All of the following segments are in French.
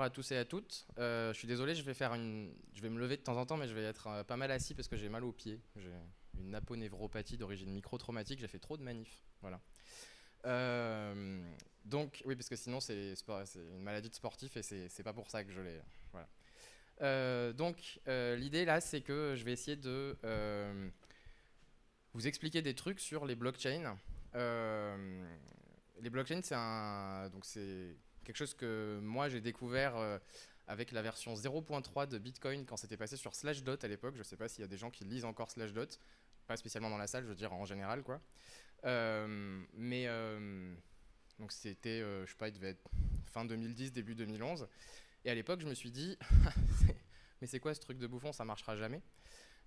bonjour à tous et à toutes. Je suis désolé, je vais me lever de temps en temps, mais je vais être pas mal assis parce que j'ai mal aux pieds. J'ai une aponeuropathie d'origine micro-traumatique, j'ai fait trop de manifs. Voilà. Euh, donc, oui, parce que sinon c'est une maladie de sportif et c'est pas pour ça que je l'ai. Voilà. L'idée là, c'est que je vais essayer de vous expliquer des trucs sur les blockchains. Les blockchains, c'est quelque chose que moi j'ai découvert avec la version 0.3 de Bitcoin quand c'était passé sur Slashdot à l'époque. Je ne sais pas s'il y a des gens qui lisent encore Slashdot, pas spécialement dans la salle, je veux dire en général quoi. Donc c'était, je sais pas, il devait être fin 2010, début 2011. Et à l'époque, je me suis dit, mais c'est quoi ce truc de bouffon, ça marchera jamais.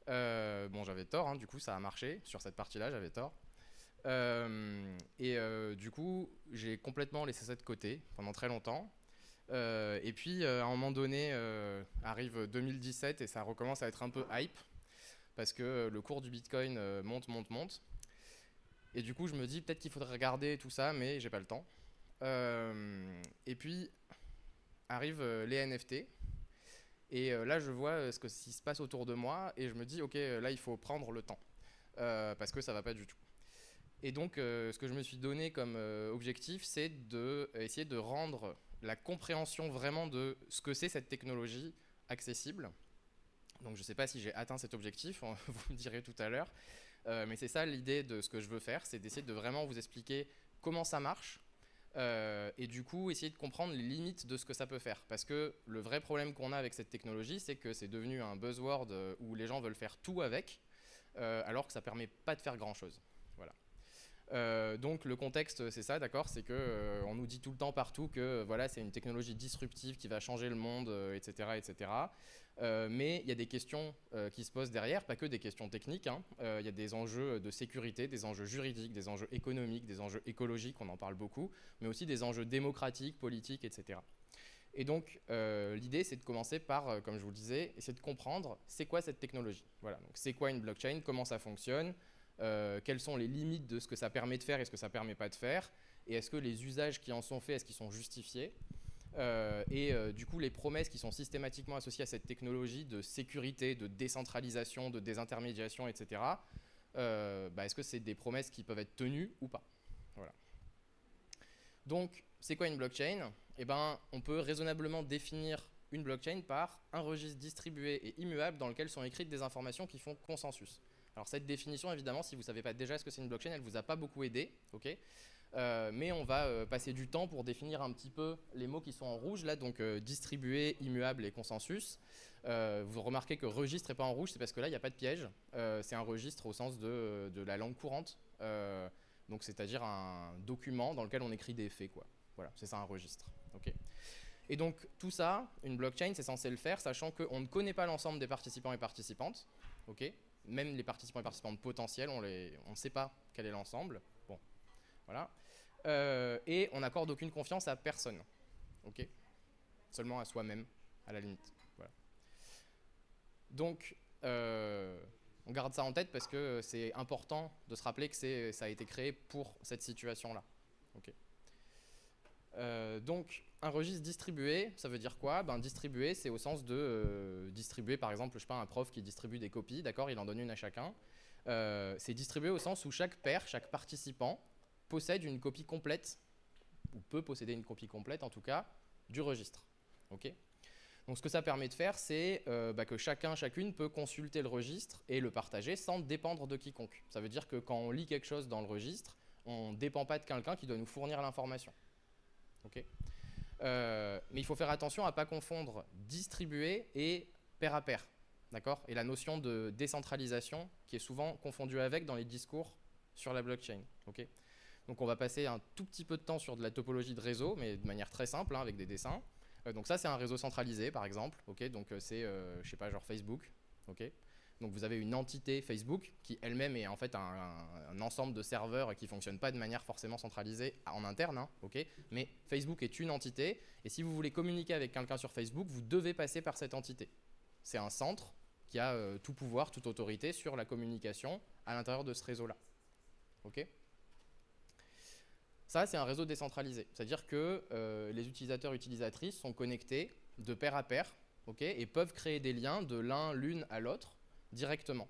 Bon, j'avais tort, hein, du coup, ça a marché. Sur cette partie-là, j'avais tort. Du coup, j'ai complètement laissé ça de côté pendant très longtemps. À un moment donné, arrive 2017 et ça recommence à être un peu hype parce que le cours du Bitcoin monte, monte, monte. Et du coup, je me dis peut-être qu'il faudrait regarder tout ça, mais j'ai pas le temps. Et puis arrivent les NFT. Là, je vois ce qui se passe autour de moi et je me dis, ok, là, il faut prendre le temps parce que ça va pas du tout. Et donc, ce que je me suis donné comme objectif, c'est d'essayer de rendre la compréhension vraiment de ce que c'est cette technologie accessible. Donc, je ne sais pas si j'ai atteint cet objectif, vous me direz tout à l'heure. Mais c'est ça l'idée de ce que je veux faire, c'est d'essayer de vraiment vous expliquer comment ça marche, et du coup essayer de comprendre les limites de ce que ça peut faire. Parce que le vrai problème qu'on a avec cette technologie, c'est que c'est devenu un buzzword où les gens veulent faire tout avec, alors que ça ne permet pas de faire grand-chose. Voilà. Donc le contexte, c'est ça, d'accord, c'est que on nous dit tout le temps partout que voilà, c'est une technologie disruptive qui va changer le monde, etc., etc. Mais il y a des questions qui se posent derrière, pas que des questions techniques. Hein. Il y a des enjeux de sécurité, des enjeux juridiques, des enjeux économiques, des enjeux écologiques, on en parle beaucoup, mais aussi des enjeux démocratiques, politiques, etc. Et donc, l'idée, c'est de commencer par, comme je vous le disais, essayer de comprendre c'est quoi cette technologie. Voilà, donc c'est quoi une blockchain, comment ça fonctionne, quelles sont les limites de ce que ça permet de faire et ce que ça ne permet pas de faire, et est-ce que les usages qui en sont faits, est-ce qu'ils sont justifiés, du coup, les promesses qui sont systématiquement associées à cette technologie de sécurité, de décentralisation, de désintermédiation, etc., est-ce que c'est des promesses qui peuvent être tenues ou pas. Voilà. Donc, c'est quoi une blockchain? Eh ben, on peut raisonnablement définir une blockchain par un registre distribué et immuable dans lequel sont écrites des informations qui font consensus. Alors cette définition, évidemment, si vous ne savez pas déjà ce que c'est une blockchain, elle ne vous a pas beaucoup aidé, ok. Mais on va passer du temps pour définir un petit peu les mots qui sont en rouge, là, donc distribué, immuable et consensus. Vous remarquez que registre n'est pas en rouge, c'est parce que là, il n'y a pas de piège. C'est un registre au sens de la langue courante. Donc c'est-à-dire un document dans lequel on écrit des faits, quoi. Voilà, c'est ça un registre. Okay. Et donc tout ça, une blockchain, c'est censé le faire, sachant qu'on ne connaît pas l'ensemble des participants et participantes. Okay. Même les participants et participantes potentiels, on ne sait pas quel est l'ensemble. Bon, voilà. Et on n'accorde aucune confiance à personne. Okay. Seulement à soi-même, à la limite. Voilà. Donc, on garde ça en tête parce que c'est important de se rappeler que ça a été créé pour cette situation-là. Okay. Donc, un registre distribué, ça veut dire quoi? Distribué, c'est au sens de distribuer, par exemple, je sais pas, un prof qui distribue des copies, d'accord, il en donne une à chacun. C'est distribué au sens où chaque pair, chaque participant, possède une copie complète, ou peut posséder une copie complète en tout cas, du registre. Okay. Donc ce que ça permet de faire, c'est que chacun, chacune peut consulter le registre et le partager sans dépendre de quiconque. Ça veut dire que quand on lit quelque chose dans le registre, on ne dépend pas de quelqu'un qui doit nous fournir l'information. Okay. Mais il faut faire attention à ne pas confondre distribué et pair à pair. D'accord. Et la notion de décentralisation qui est souvent confondue avec dans les discours sur la blockchain. Okay. Donc on va passer un tout petit peu de temps sur de la topologie de réseau, mais de manière très simple, hein, avec des dessins. Donc ça, c'est un réseau centralisé, par exemple. Okay, donc c'est, je sais pas, genre Facebook. Okay. Donc vous avez une entité Facebook qui elle-même est en fait un ensemble de serveurs qui ne fonctionnent pas de manière forcément centralisée en interne. Hein, okay. Mais Facebook est une entité, et si vous voulez communiquer avec quelqu'un sur Facebook, vous devez passer par cette entité. C'est un centre qui a tout pouvoir, toute autorité sur la communication à l'intérieur de ce réseau-là. Okay. Ça, c'est un réseau décentralisé. C'est-à-dire que les utilisateurs et utilisatrices sont connectés de pair à pair, et peuvent créer des liens de l'une à l'autre directement,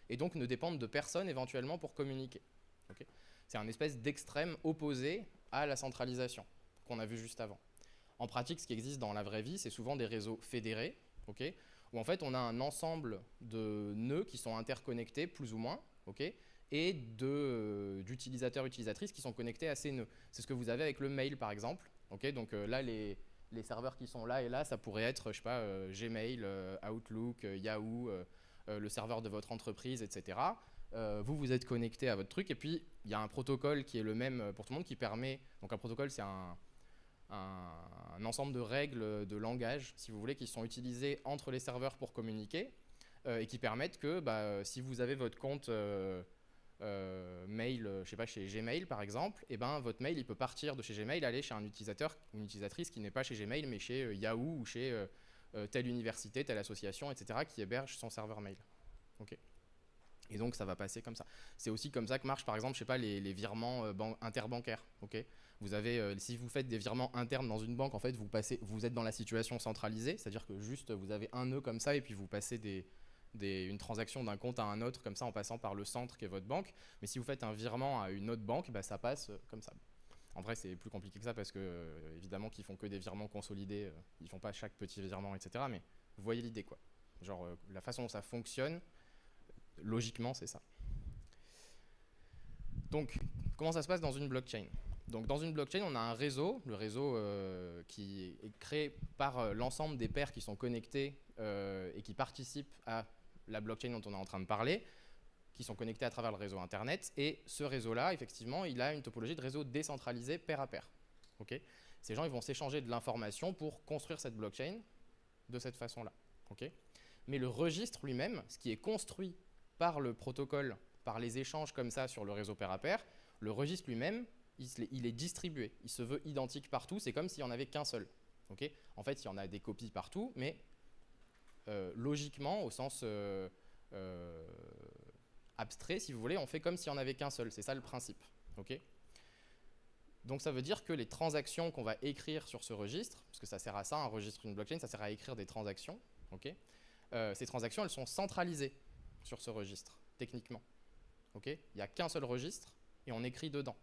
et donc ne dépendent de personne éventuellement pour communiquer. C'est un espèce d'extrême opposé à la centralisation qu'on a vu juste avant. En pratique, ce qui existe dans la vraie vie, c'est souvent des réseaux fédérés, où en fait on a un ensemble de nœuds qui sont interconnectés plus ou moins, et d'utilisateurs, utilisatrices qui sont connectés à ces nœuds. C'est ce que vous avez avec le mail par exemple. Donc là, les serveurs qui sont là et là, ça pourrait être, je sais pas, Gmail, Outlook, Yahoo, le serveur de votre entreprise, etc. Vous êtes connecté à votre truc, et puis il y a un protocole qui est le même pour tout le monde qui permet, donc un protocole c'est un ensemble de règles de langage, si vous voulez, qui sont utilisées entre les serveurs pour communiquer, et qui permettent que si vous avez votre compte mail, je sais pas, chez Gmail par exemple, et votre mail il peut partir de chez Gmail, aller chez un utilisateur ou une utilisatrice qui n'est pas chez Gmail mais chez Yahoo ou chez telle université, telle association, etc. qui héberge son serveur mail. Et donc ça va passer comme ça. C'est aussi comme ça que marche par exemple, je sais pas, les virements interbancaires. Vous avez, si vous faites des virements internes dans une banque, en fait vous êtes dans la situation centralisée, c'est-à-dire que juste vous avez un nœud comme ça et puis vous passez une transaction d'un compte à un autre comme ça en passant par le centre qui est votre banque. Mais si vous faites un virement à une autre banque, ça passe comme ça. En vrai, c'est plus compliqué que ça parce que évidemment qu'ils font que des virements consolidés, ils font pas chaque petit virement, etc. Mais vous voyez l'idée quoi. Genre la façon dont ça fonctionne, logiquement, c'est ça. Donc, comment ça se passe dans une blockchain? Donc, dans une blockchain, on a un réseau, le réseau qui est créé par l'ensemble des paires qui sont connectés et qui participent à la blockchain dont on est en train de parler, qui sont connectés à travers le réseau Internet. Et ce réseau-là, effectivement, il a une topologie de réseau décentralisé pair à pair. Ces gens, ils vont s'échanger de l'information pour construire cette blockchain de cette façon-là. Mais le registre lui-même, ce qui est construit par le protocole, par les échanges comme ça sur le réseau pair à pair, le registre lui-même, il est distribué. Il se veut identique partout, c'est comme s'il n'y en avait qu'un seul. En fait, il y en a des copies partout, mais logiquement, au sens abstrait, si vous voulez, on fait comme s'il n'y en avait qu'un seul. C'est ça le principe. Donc ça veut dire que les transactions qu'on va écrire sur ce registre, parce que ça sert à ça, un registre, une blockchain, ça sert à écrire des transactions. Ces transactions, elles sont centralisées sur ce registre, techniquement. Il n'y a qu'un seul registre et on écrit dedans.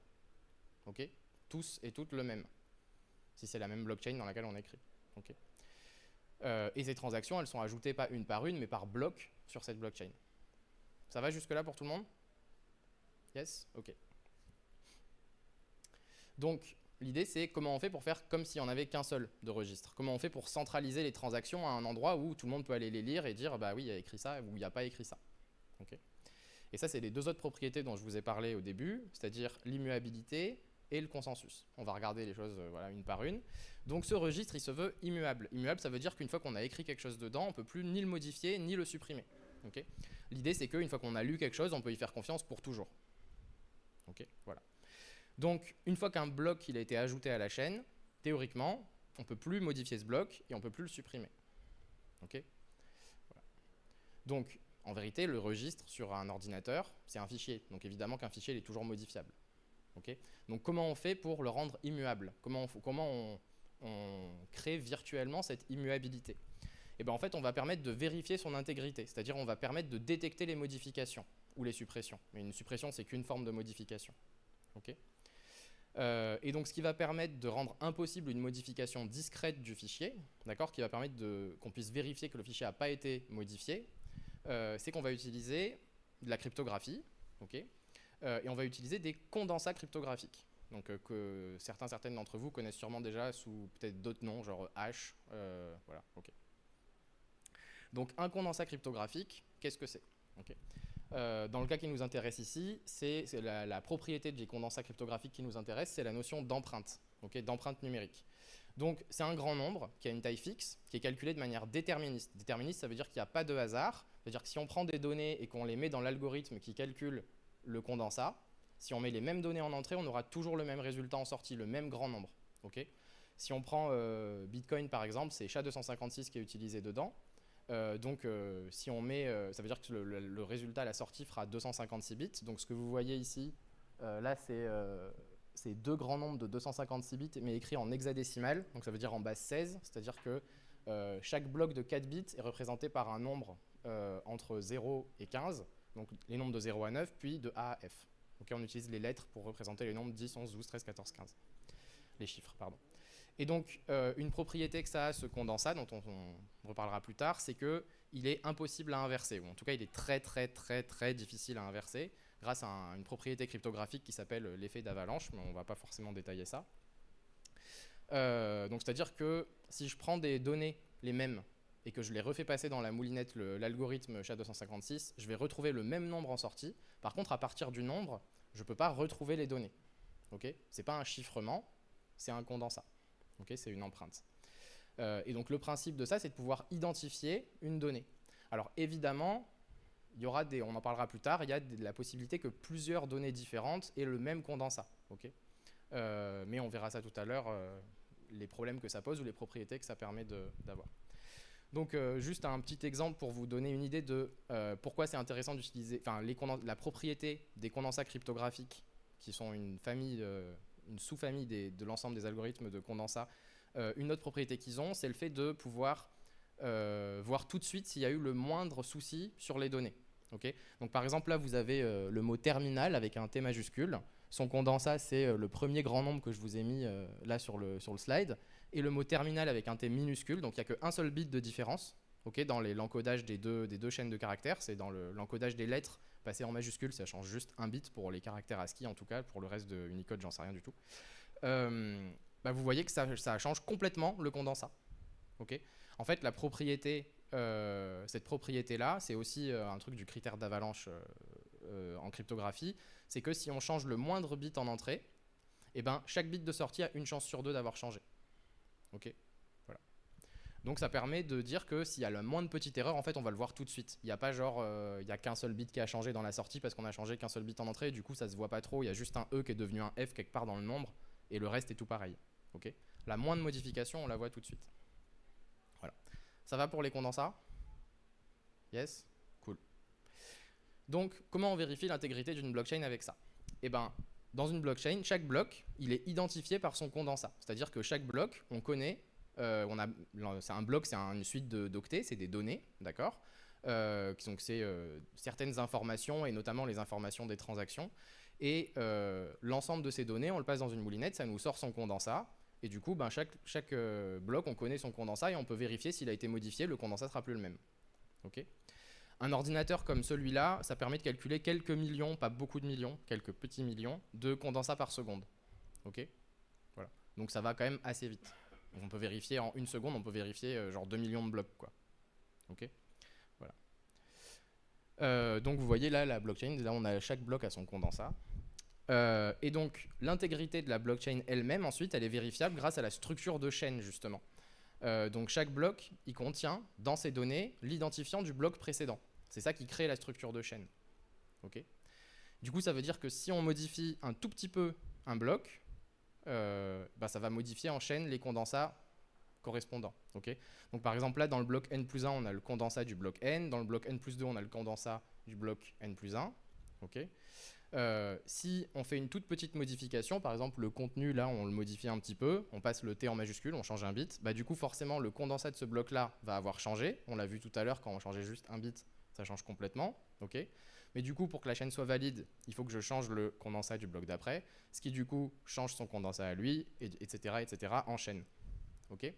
Tous et toutes le même, si c'est la même blockchain dans laquelle on écrit. Et ces transactions, elles sont ajoutées pas une par une, mais par bloc sur cette blockchain. Ça va jusque-là pour tout le monde? Yes? Ok. Donc, l'idée, c'est comment on fait pour faire comme s'il n'y en avait qu'un seul de registre. Comment on fait pour centraliser les transactions à un endroit où tout le monde peut aller les lire et dire, bah oui, il y a écrit ça ou il n'y a pas écrit ça. Et ça, c'est les deux autres propriétés dont je vous ai parlé au début, c'est-à-dire l'immuabilité et le consensus. On va regarder les choses une par une. Donc ce registre, il se veut immuable. Immuable, ça veut dire qu'une fois qu'on a écrit quelque chose dedans, on ne peut plus ni le modifier, ni le supprimer. L'idée, c'est qu'une fois qu'on a lu quelque chose, on peut y faire confiance pour toujours. Voilà. Donc, une fois qu'un bloc il a été ajouté à la chaîne, théoriquement, on ne peut plus modifier ce bloc et on ne peut plus le supprimer. Voilà. Donc, en vérité, le registre sur un ordinateur, c'est un fichier. Donc évidemment qu'un fichier il est toujours modifiable. Donc comment on fait pour le rendre immuable? Comment on crée virtuellement cette immuabilité? Et en fait, on va permettre de vérifier son intégrité. C'est-à-dire on va permettre de détecter les modifications ou les suppressions. Mais une suppression, c'est qu'une forme de modification. Et donc ce qui va permettre de rendre impossible une modification discrète du fichier, qui va permettre qu'on puisse vérifier que le fichier n'a pas été modifié, c'est qu'on va utiliser de la cryptographie, et on va utiliser des condensats cryptographiques, donc que certaines d'entre vous connaissent sûrement déjà sous peut-être d'autres noms, genre hash, voilà, Donc un condensat cryptographique, qu'est-ce que c'est? Dans le cas qui nous intéresse ici, c'est la propriété des condensats cryptographiques qui nous intéresse, c'est la notion d'empreinte, d'empreinte numérique. Donc c'est un grand nombre qui a une taille fixe, qui est calculé de manière déterministe. Déterministe, ça veut dire qu'il n'y a pas de hasard. C'est-à-dire que si on prend des données et qu'on les met dans l'algorithme qui calcule le condensat, si on met les mêmes données en entrée, on aura toujours le même résultat en sortie, le même grand nombre. Si on prend Bitcoin par exemple, c'est SHA-256 qui est utilisé dedans. Si on met, ça veut dire que le résultat à la sortie fera 256 bits. Donc ce que vous voyez ici, là c'est deux grands nombres de 256 bits, mais écrits en hexadécimal. Donc ça veut dire en base 16, c'est-à-dire que chaque bloc de 4 bits est représenté par un nombre entre 0 et 15, donc les nombres de 0 à 9, puis de A à F. Donc on utilise les lettres pour représenter les nombres 10, 11, 12, 13, 14, 15. Les chiffres, pardon. Et donc, une propriété que ça a, ce condensat, dont on reparlera plus tard, c'est qu'il est impossible à inverser, ou en tout cas, il est très, très, très, très difficile à inverser, grâce à une propriété cryptographique qui s'appelle l'effet d'avalanche, mais on ne va pas forcément détailler ça. Donc, c'est-à-dire que si je prends des données, les mêmes, et que je les refais passer dans la moulinette, l'algorithme SHA-256, je vais retrouver le même nombre en sortie. Par contre, à partir du nombre, je ne peux pas retrouver les données. Okay, ce n'est pas un chiffrement, c'est un condensat. Okay, c'est une empreinte. Et donc le principe de ça, c'est de pouvoir identifier une donnée. Alors évidemment, il y aura on en parlera plus tard, il y a la possibilité que plusieurs données différentes aient le même condensat. Okay, mais on verra ça tout à l'heure, les problèmes que ça pose ou les propriétés que ça permet d'avoir. Donc juste un petit exemple pour vous donner une idée de pourquoi c'est intéressant d'utiliser la propriété des condensats cryptographiques, qui sont une famille, une sous-famille de l'ensemble des algorithmes de condensat. Une autre propriété qu'ils ont, c'est le fait de pouvoir voir tout de suite s'il y a eu le moindre souci sur les données. Okay, donc par exemple, là, vous avez le mot terminal avec un T majuscule. Son condensat, c'est le premier grand nombre que je vous ai mis là sur le slide. Et le mot terminal avec un T minuscule, donc il n'y a qu'un seul bit de différence dans l'encodage des deux chaînes de caractères. C'est dans l'encodage des lettres passées en majuscule, ça change juste un bit pour les caractères ASCII en tout cas. Pour le reste de Unicode, j'en sais rien du tout. Vous voyez que ça change complètement le condensat. Okay, en fait, cette propriété-là, c'est aussi un truc du critère d'avalanche en cryptographie, c'est que si on change le moindre bit en entrée, chaque bit de sortie a une chance sur deux d'avoir changé. Okay, voilà. Donc ça permet de dire que s'il y a la moindre petite erreur, en fait, on va le voir tout de suite. Il n'y a pas genre, il n'y a qu'un seul bit qui a changé dans la sortie parce qu'on a changé qu'un seul bit en entrée, et du coup ça se voit pas trop, il y a juste un E qui est devenu un F quelque part dans le nombre, et le reste est tout pareil. Okay, la moindre modification, on la voit tout de suite. Voilà. Ça va pour les condensats? Yes? Cool. Donc, comment on vérifie l'intégrité d'une blockchain avec ça? Eh ben, dans une blockchain, chaque bloc, il est identifié par son condensat. C'est-à-dire que chaque bloc, on connaît, c'est un bloc, c'est une suite d'octets, c'est des données, d'accord, donc c'est certaines informations et notamment les informations des transactions. Et l'ensemble de ces données, on le passe dans une moulinette, ça nous sort son condensat. Et du coup, chaque bloc, on connaît son condensat et on peut vérifier s'il a été modifié, le condensat sera plus le même. Okay, un ordinateur comme celui-là, ça permet de calculer quelques millions, pas beaucoup de millions, quelques petits millions de condensats par seconde. Okay, voilà. Donc ça va quand même assez vite. On peut vérifier en une seconde, on peut vérifier genre 2 millions de blocs, quoi. Okay, voilà. Donc vous voyez là la blockchain, là on a chaque bloc à son condensat. Et donc l'intégrité de la blockchain elle-même ensuite elle est vérifiable grâce à la structure de chaîne justement. Donc chaque bloc il contient dans ses données l'identifiant du bloc précédent. C'est ça qui crée la structure de chaîne. Okay, du coup ça veut dire que si on modifie un tout petit peu un bloc, ça va modifier en chaîne les condensats correspondants. Okay, donc par exemple là dans le bloc n+1 on a le condensat du bloc n, dans le bloc n+2 on a le condensat du bloc n+1. Okay, si on fait une toute petite modification, par exemple le contenu là on le modifie un petit peu, on passe le T en majuscule, on change un bit, du coup forcément le condensat de ce bloc là va avoir changé, on l'a vu tout à l'heure quand on changeait juste un bit, ça change complètement, okay, mais du coup pour que la chaîne soit valide, il faut que je change le condensat du bloc d'après, ce qui du coup change son condensat à lui, etc. en chaîne. Okay,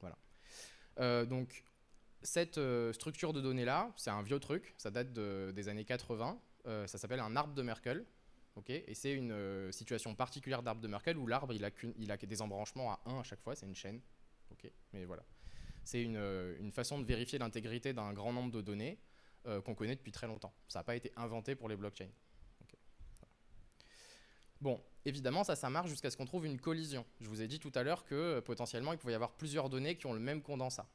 voilà. Donc cette structure de données là, c'est un vieux truc, ça date des années 80. Ça s'appelle un arbre de Merkle, okay, et c'est une situation particulière d'arbre de Merkle où l'arbre il a des embranchements à 1 à chaque fois, c'est une chaîne. Okay, mais voilà. C'est une façon de vérifier l'intégrité d'un grand nombre de données qu'on connaît depuis très longtemps. Ça n'a pas été inventé pour les blockchains. Okay, voilà. Bon, évidemment ça marche jusqu'à ce qu'on trouve une collision. Je vous ai dit tout à l'heure que potentiellement il pouvait y avoir plusieurs données qui ont le même condensat.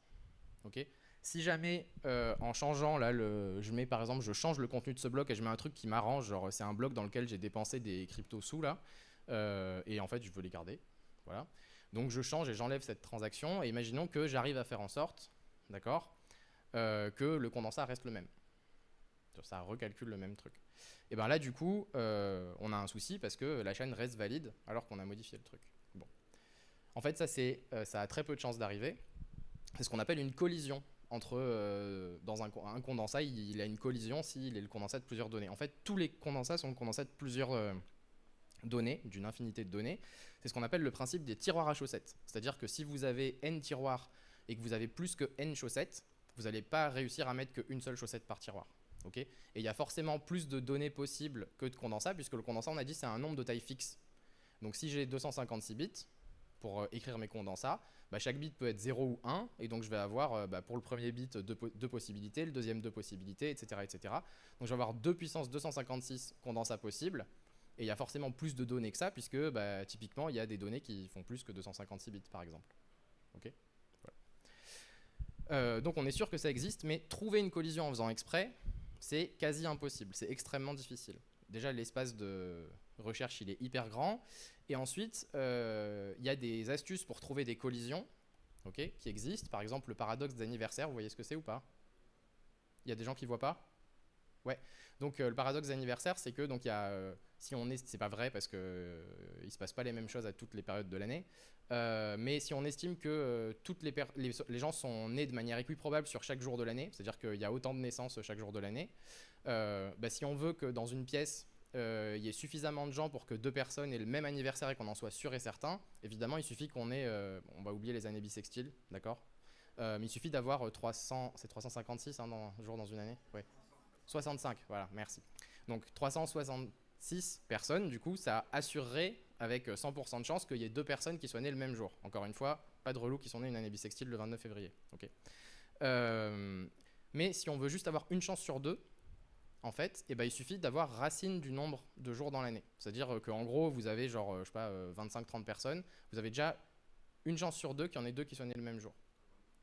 Okay, si jamais en changeant là, je change le contenu de ce bloc et je mets un truc qui m'arrange, genre c'est un bloc dans lequel j'ai dépensé des cryptos sous là, et en fait je veux les garder, voilà. Donc je change et j'enlève cette transaction et imaginons que j'arrive à faire en sorte, d'accord, que le condensat reste le même. Ça recalcule le même truc. Et bien là du coup on a un souci parce que la chaîne reste valide alors qu'on a modifié le truc. Bon. En fait ça a très peu de chances d'arriver. c'est ce qu'on appelle une collision entre dans un condensat, il a une collision s'il est le condensat de plusieurs données. En fait, tous les condensats sont le condensat de plusieurs données, d'une infinité de données. C'est ce qu'on appelle le principe des tiroirs à chaussettes. C'est-à-dire que si vous avez n tiroirs et que vous avez plus que n chaussettes, vous n'allez pas réussir à mettre qu'une seule chaussette par tiroir. Okay, et il y a forcément plus de données possibles que de condensats, puisque le condensat, on a dit, c'est un nombre de taille fixe. Donc si j'ai 256 bits pour écrire mes condensats, bah, chaque bit peut être 0 ou 1, et donc je vais avoir pour le premier bit deux possibilités, le deuxième deux possibilités, etc., etc. Donc je vais avoir 2 puissance 256 condensats possibles, et il y a forcément plus de données que ça, puisque bah, typiquement, il y a des données qui font plus que 256 bits, par exemple. Okay, voilà. Donc on est sûr que ça existe, mais trouver une collision en faisant exprès, c'est quasi impossible, c'est extrêmement difficile. Déjà, l'espace de recherche, il est hyper grand. Et ensuite, il y a des astuces pour trouver des collisions okay, qui existent. Par exemple, le paradoxe d'anniversaire, vous voyez ce que c'est ou pas? Il y a des gens qui ne voient pas? Ouais. Donc, le paradoxe d'anniversaire, c'est que donc, si on est, c'est pas vrai parce qu'il ne se passe pas les mêmes choses à toutes les périodes de l'année. Mais si on estime que toutes les gens sont nés de manière équiprobable sur chaque jour de l'année, c'est-à-dire qu'il y a autant de naissances chaque jour de l'année, bah, si on veut que dans une pièce, il y ait suffisamment de gens pour que deux personnes aient le même anniversaire et qu'on en soit sûr et certain, évidemment, il suffit qu'on ait, on va oublier les années bissextiles, d'accord, mais il suffit d'avoir 300, c'est 356 hein, jours dans une année, ouais. 65, voilà, merci. Donc 366 personnes, du coup, ça assurerait avec 100% de chance qu'il y ait deux personnes qui soient nées le même jour. Encore une fois, pas de relous qui sont nés une année bissextile le 29 février. Okay. Mais si on veut juste avoir une chance sur deux, en fait, eh ben, il suffit d'avoir racine du nombre de jours dans l'année. C'est-à-dire qu'en gros, vous avez genre, je sais pas, 25-30 personnes, vous avez déjà une chance sur deux qu'il y en ait deux qui soient nés le même jour.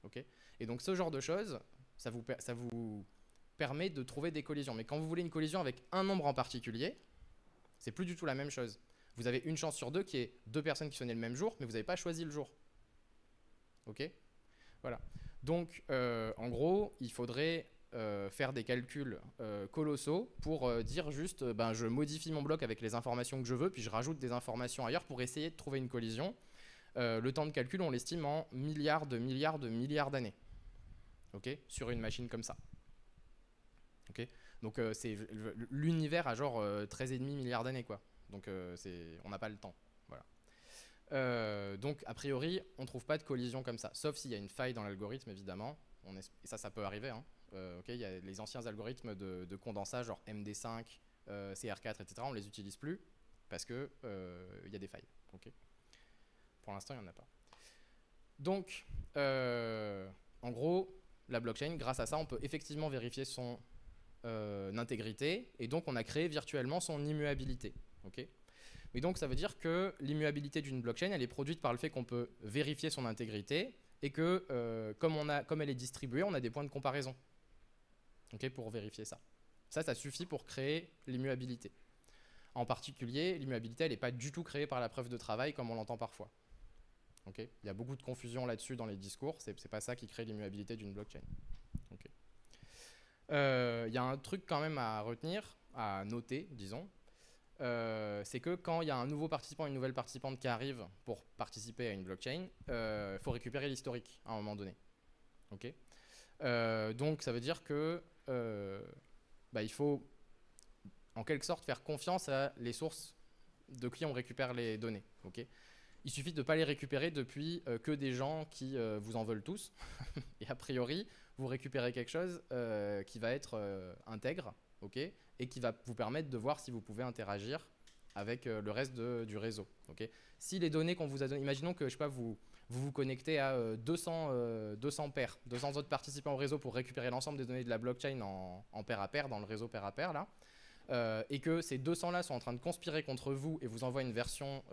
Okay, et donc ce genre de choses, ça vous permet de trouver des collisions. Mais quand vous voulez une collision avec un nombre en particulier, c'est plus du tout la même chose. Vous avez une chance sur deux qui est deux personnes qui sont nées le même jour, mais vous n'avez pas choisi le jour. Ok, voilà. Donc, en gros, il faudrait faire des calculs colossaux pour dire juste, ben, je modifie mon bloc avec les informations que je veux, puis je rajoute des informations ailleurs pour essayer de trouver une collision. Le temps de calcul, on l'estime en milliards de milliards de milliards d'années. Okay, sur une machine comme ça. Okay, donc l'univers a genre 13,5 milliards d'années, quoi. Donc on n'a pas le temps. Voilà. Donc a priori, on ne trouve pas de collision comme ça, sauf s'il y a une faille dans l'algorithme, évidemment. Et ça peut arriver. Hein. Okay, il y a les anciens algorithmes de condensat, genre MD5, CR4, etc. On ne les utilise plus parce qu'il y a des failles. Okay. Pour l'instant, il n'y en a pas. Donc, en gros, la blockchain, grâce à ça, on peut effectivement vérifier son intégrité, et donc on a créé virtuellement son immuabilité. Okay, mais donc ça veut dire que l'immuabilité d'une blockchain, elle est produite par le fait qu'on peut vérifier son intégrité, et que comme elle est distribuée, on a des points de comparaison okay, pour vérifier ça. Ça suffit pour créer l'immuabilité. En particulier, l'immuabilité, elle n'est pas du tout créée par la preuve de travail comme on l'entend parfois. Okay, il y a beaucoup de confusion là-dessus dans les discours, c'est pas ça qui crée l'immuabilité d'une blockchain. Okay. Y a un truc quand même à retenir, à noter, disons, c'est que quand il y a un nouveau participant, une nouvelle participante qui arrive pour participer à une blockchain, il faut récupérer l'historique à un moment donné. Okay, donc ça veut dire que il faut en quelque sorte faire confiance à les sources de qui on récupère les données. Okay, il suffit de ne pas les récupérer depuis que des gens qui vous en veulent tous. Et a priori, vous récupérez quelque chose qui va être intègre, okay, et qui va vous permettre de voir si vous pouvez interagir avec le reste du réseau. Okay. Si les données qu'on vous a données, imaginons que je sais pas, vous connectez à 200 pairs, 200 autres participants au réseau pour récupérer l'ensemble des données de la blockchain en pair à pair, dans le réseau pair à pair, là. Et que ces 200-là sont en train de conspirer contre vous et vous envoient une version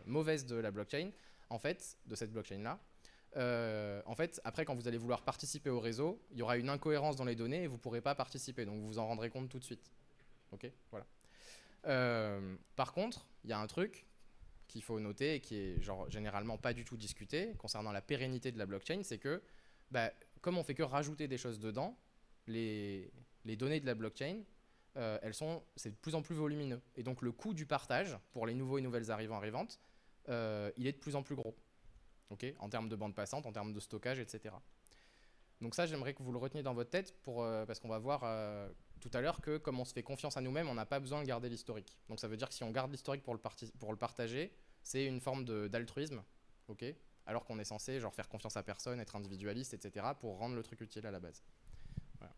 mauvaise de la blockchain, en fait, de cette blockchain-là, en fait, après, quand vous allez vouloir participer au réseau, il y aura une incohérence dans les données et vous ne pourrez pas participer. Donc, vous vous en rendrez compte tout de suite. Okay, voilà. Par contre, il y a un truc qu'il faut noter et qui est genre, généralement pas du tout discuté concernant la pérennité de la blockchain, c'est que comme on fait que rajouter des choses dedans, les données de la blockchain, c'est de plus en plus volumineux. Et donc le coût du partage pour les nouveaux et nouvelles arrivantes, il est de plus en plus gros. ok, en termes de bande passante, en termes de stockage, etc. Donc ça, j'aimerais que vous le reteniez dans votre tête parce qu'on va voir tout à l'heure que comme on se fait confiance à nous-mêmes, on n'a pas besoin de garder l'historique. Donc ça veut dire que si on garde l'historique pour le partager, c'est une forme d'altruisme, ok, alors qu'on est censé genre faire confiance à personne, être individualiste, etc. pour rendre le truc utile à la base. Voilà.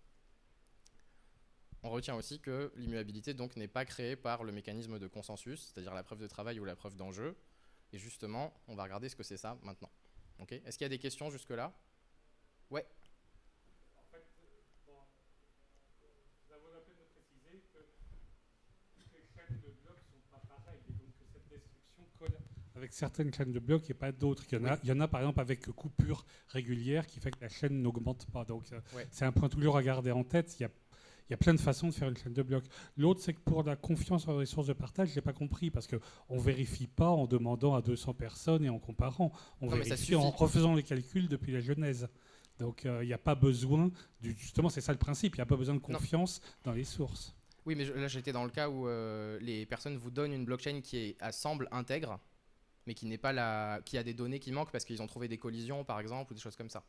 On retient aussi que l'immuabilité donc n'est pas créée par le mécanisme de consensus, c'est-à-dire la preuve de travail ou la preuve d'enjeu. Et justement, on va regarder ce que c'est ça maintenant. Okay. Est-ce qu'il y a des questions jusque-là? Ouais. Avec certaines chaînes de blocs et pas d'autres. Il y en a par exemple avec coupure régulière qui fait que la chaîne n'augmente pas. Donc ouais. c'est un point toujours à garder en tête. Il y a plein de façons de faire une chaîne de blocs. L'autre, c'est que pour la confiance en ressources de partage, je n'ai pas compris parce qu'on ne vérifie pas en demandant à 200 personnes et en comparant. On vérifie en refaisant les calculs depuis la genèse. Donc il n'y a pas besoin, justement c'est ça le principe, il n'y a pas besoin de confiance dans les sources. Oui, mais là j'étais dans le cas où les personnes vous donnent une blockchain qui semble intègre, mais qui n'est pas qui a des données qui manquent parce qu'ils ont trouvé des collisions par exemple ou des choses comme ça.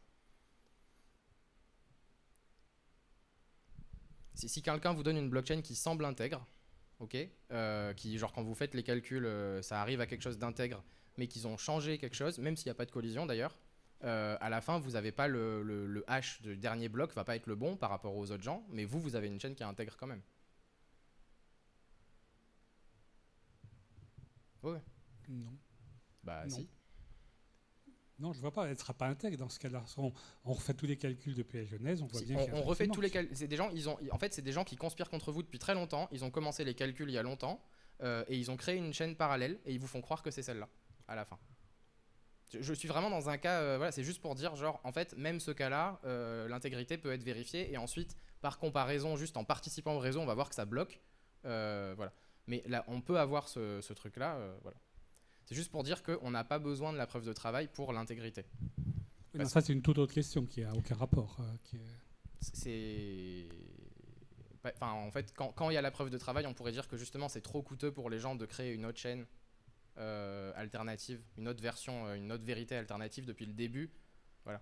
Si quelqu'un vous donne une blockchain qui semble intègre, ok, qui genre quand vous faites les calculs, ça arrive à quelque chose d'intègre, mais qu'ils ont changé quelque chose, même s'il n'y a pas de collision d'ailleurs, à la fin vous n'avez pas le hash du dernier bloc va pas être le bon par rapport aux autres gens, mais vous avez une chaîne qui est intègre quand même. Ouais. Non. Bah non. Si. Non, je vois pas. Elle ne sera pas intègre dans ce cas-là. On refait tous les calculs depuis la genèse. On voit bien. On refait tous les calculs. C'est des gens. En fait, c'est des gens qui conspirent contre vous depuis très longtemps. Ils ont commencé les calculs il y a longtemps et ils ont créé une chaîne parallèle et ils vous font croire que c'est celle-là à la fin. Je suis vraiment dans un cas. Voilà, c'est juste pour dire genre en fait même ce cas-là, l'intégrité peut être vérifiée et ensuite par comparaison, juste en participant au réseau, on va voir que ça bloque. Voilà. Mais là, on peut avoir ce truc-là. Voilà. C'est juste pour dire qu'on n'a pas besoin de la preuve de travail pour l'intégrité. Oui, ça, c'est une toute autre question qui n'a aucun rapport. Enfin, en fait, quand il y a la preuve de travail, on pourrait dire que justement, c'est trop coûteux pour les gens de créer une autre chaîne alternative, une autre version, une autre vérité alternative depuis le début. Voilà.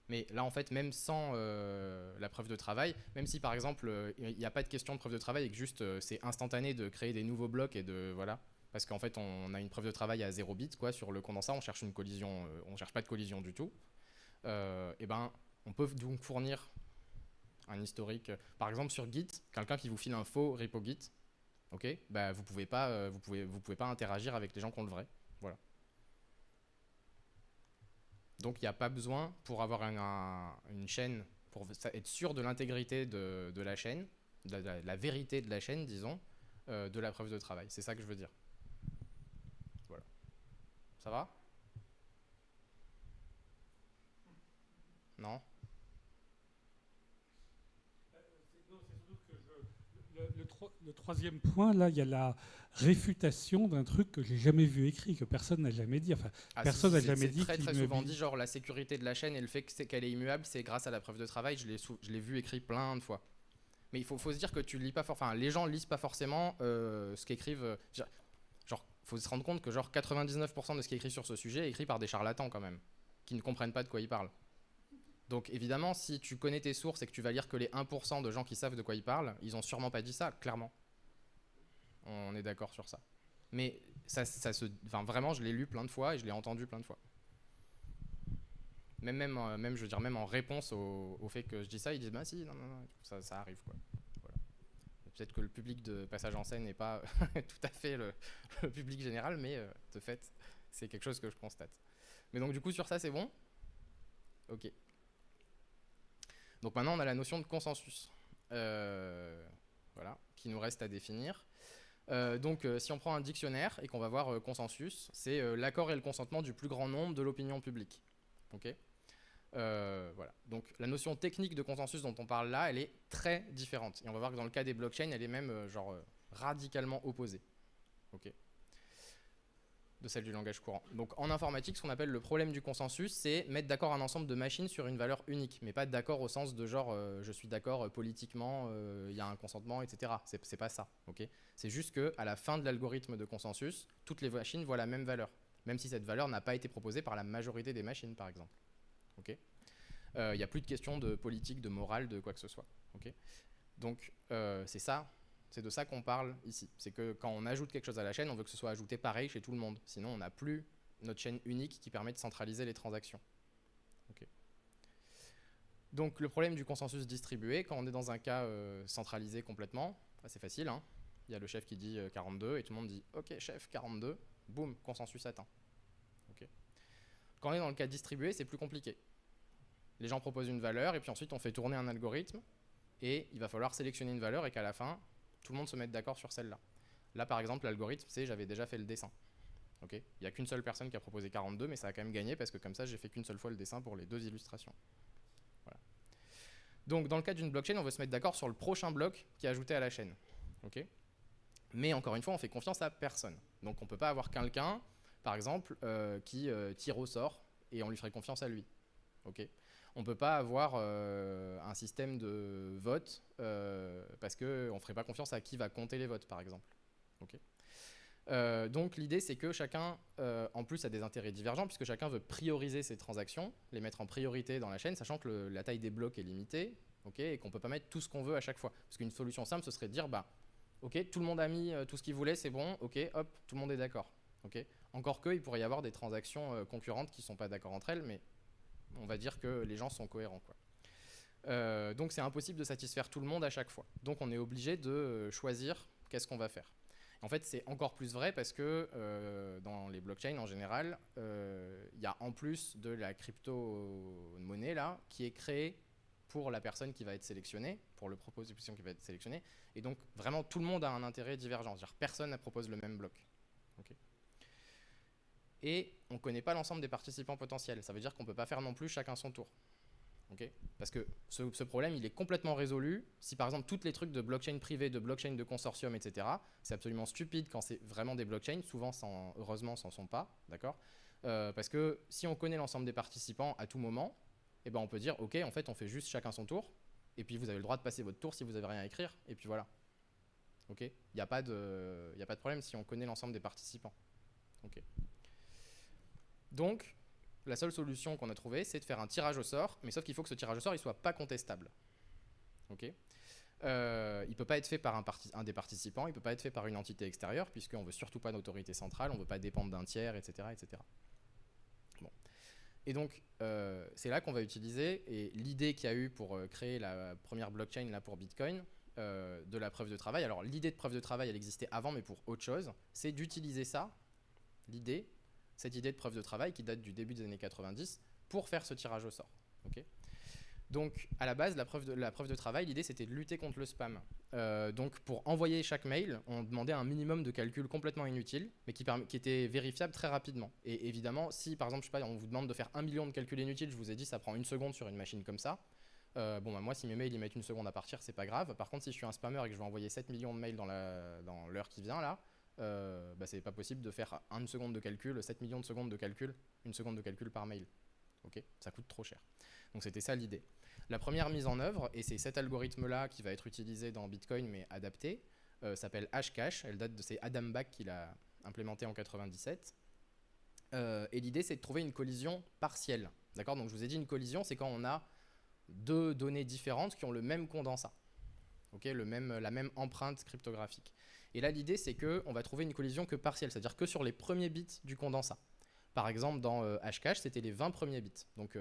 Mais là, en fait, même sans la preuve de travail, même si par exemple, il n'y a pas de question de preuve de travail et que juste c'est instantané de créer des nouveaux blocs et de. Voilà. Parce qu'en fait, on a une preuve de travail à 0 bit quoi, sur le condensat, on cherche une collision, on cherche pas de collision du tout. Et ben, on peut donc fournir un historique. Par exemple, sur Git, quelqu'un qui vous file un faux repo Git, ok, bah, vous pouvez pas interagir avec les gens qui ont le vrai. Voilà. Donc, il n'y a pas besoin pour avoir une chaîne, pour être sûr de l'intégrité de la chaîne, de la vérité de la chaîne, disons, de la preuve de travail. C'est ça que je veux dire. Voilà. Ça va? Non? Le troisième point, là, il y a la réfutation d'un truc que j'ai jamais vu écrit, que personne n'a jamais dit. Enfin, personne n'a jamais dit. C'est très souvent dit, genre la sécurité de la chaîne et le fait qu'elle est immuable, c'est grâce à la preuve de travail. Je l'ai vu écrit plein de fois. Mais il faut se dire que tu lis pas forcément. Enfin, les gens lisent pas forcément ce qu'écrivent. Genre, faut se rendre compte que genre 99% de ce qui est écrit sur ce sujet est écrit par des charlatans quand même, qui ne comprennent pas de quoi ils parlent. Donc évidemment, si tu connais tes sources et que tu vas lire que les 1% de gens qui savent de quoi ils parlent, ils ont sûrement pas dit ça, clairement. On est d'accord sur ça. Mais enfin, vraiment, je l'ai lu plein de fois et je l'ai entendu plein de fois. Je veux dire, même en réponse au fait que je dis ça, ils disent bah si, non, ça arrive quoi. Voilà. Peut-être que le public de Passage en scène n'est pas tout à fait le public général, mais de fait, c'est quelque chose que je constate. Mais donc du coup, sur ça, c'est bon? Ok. Donc maintenant, on a la notion de consensus, voilà, qui nous reste à définir. Donc si on prend un dictionnaire et qu'on va voir consensus, c'est l'accord et le consentement du plus grand nombre de l'opinion publique. Ok. Voilà. Donc la notion technique de consensus dont on parle là, elle est très différente. Et on va voir que dans le cas des blockchains, elle est même radicalement opposée. Ok. De celle du langage courant. Donc en informatique, ce qu'on appelle le problème du consensus, c'est mettre d'accord un ensemble de machines sur une valeur unique, mais pas d'accord au sens de genre je suis d'accord politiquement, il y a un consentement, etc. C'est pas ça, ok. C'est juste qu'à la fin de l'algorithme de consensus, toutes les machines voient la même valeur. même si cette valeur n'a pas été proposée par la majorité des machines, par exemple. Okay, il n'y a plus de question de politique, de morale, de quoi que ce soit. Okay, donc c'est de ça qu'on parle ici. C'est que quand on ajoute quelque chose à la chaîne, on veut que ce soit ajouté pareil chez tout le monde. Sinon, on n'a plus notre chaîne unique qui permet de centraliser les transactions. Okay. Donc le problème du consensus distribué, quand on est dans un cas centralisé complètement, c'est facile, hein. Il y a le chef qui dit 42 et tout le monde dit « Ok, chef, 42 », boum, consensus atteint. Okay. Quand on est dans le cas distribué, c'est plus compliqué. Les gens proposent une valeur et puis ensuite on fait tourner un algorithme et il va falloir sélectionner une valeur et qu'à la fin, tout le monde se mette d'accord sur celle-là. Là, par exemple, l'algorithme, c'est j'avais déjà fait le dessin. Okay, il n'y a qu'une seule personne qui a proposé 42, mais ça a quand même gagné parce que comme ça, j'ai fait qu'une seule fois le dessin pour les 2 illustrations. Voilà. Donc, dans le cas d'une blockchain, on veut se mettre d'accord sur le prochain bloc qui est ajouté à la chaîne. Okay, mais encore une fois, on fait confiance à personne. Donc, on ne peut pas avoir quelqu'un, par exemple, qui tire au sort et on lui ferait confiance à lui. Okay, on ne peut pas avoir un système de vote parce qu'on ne ferait pas confiance à qui va compter les votes, par exemple. Okay. Donc l'idée, c'est que chacun, en plus, a des intérêts divergents, puisque chacun veut prioriser ses transactions, les mettre en priorité dans la chaîne, sachant que la taille des blocs est limitée, okay, et qu'on ne peut pas mettre tout ce qu'on veut à chaque fois. Parce qu'une solution simple, ce serait de dire, bah, ok, tout le monde a mis tout ce qu'il voulait, c'est bon, ok, hop, tout le monde est d'accord. Okay. Encore qu'il pourrait y avoir des transactions concurrentes qui ne sont pas d'accord entre elles, mais on va dire que les gens sont cohérents, quoi. Donc c'est impossible de satisfaire tout le monde à chaque fois. Donc on est obligé de choisir qu'est-ce qu'on va faire. En fait, c'est encore plus vrai parce que dans les blockchains en général, il y a en plus de la crypto-monnaie là, qui est créée pour la personne qui va être sélectionnée, pour le proposition qui va être sélectionnée. Et donc vraiment tout le monde a un intérêt divergent. C'est-à-dire personne ne propose le même bloc. Okay. Et on ne connaît pas l'ensemble des participants potentiels. Ça veut dire qu'on ne peut pas faire non plus chacun son tour. Okay, parce que ce problème, il est complètement résolu si par exemple toutes les trucs de blockchain privée, de blockchain de consortium, etc., c'est absolument stupide quand c'est vraiment des blockchains, souvent heureusement s'en sont pas, d'accord, parce que si on connaît l'ensemble des participants à tout moment, eh ben on peut dire ok, en fait on fait juste chacun son tour, et puis vous avez le droit de passer votre tour si vous n'avez rien à écrire, et puis voilà. Ok, il n'y a pas de problème si on connaît l'ensemble des participants. Ok. Donc la seule solution qu'on a trouvée, c'est de faire un tirage au sort, mais sauf qu'il faut que ce tirage au sort ne soit pas contestable. Okay, il ne peut pas être fait par un des participants, il ne peut pas être fait par une entité extérieure, puisqu'on ne veut surtout pas d'autorité centrale, on ne veut pas dépendre d'un tiers, etc. etc. Bon. Et donc, c'est là qu'on va utiliser, et l'idée qu'il y a eu pour créer la première blockchain là, pour Bitcoin, de la preuve de travail. Alors, l'idée de preuve de travail, elle existait avant, mais pour autre chose, c'est d'utiliser ça, cette idée de preuve de travail qui date du début des années 90 pour faire ce tirage au sort. Okay, donc à la base, la preuve de travail, l'idée c'était de lutter contre le spam. Donc pour envoyer chaque mail, on demandait un minimum de calculs complètement inutiles, mais qui était vérifiable très rapidement. Et évidemment, si par exemple, je sais pas, on vous demande de faire 1 million de calculs inutiles, je vous ai dit ça prend 1 seconde sur une machine comme ça. Bon, bah, moi, si mes mails ils mettent 1 seconde à partir, c'est pas grave. Par contre, si je suis un spammer et que je vais envoyer 7 millions de mails dans l'heure qui vient là, bah, c'est pas possible de faire 1 seconde de calcul, 7 millions de secondes de calcul, 1 seconde de calcul par mail. Okay, ça coûte trop cher. Donc c'était ça l'idée. La première mise en œuvre, et c'est cet algorithme-là qui va être utilisé dans Bitcoin mais adapté, s'appelle Hashcash. C'est Adam Back qui l'a implémenté en 97. Et l'idée c'est de trouver une collision partielle. D'accord, donc je vous ai dit une collision, c'est quand on a deux données différentes qui ont le même condensat. Okay, la même empreinte cryptographique. Et là, l'idée, c'est qu'on va trouver une collision que partielle, c'est-à-dire que sur les premiers bits du condensat. Par exemple, dans Hashcash, c'était les 20 premiers bits. Donc,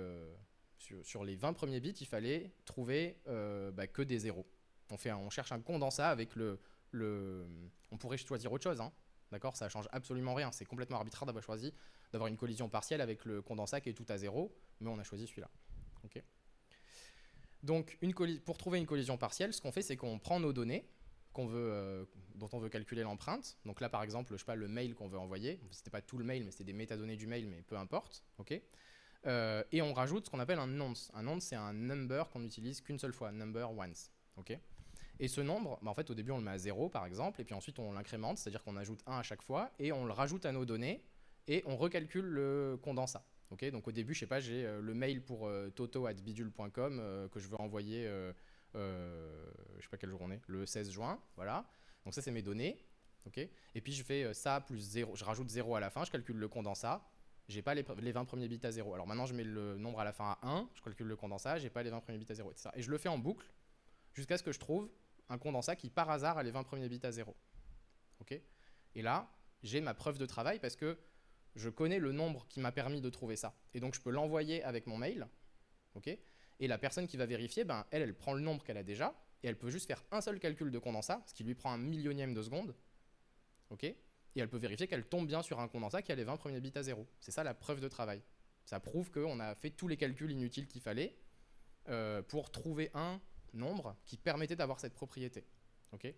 sur les 20 premiers bits, il fallait trouver que des zéros. On cherche un condensat avec on pourrait choisir autre chose, hein. D'accord, ça ne change absolument rien. C'est complètement arbitraire d'avoir une collision partielle avec le condensat qui est tout à zéro, mais on a choisi celui-là. Okay. Donc, pour trouver une collision partielle, ce qu'on fait, c'est qu'on prend nos données dont on veut calculer l'empreinte. Donc là, par exemple, je sais pas, le mail qu'on veut envoyer. C'était pas tout le mail, mais c'était des métadonnées du mail, mais peu importe. Okay, et on rajoute ce qu'on appelle un nonce. Un nonce, c'est un number qu'on n'utilise qu'une seule fois, number once. Okay, et ce nombre, bah en fait, au début, on le met à 0, par exemple, et puis ensuite, on l'incrémente, c'est-à-dire qu'on ajoute 1 à chaque fois, et on le rajoute à nos données, et on recalcule le condensat. Okay, donc au début, je sais pas, j'ai le mail pour toto@bidule.com que je veux envoyer je sais pas quelle journée, le 16 juin, voilà. Donc ça, c'est mes données. Okay, et puis je fais ça plus 0, je rajoute 0 à la fin, je calcule le condensat, j'ai pas les 20 premiers bits à 0. Alors maintenant je mets le nombre à la fin à 1, je calcule le condensat, j'ai pas les 20 premiers bits à 0, etc. Et je le fais en boucle jusqu'à ce que je trouve un condensat qui par hasard a les 20 premiers bits à 0. Okay, et là, j'ai ma preuve de travail parce que je connais le nombre qui m'a permis de trouver ça. Et donc je peux l'envoyer avec mon mail, okay, et la personne qui va vérifier, ben, elle prend le nombre qu'elle a déjà, et elle peut juste faire un seul calcul de condensat, ce qui lui prend un millionième de seconde, okay, et elle peut vérifier qu'elle tombe bien sur un condensat qui a les 20 premiers bits à 0. C'est ça la preuve de travail. Ça prouve qu'on a fait tous les calculs inutiles qu'il fallait pour trouver un nombre qui permettait d'avoir cette propriété. Okay,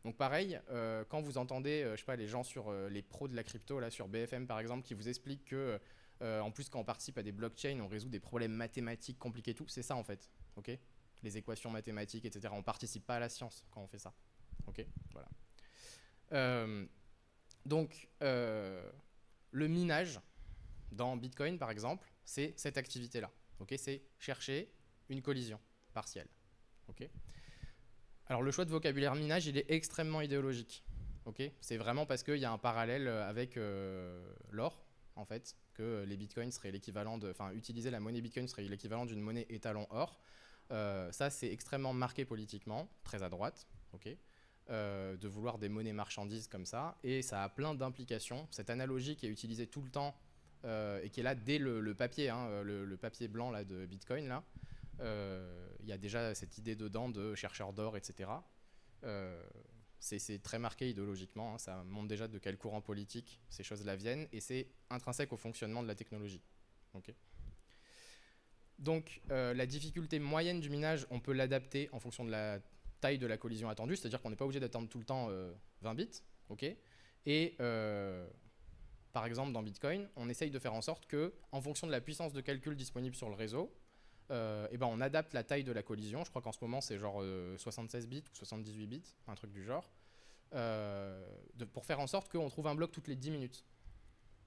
donc pareil, quand vous entendez je sais pas, les gens sur les pros de la crypto, là, sur BFM par exemple, qui vous expliquent que en plus quand on participe à des blockchains, on résout des problèmes mathématiques compliqués, tout, c'est ça en fait. Okay, les équations mathématiques, etc. On ne participe pas à la science quand on fait ça. Okay, voilà. Donc, le minage dans Bitcoin, par exemple, c'est cette activité-là. Okay, c'est chercher une collision partielle. Okay, alors, le choix de vocabulaire minage, il est extrêmement idéologique. Okay, c'est vraiment parce qu'il y a un parallèle avec l'or, en fait, que les bitcoins seraient l'équivalent de... Enfin, utiliser la monnaie bitcoin serait l'équivalent d'une monnaie étalon or. Ça, c'est extrêmement marqué politiquement, très à droite. Okay, de vouloir des monnaies marchandises comme ça, et ça a plein d'implications. Cette analogie qui est utilisée tout le temps et qui est là dès le papier, hein, le papier blanc là, de Bitcoin, là, il y a déjà cette idée dedans de chercheurs d'or, etc. C'est très marqué idéologiquement, hein, ça montre déjà de quel courant politique ces choses-là viennent, et c'est intrinsèque au fonctionnement de la technologie. Okay. Donc la difficulté moyenne du minage, on peut l'adapter en fonction de la taille de la collision attendue, c'est-à-dire qu'on n'est pas obligé d'attendre tout le temps 20 bits. Okay, et par exemple dans Bitcoin, on essaye de faire en sorte que, en fonction de la puissance de calcul disponible sur le réseau, et ben on adapte la taille de la collision. Je crois qu'en ce moment c'est genre 76 bits ou 78 bits, un truc du genre, pour faire en sorte qu'on trouve un bloc toutes les 10 minutes.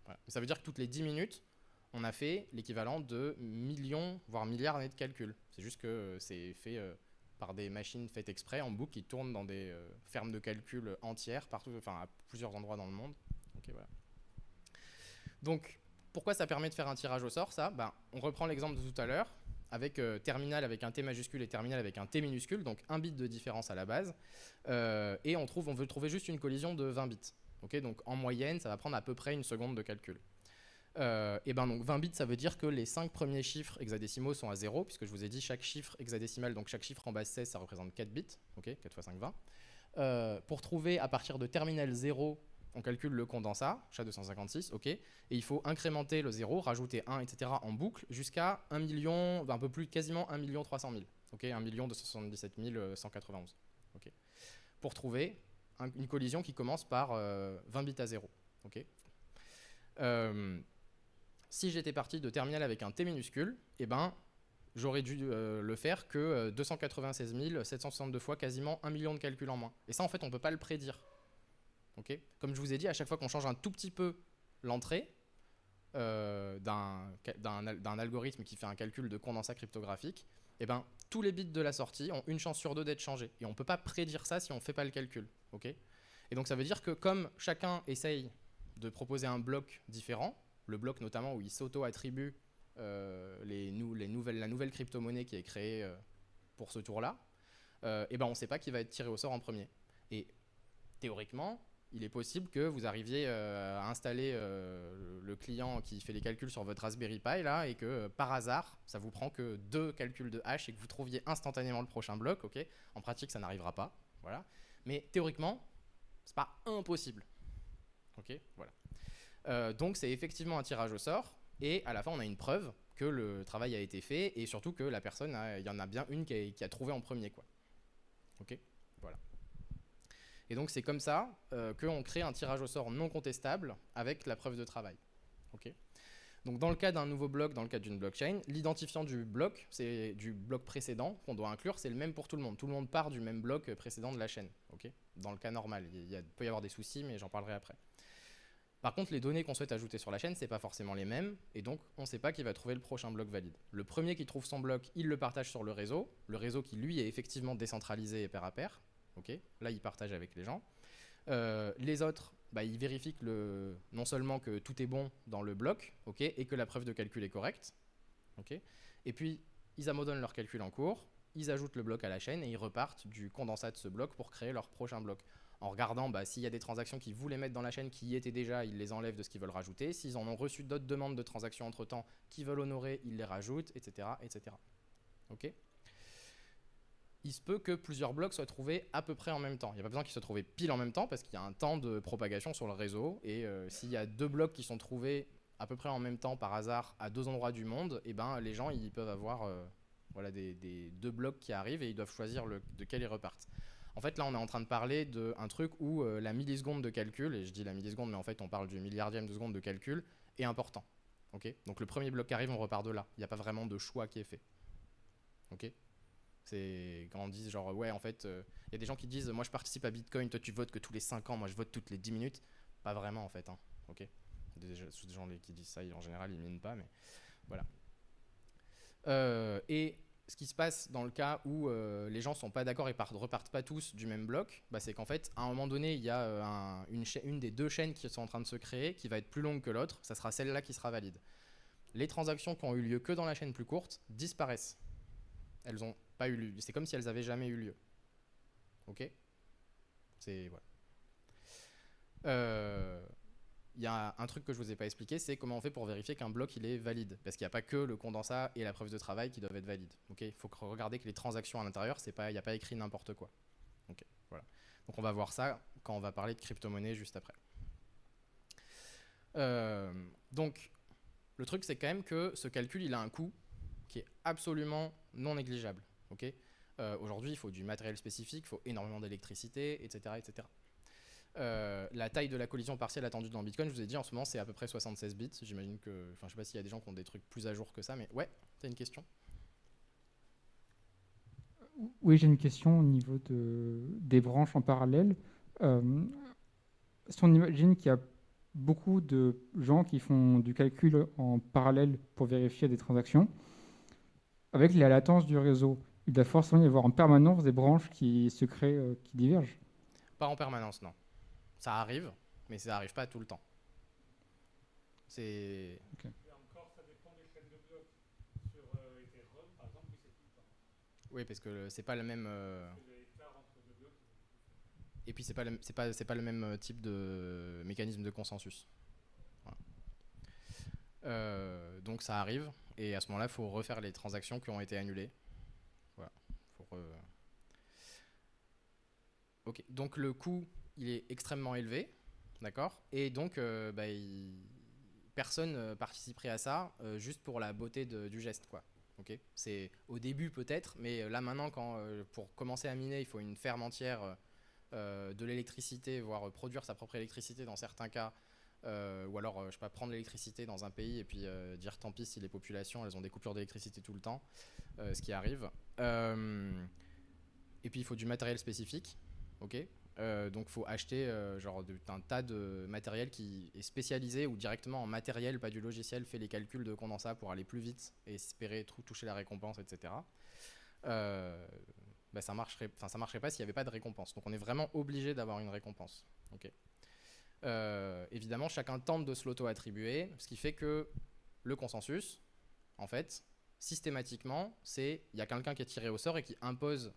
Voilà. Ça veut dire que toutes les 10 minutes, on a fait l'équivalent de millions, voire milliards d'années de calcul. C'est juste que c'est fait par des machines faites exprès en boucle qui tournent dans des fermes de calcul entières, partout, enfin à plusieurs endroits dans le monde. Okay, voilà. Donc, pourquoi ça permet de faire un tirage au sort, ça? Ben, on reprend l'exemple de tout à l'heure, avec terminal avec un T majuscule et terminal avec un T minuscule, donc un bit de différence à la base, et on veut trouver juste une collision de 20 bits. Okay, donc en moyenne, ça va prendre à peu près une seconde de calcul. Et ben donc 20 bits, ça veut dire que les 5 premiers chiffres hexadécimaux sont à 0, puisque je vous ai dit chaque chiffre hexadécimal, donc chaque chiffre en base 16, ça représente 4 bits, okay, 4 x 5, 20. Pour trouver à partir de terminal 0, on calcule le condensat, SHA-256, ok, et il faut incrémenter le 0, rajouter 1, etc. en boucle, jusqu'à 1 million, un peu plus, quasiment 1 300 000, ok, 1 277 191, ok, pour trouver une collision qui commence par 20 bits à 0, ok. Si j'étais parti de terminal avec un T minuscule, eh ben, j'aurais dû le faire que 296 762 fois, quasiment 1 million de calculs en moins. Et ça, en fait, on ne peut pas le prédire. Okay, comme je vous ai dit, à chaque fois qu'on change un tout petit peu l'entrée d'un algorithme qui fait un calcul de condensat cryptographique, eh ben, tous les bits de la sortie ont une chance sur 2 d'être changés. Et on ne peut pas prédire ça si on ne fait pas le calcul. Okay, et donc ça veut dire que comme chacun essaye de proposer un bloc différent, le bloc notamment où il s'auto-attribue la nouvelle crypto-monnaie qui est créée pour ce tour-là, et ben on ne sait pas qui va être tiré au sort en premier. Et théoriquement, il est possible que vous arriviez à installer le client qui fait les calculs sur votre Raspberry Pi là, et que par hasard, ça vous prend que 2 calculs de hash et que vous trouviez instantanément le prochain bloc. Okay, en pratique, ça n'arrivera pas. Voilà. Mais théoriquement, c'est pas impossible. Okay, voilà. Donc c'est effectivement un tirage au sort, et à la fin on a une preuve que le travail a été fait, et surtout que la personne, il y en a bien une qui a trouvé en premier, quoi. Ok, voilà. Et donc c'est comme ça qu'on crée un tirage au sort non contestable avec la preuve de travail. Okay, donc dans le cas d'un nouveau bloc, dans le cas d'une blockchain, l'identifiant du bloc précédent qu'on doit inclure, c'est le même pour tout le monde. Tout le monde part du même bloc précédent de la chaîne. Okay, dans le cas normal, il peut y avoir des soucis, mais j'en parlerai après. Par contre, les données qu'on souhaite ajouter sur la chaîne, c'est pas forcément les mêmes, et donc on ne sait pas qui va trouver le prochain bloc valide. Le premier qui trouve son bloc, il le partage sur le réseau qui lui est effectivement décentralisé et pair à pair. Okay, là, il partage avec les gens. Les autres, ils vérifient non seulement que tout est bon dans le bloc, okay, et que la preuve de calcul est correcte. Okay, et puis, ils abandonnent leur calcul en cours, ils ajoutent le bloc à la chaîne et ils repartent du condensat de ce bloc pour créer leur prochain bloc. En regardant s'il y a des transactions qu'ils voulaient mettre dans la chaîne qui y étaient déjà, ils les enlèvent de ce qu'ils veulent rajouter. S'ils en ont reçu d'autres demandes de transactions entre-temps qu'ils veulent honorer, ils les rajoutent, etc. etc. Okay, il se peut que plusieurs blocs soient trouvés à peu près en même temps. Il n'y a pas besoin qu'ils soient trouvés pile en même temps parce qu'il y a un temps de propagation sur le réseau. Et s'il y a 2 blocs qui sont trouvés à peu près en même temps par hasard à 2 endroits du monde, et les gens ils peuvent avoir des 2 blocs qui arrivent et ils doivent choisir de quel ils repartent. En fait, là, on est en train de parler d'un truc où la milliseconde de calcul, et je dis la milliseconde, mais en fait, on parle du milliardième de seconde de calcul, est important. Okay, donc le premier bloc qui arrive, on repart de là. Il n'y a pas vraiment de choix qui est fait. Okay, c'est quand on dit genre, ouais, en fait, y a des gens qui disent, moi je participe à Bitcoin, toi tu votes que tous les 5 ans, moi je vote toutes les 10 minutes. Pas vraiment, en fait. Hein. Okay, des gens qui disent ça, en général, ils minent pas, mais voilà. Et ce qui se passe dans le cas où les gens sont pas d'accord et repartent pas tous du même bloc, c'est qu'en fait, à un moment donné, il y a une des 2 chaînes qui sont en train de se créer qui va être plus longue que l'autre. Ça sera celle-là qui sera valide. Les transactions qui ont eu lieu que dans la chaîne plus courte disparaissent. Elles ont pas eu lieu. C'est comme si elles avaient jamais eu lieu. Ok ? C'est voilà. Il y a un truc que je vous ai pas expliqué, c'est comment on fait pour vérifier qu'un bloc il est valide. Parce qu'il n'y a pas que le condensat et la preuve de travail qui doivent être valides. Okay, il faut regarder que les transactions à l'intérieur, il n'y a pas écrit n'importe quoi. Okay, voilà. Donc on va voir ça quand on va parler de crypto-monnaie juste après. Donc le truc c'est quand même que ce calcul il a un coût qui est absolument non négligeable. Okay, aujourd'hui il faut du matériel spécifique, il faut énormément d'électricité, etc. etc. La taille de la collision partielle attendue dans Bitcoin, je vous ai dit en ce moment c'est à peu près 76 bits. J'imagine que, je sais pas s'il y a des gens qui ont des trucs plus à jour que ça, mais ouais, t'as une question? Oui, j'ai une question au niveau des branches en parallèle. Si on imagine qu'il y a beaucoup de gens qui font du calcul en parallèle pour vérifier des transactions, avec la latence du réseau, il doit forcément y avoir en permanence des branches qui se créent, qui divergent. Pas en permanence, non. Ça arrive, mais ça arrive pas tout le temps. C'est... Okay. Et encore, ça dépend des chaînes de blocs. Sur Ethereum, par exemple, oui, c'est tout le temps. Oui, parce que c'est pas le même... Et puis c'est pas le même type de mécanisme de consensus. Voilà. Donc ça arrive, et à ce moment-là, il faut refaire les transactions qui ont été annulées. Voilà. Ok, donc le coût, il est extrêmement élevé, d'accord, et donc personne participerait à ça juste pour la beauté du geste, quoi. Okay, c'est au début peut-être, mais là maintenant, pour commencer à miner, il faut une ferme entière, de l'électricité, voire produire sa propre électricité dans certains cas, ou alors je sais pas, prendre l'électricité dans un pays et puis dire tant pis si les populations elles ont des coupures d'électricité tout le temps, ce qui arrive. Et puis il faut du matériel spécifique. Okay, donc il faut acheter un tas de matériel qui est spécialisé ou directement en matériel, pas du logiciel, fait les calculs de condensat pour aller plus vite et espérer toucher la récompense, etc. Ça marcherait pas s'il n'y avait pas de récompense. Donc on est vraiment obligé d'avoir une récompense. Okay. Évidemment, chacun tente de se l'auto-attribuer, ce qui fait que le consensus, en fait, systématiquement, il y a quelqu'un qui est tiré au sort et qui impose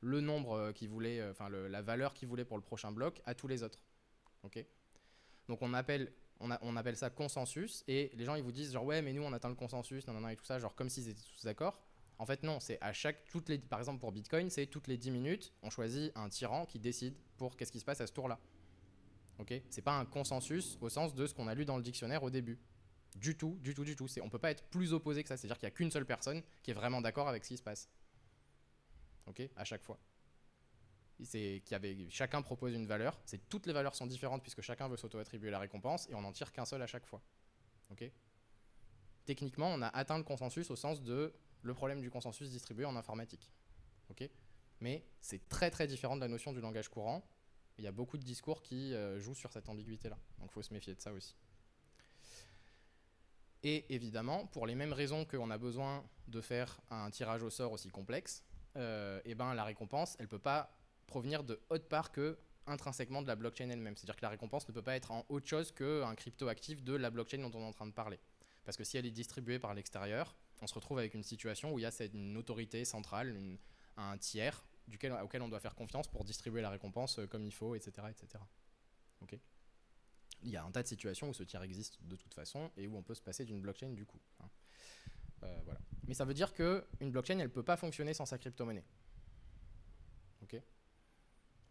le nombre qu'il voulait, la valeur qu'il voulait pour le prochain bloc à tous les autres. Okay, donc on appelle ça consensus, et les gens ils vous disent genre ouais mais nous on atteint le consensus, non et tout ça, genre comme s'ils étaient tous d'accord. En fait non, c'est par exemple pour Bitcoin, c'est toutes les 10 minutes, on choisit un tyran qui décide pour qu'est-ce qui se passe à ce tour-là. Okay, c'est pas un consensus au sens de ce qu'on a lu dans le dictionnaire au début. Du tout. On peut pas être plus opposé que ça, c'est-à-dire qu'il n'y a qu'une seule personne qui est vraiment d'accord avec ce qui se passe. Okay, à chaque fois. Chacun propose une valeur, toutes les valeurs sont différentes puisque chacun veut s'auto-attribuer la récompense et on n'en tire qu'un seul à chaque fois. Okay, techniquement, on a atteint le consensus au sens de le problème du consensus distribué en informatique. Okay, mais c'est très très différent de la notion du langage courant. Il y a beaucoup de discours qui jouent sur cette ambiguïté-là, donc il faut se méfier de ça aussi. Et évidemment, pour les mêmes raisons qu'on a besoin de faire un tirage au sort aussi complexe, la récompense, elle ne peut pas provenir de autre part que intrinsèquement de la blockchain elle-même. C'est-à-dire que la récompense ne peut pas être en autre chose qu'un crypto-actif de la blockchain dont on est en train de parler. Parce que si elle est distribuée par l'extérieur, on se retrouve avec une situation où il y a une autorité centrale, un tiers auquel on doit faire confiance pour distribuer la récompense comme il faut, etc. etc. Okay. Il y a un tas de situations où ce tiers existe de toute façon et où on peut se passer d'une blockchain du coup. Voilà. Mais ça veut dire qu'une blockchain, elle ne peut pas fonctionner sans sa crypto-monnaie. Ok ?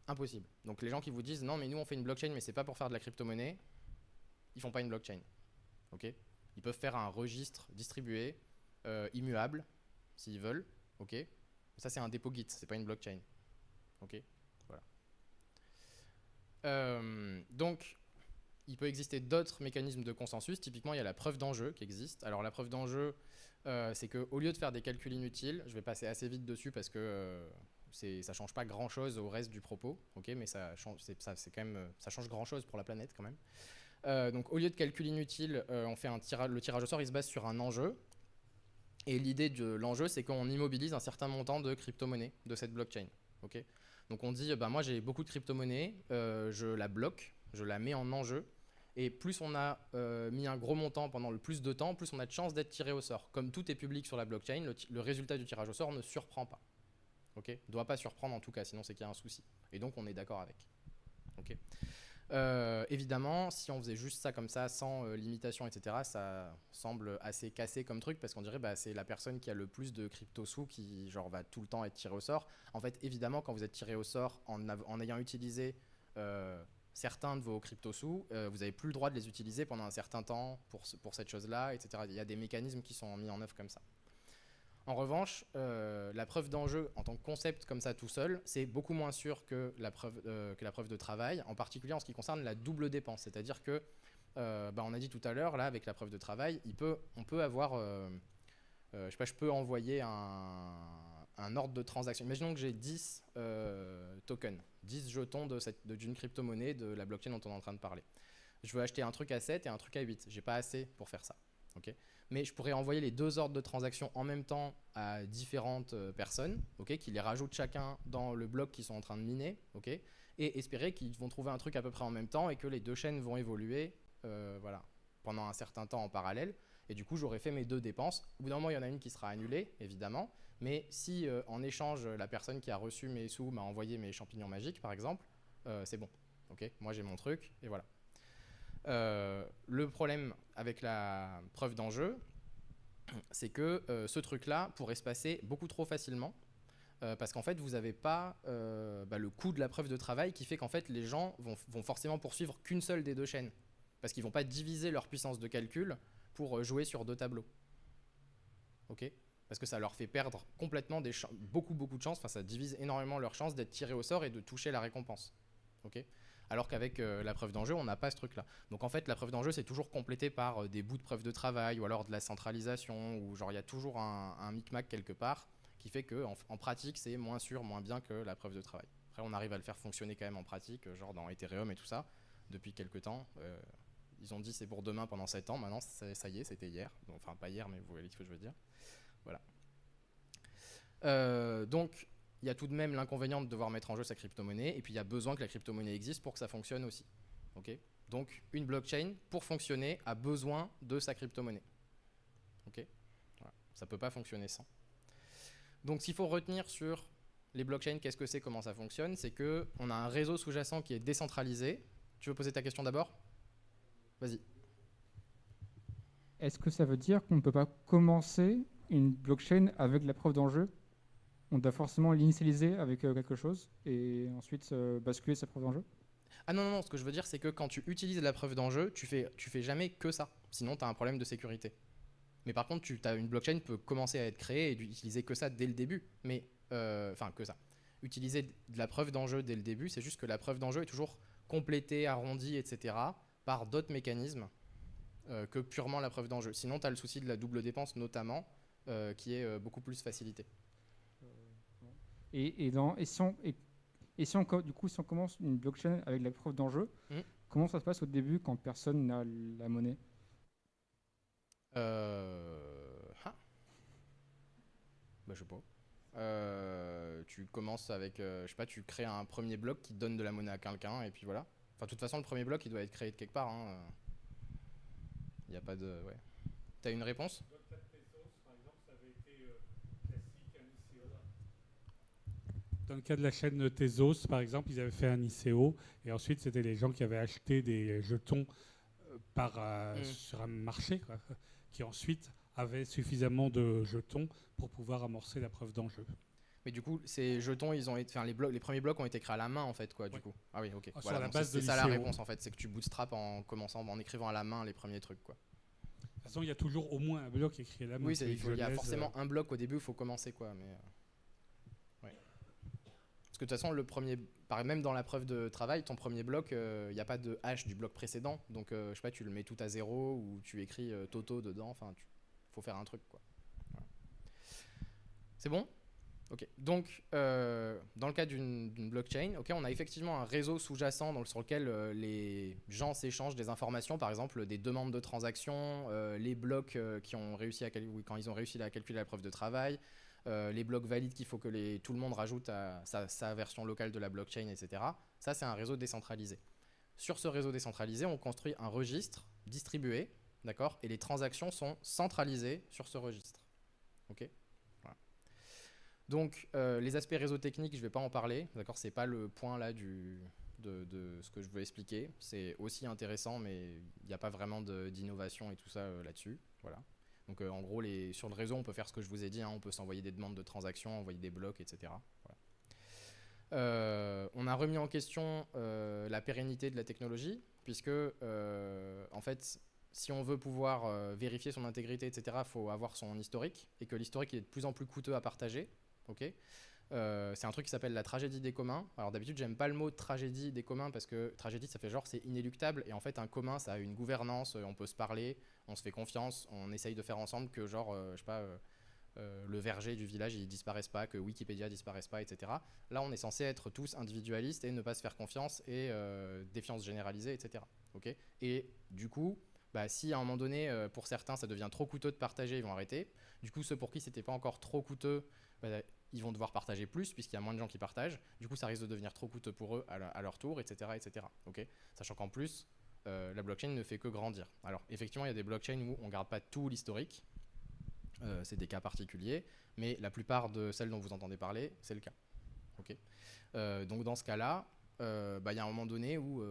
Impossible. Donc les gens qui vous disent non mais nous on fait une blockchain mais c'est pas pour faire de la crypto-monnaie, ils font pas une blockchain. Ok ? Ils peuvent faire un registre distribué, immuable, s'ils veulent. Ok ? Ça c'est un dépôt Git, c'est pas une blockchain. Ok ? Voilà. Donc il peut exister d'autres mécanismes de consensus. Typiquement il y a la preuve d'enjeu qui existe. Alors la preuve d'enjeu, c'est qu'au lieu de faire des calculs inutiles, je vais passer assez vite dessus parce que ça change pas grand chose au reste du propos, ok, mais ça change grand chose pour la planète quand même. Donc au lieu de calculs inutiles, on fait le tirage au sort, il se base sur un enjeu. Et l'idée de l'enjeu, c'est qu'on immobilise un certain montant de crypto-monnaie de cette blockchain. Okay, donc on dit, moi j'ai beaucoup de crypto-monnaie, je la bloque, je la mets en enjeu. Et plus on a mis un gros montant pendant le plus de temps, plus on a de chances d'être tiré au sort. Comme tout est public sur la blockchain, le résultat du tirage au sort ne surprend pas. Okay, ne doit pas surprendre en tout cas, sinon c'est qu'il y a un souci. Et donc on est d'accord avec. Okay. Évidemment, si on faisait juste ça comme ça, sans limitation, etc., ça semble assez cassé comme truc, parce qu'on dirait c'est la personne qui a le plus de crypto-sous qui va tout le temps être tiré au sort. En fait, évidemment, quand vous êtes tiré au sort en ayant utilisé certains de vos crypto-sous, vous n'avez plus le droit de les utiliser pendant un certain temps pour cette chose-là, etc. Il y a des mécanismes qui sont mis en œuvre comme ça. En revanche, la preuve d'enjeu en tant que concept comme ça tout seul, c'est beaucoup moins sûr que la preuve de travail, en particulier en ce qui concerne la double dépense. C'est-à-dire que, on a dit tout à l'heure, là, avec la preuve de travail, on peut avoir, je peux envoyer un ordre de transaction. Imaginons que j'ai 10 tokens, 10 jetons d'une crypto-monnaie de la blockchain dont on est en train de parler. Je veux acheter un truc à 7 et un truc à 8. J'ai pas assez pour faire ça. Okay, mais je pourrais envoyer les deux ordres de transaction en même temps à différentes personnes, okay, qui les rajoutent chacun dans le bloc qu'ils sont en train de miner, okay, et espérer qu'ils vont trouver un truc à peu près en même temps et que les deux chaînes vont évoluer voilà, pendant un certain temps en parallèle. Et du coup, j'aurais fait mes deux dépenses. Au bout d'un moment, il y en a une qui sera annulée, évidemment. Mais si en échange, la personne qui a reçu mes sous m'a envoyé mes champignons magiques, par exemple, c'est bon. Okay, moi, j'ai mon truc et voilà. Le problème avec la preuve d'enjeu, c'est que ce truc-là pourrait se passer beaucoup trop facilement parce qu'en fait, vous n'avez pas le coût de la preuve de travail qui fait qu'en fait, les gens vont forcément poursuivre qu'une seule des deux chaînes parce qu'ils ne vont pas diviser leur puissance de calcul pour jouer sur deux tableaux. Ok ? Parce que ça leur fait perdre complètement beaucoup de chances, enfin ça divise énormément leurs chances d'être tirés au sort et de toucher la récompense. Ok ? Alors qu'avec la preuve d'enjeu, on n'a pas ce truc-là. Donc en fait, la preuve d'enjeu, c'est toujours complété par des bouts de preuve de travail ou alors de la centralisation, ou genre il y a toujours un micmac quelque part qui fait qu'en pratique, c'est moins sûr, moins bien que la preuve de travail. Après, on arrive à le faire fonctionner quand même en pratique, genre dans Ethereum et tout ça, depuis quelques temps. Ils ont dit c'est pour demain pendant 7 ans, maintenant ça y est, c'était hier. Donc, enfin, pas hier, mais vous voyez ce que je veux dire. Voilà. Donc, il y a tout de même l'inconvénient de devoir mettre en jeu sa crypto-monnaie, et puis il y a besoin que la crypto-monnaie existe pour que ça fonctionne aussi. Okay, donc, une blockchain, pour fonctionner, a besoin de sa crypto-monnaie. Okay, voilà. Ça ne peut pas fonctionner sans. Donc, s'il faut retenir sur les blockchains, qu'est-ce que c'est, comment ça fonctionne, c'est qu'on a un réseau sous-jacent qui est décentralisé. Tu veux poser ta question d'abord ? Vas-y. Est-ce que ça veut dire qu'on ne peut pas commencer une blockchain avec la preuve d'enjeu ? On doit forcément l'initialiser avec quelque chose et ensuite basculer sa preuve d'enjeu ? Ah non, ce que je veux dire, c'est que quand tu utilises la preuve d'enjeu, tu fais jamais que ça. Sinon, tu as un problème de sécurité. Mais par contre, une blockchain peut commencer à être créée et d'utiliser que ça dès le début. Mais, que ça. Utiliser de la preuve d'enjeu dès le début, c'est juste que la preuve d'enjeu est toujours complétée, arrondie, etc. par d'autres mécanismes que purement la preuve d'enjeu. Sinon, tu as le souci de la double dépense, notamment, qui est beaucoup plus facilité. Et si on commence une blockchain avec la preuve d'enjeu, comment ça se passe au début quand personne n'a la monnaie ? Je sais pas. Tu commences avec, je sais pas, tu crées un premier bloc qui donne de la monnaie à quelqu'un, et puis voilà. Enfin, de toute façon, le premier bloc, il doit être créé de quelque part. Il n'y a pas de... Ouais. T'as une réponse? Dans le cas de la chaîne Tezos, par exemple, ils avaient fait un ICO, et ensuite, c'était les gens qui avaient acheté des jetons sur un marché, quoi, qui ensuite avaient suffisamment de jetons pour pouvoir amorcer la preuve d'enjeu. Mais du coup, ces jetons, les premiers blocs ont été créés à la main, en fait, quoi, du coup. Ah oui, ok. Voilà, c'est ça la réponse, en fait. C'est que tu bootstrap en écrivant à la main les premiers trucs, quoi. De toute façon, il y a toujours au moins un bloc écrit à la main. Oui, il y a forcément un bloc au début, il faut commencer, quoi. Mais, ouais. Parce que de toute façon, même dans la preuve de travail, ton premier bloc, il n'y a pas de hash du bloc précédent. Donc, je sais pas, tu le mets tout à 0 ou tu écris Toto dedans. Enfin, faut faire un truc, quoi. Voilà. C'est bon? Ok. Donc, dans le cas d'une blockchain, on a effectivement un réseau sous-jacent sur lequel les gens s'échangent des informations, par exemple des demandes de transactions, les blocs quand ils ont réussi à calculer la preuve de travail, les blocs valides qu'il faut que tout le monde rajoute à sa version locale de la blockchain, etc. Ça, c'est un réseau décentralisé. Sur ce réseau décentralisé, on construit un registre distribué, d'accord, et les transactions sont centralisées sur ce registre. Ok. Donc, les aspects réseau technique, je ne vais pas en parler, d'accord, c'est pas le point là de ce que je veux expliquer. C'est aussi intéressant, mais il n'y a pas vraiment d'innovation et tout ça là-dessus. Voilà. Donc, en gros, sur le réseau, on peut faire ce que je vous ai dit, on peut s'envoyer des demandes de transactions, envoyer des blocs, etc. Voilà. On a remis en question la pérennité de la technologie, puisque, en fait, si on veut pouvoir vérifier son intégrité, etc., il faut avoir son historique, et que l'historique est de plus en plus coûteux à partager. Okay. C'est un truc qui s'appelle la tragédie des communs. Alors d'habitude, j'aime pas le mot tragédie des communs parce que tragédie, ça fait genre c'est inéluctable. Et en fait, un commun, ça a une gouvernance, on peut se parler, on se fait confiance, on essaye de faire ensemble que genre, je sais pas, le verger du village, il disparaisse pas, que Wikipédia disparaisse pas, etc. Là, on est censé être tous individualistes et ne pas se faire confiance et défiance généralisée, etc. Okay. Et du coup, si à un moment donné, pour certains, ça devient trop coûteux de partager, ils vont arrêter. Du coup, ceux pour qui c'était pas encore trop coûteux, ils vont devoir partager plus puisqu'il y a moins de gens qui partagent. Du coup, ça risque de devenir trop coûteux pour eux à leur tour, etc. etc. Okay. Sachant qu'en plus, la blockchain ne fait que grandir. Alors, effectivement, il y a des blockchains où on ne garde pas tout l'historique. C'est des cas particuliers. Mais la plupart de celles dont vous entendez parler, c'est le cas. Okay. Donc, dans ce cas-là, y a un moment donné où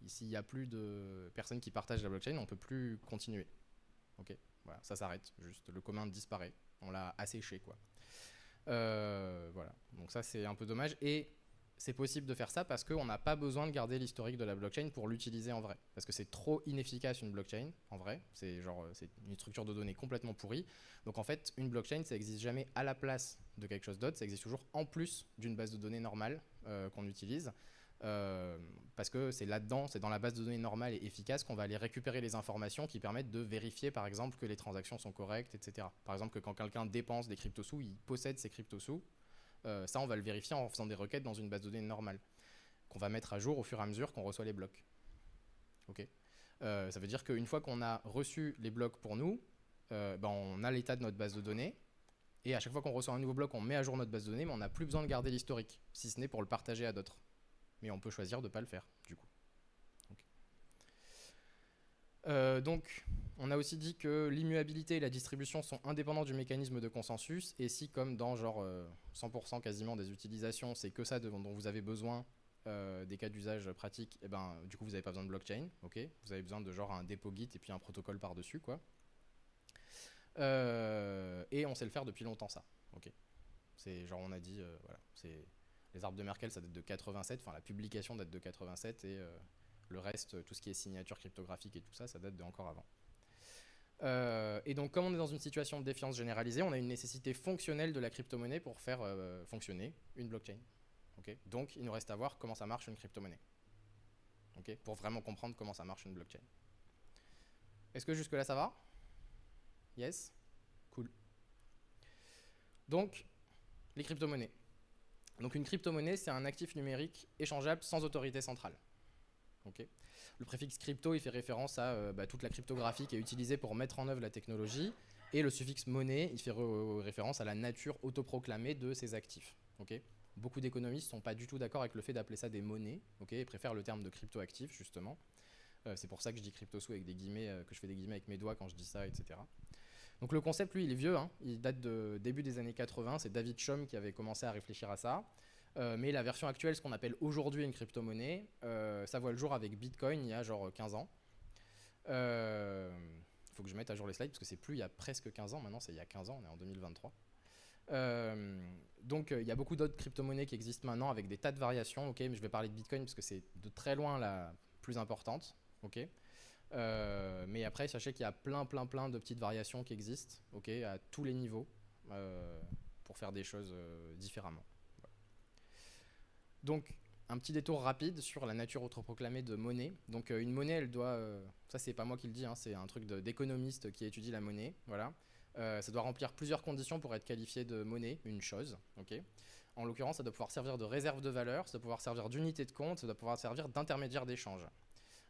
s'il n'y a plus de personnes qui partagent la blockchain, on ne peut plus continuer. Okay. Voilà, ça s'arrête. Juste, le commun disparaît. On l'a asséché, quoi. Voilà, donc ça c'est un peu dommage et c'est possible de faire ça parce qu'on n'a pas besoin de garder l'historique de la blockchain pour l'utiliser en vrai parce que c'est trop inefficace une blockchain en vrai, c'est une structure de données complètement pourrie. Donc en fait une blockchain ça n'existe jamais à la place de quelque chose d'autre, ça existe toujours en plus d'une base de données normale qu'on utilise. Parce que c'est là-dedans, c'est dans la base de données normale et efficace qu'on va aller récupérer les informations qui permettent de vérifier par exemple que les transactions sont correctes, etc. Par exemple que quand quelqu'un dépense des crypto-sous, il possède ces crypto-sous, ça on va le vérifier en faisant des requêtes dans une base de données normale qu'on va mettre à jour au fur et à mesure qu'on reçoit les blocs. Okay. Ça veut dire qu'une fois qu'on a reçu les blocs pour nous, on a l'état de notre base de données et à chaque fois qu'on reçoit un nouveau bloc, on met à jour notre base de données mais on n'a plus besoin de garder l'historique, si ce n'est pour le partager à d'autres. Mais on peut choisir de ne pas le faire, du coup. Okay. Donc, on a aussi dit que l'immuabilité et la distribution sont indépendants du mécanisme de consensus, et si, comme dans genre 100% quasiment des utilisations, c'est que ça dont vous avez besoin des cas d'usage pratiques, et du coup, vous n'avez pas besoin de blockchain, okay. Vous avez besoin de genre un dépôt Git et puis un protocole par-dessus, quoi. Et on sait le faire depuis longtemps, ça. Okay. C'est genre, on a dit, voilà, c'est... Les arbres de Merkle, ça date de 87, enfin la publication date de 87 et le reste, tout ce qui est signature cryptographique et tout ça, ça date de encore avant. Et donc comme on est dans une situation de défiance généralisée, on a une nécessité fonctionnelle de la crypto-monnaie pour faire fonctionner une blockchain. Okay. Donc il nous reste à voir comment ça marche une crypto-monnaie. Okay. Pour vraiment comprendre comment ça marche une blockchain. Est-ce que jusque là ça va? Yes? Cool. Donc, les crypto-monnaies. Donc une crypto-monnaie, c'est un actif numérique échangeable sans autorité centrale. Okay. Le préfixe crypto, il fait référence à toute la cryptographie qui est utilisée pour mettre en œuvre la technologie. Et le suffixe monnaie, il fait référence à la nature autoproclamée de ces actifs. Okay, beaucoup d'économistes ne sont pas du tout d'accord avec le fait d'appeler ça des monnaies, okay, ils préfèrent le terme de cryptoactifs, justement. C'est pour ça que je dis crypto-sous avec des guillemets, que je fais des guillemets avec mes doigts quand je dis ça, etc. Donc le concept, lui, il est vieux, hein. Il date de début des années 80, c'est David Chaum qui avait commencé à réfléchir à ça. Mais la version actuelle, ce qu'on appelle aujourd'hui une crypto-monnaie, ça voit le jour avec Bitcoin il y a genre 15 ans. Faut que je mette à jour les slides parce que c'est plus il y a presque 15 ans, maintenant c'est il y a 15 ans, on est en 2023. Donc il y a beaucoup d'autres crypto-monnaies qui existent maintenant avec des tas de variations, okay, mais je vais parler de Bitcoin parce que c'est de très loin la plus importante. Okay. Mais après, sachez qu'il y a plein de petites variations qui existent, okay, à tous les niveaux, pour faire des choses différemment. Voilà. Donc, un petit détour rapide sur la nature autoproclamée de monnaie. Donc, une monnaie, elle doit... ça, c'est pas moi qui le dis, hein, c'est un truc d'économiste qui étudie la monnaie. Voilà. Ça doit remplir plusieurs conditions pour être qualifié de monnaie, une chose. Okay. En l'occurrence, ça doit pouvoir servir de réserve de valeur, ça doit pouvoir servir d'unité de compte, ça doit pouvoir servir d'intermédiaire d'échange.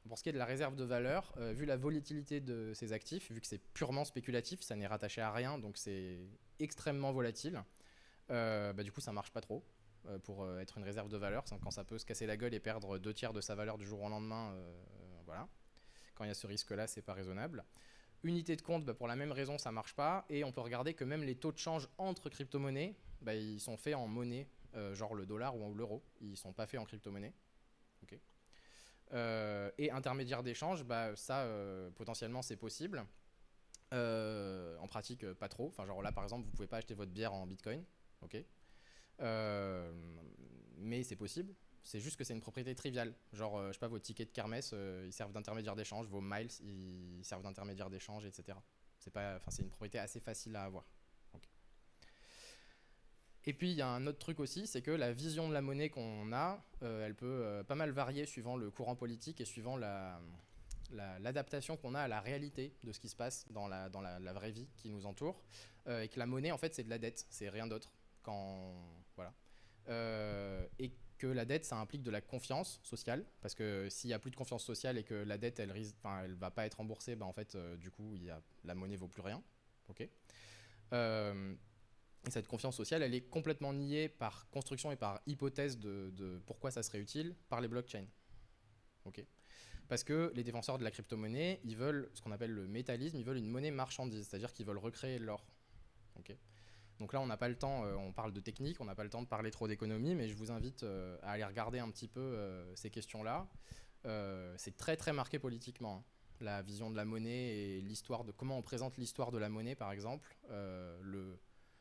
Pour ce qui est de la réserve de valeur, vu la volatilité de ces actifs, vu que c'est purement spéculatif, ça n'est rattaché à rien, donc c'est extrêmement volatile, du coup ça marche pas trop pour être une réserve de valeur, quand ça peut se casser la gueule et perdre 2/3 de sa valeur du jour au lendemain, voilà. Quand il y a ce risque-là, c'est pas raisonnable. Unité de compte, pour la même raison, ça marche pas, et on peut regarder que même les taux de change entre crypto-monnaies, ils sont faits en monnaie, genre le dollar ou l'euro, ils sont pas faits en crypto-monnaie. Okay. Et intermédiaire d'échange, ça potentiellement c'est possible. En pratique, pas trop. Enfin, genre là par exemple, vous pouvez pas acheter votre bière en bitcoin, ok. Mais c'est possible. C'est juste que c'est une propriété triviale. Genre, je sais pas, vos tickets de kermesse, ils servent d'intermédiaire d'échange, vos miles, ils servent d'intermédiaire d'échange, etc. C'est une propriété assez facile à avoir. Okay. Et puis il y a un autre truc aussi, c'est que la vision de la monnaie qu'on a, elle peut pas mal varier suivant le courant politique et suivant l'adaptation qu'on a à la réalité de ce qui se passe dans la vraie vie qui nous entoure. Et que la monnaie, en fait, c'est de la dette, c'est rien d'autre. Voilà. Et que la dette, ça implique de la confiance sociale, parce que s'il n'y a plus de confiance sociale et que la dette, elle va pas être remboursée, en fait, du coup, la monnaie vaut plus rien. Okay. Et cette confiance sociale, elle est complètement niée par construction et par hypothèse de pourquoi ça serait utile par les blockchains. Okay. Parce que les défenseurs de la crypto-monnaie, ils veulent ce qu'on appelle le métallisme, ils veulent une monnaie marchandise, c'est-à-dire qu'ils veulent recréer l'or. Okay. Donc là, on n'a pas le temps, on parle de technique, on n'a pas le temps de parler trop d'économie, mais je vous invite à aller regarder un petit peu ces questions-là. C'est très marqué politiquement, hein. La vision de la monnaie et l'histoire de comment on présente l'histoire de la monnaie, par exemple,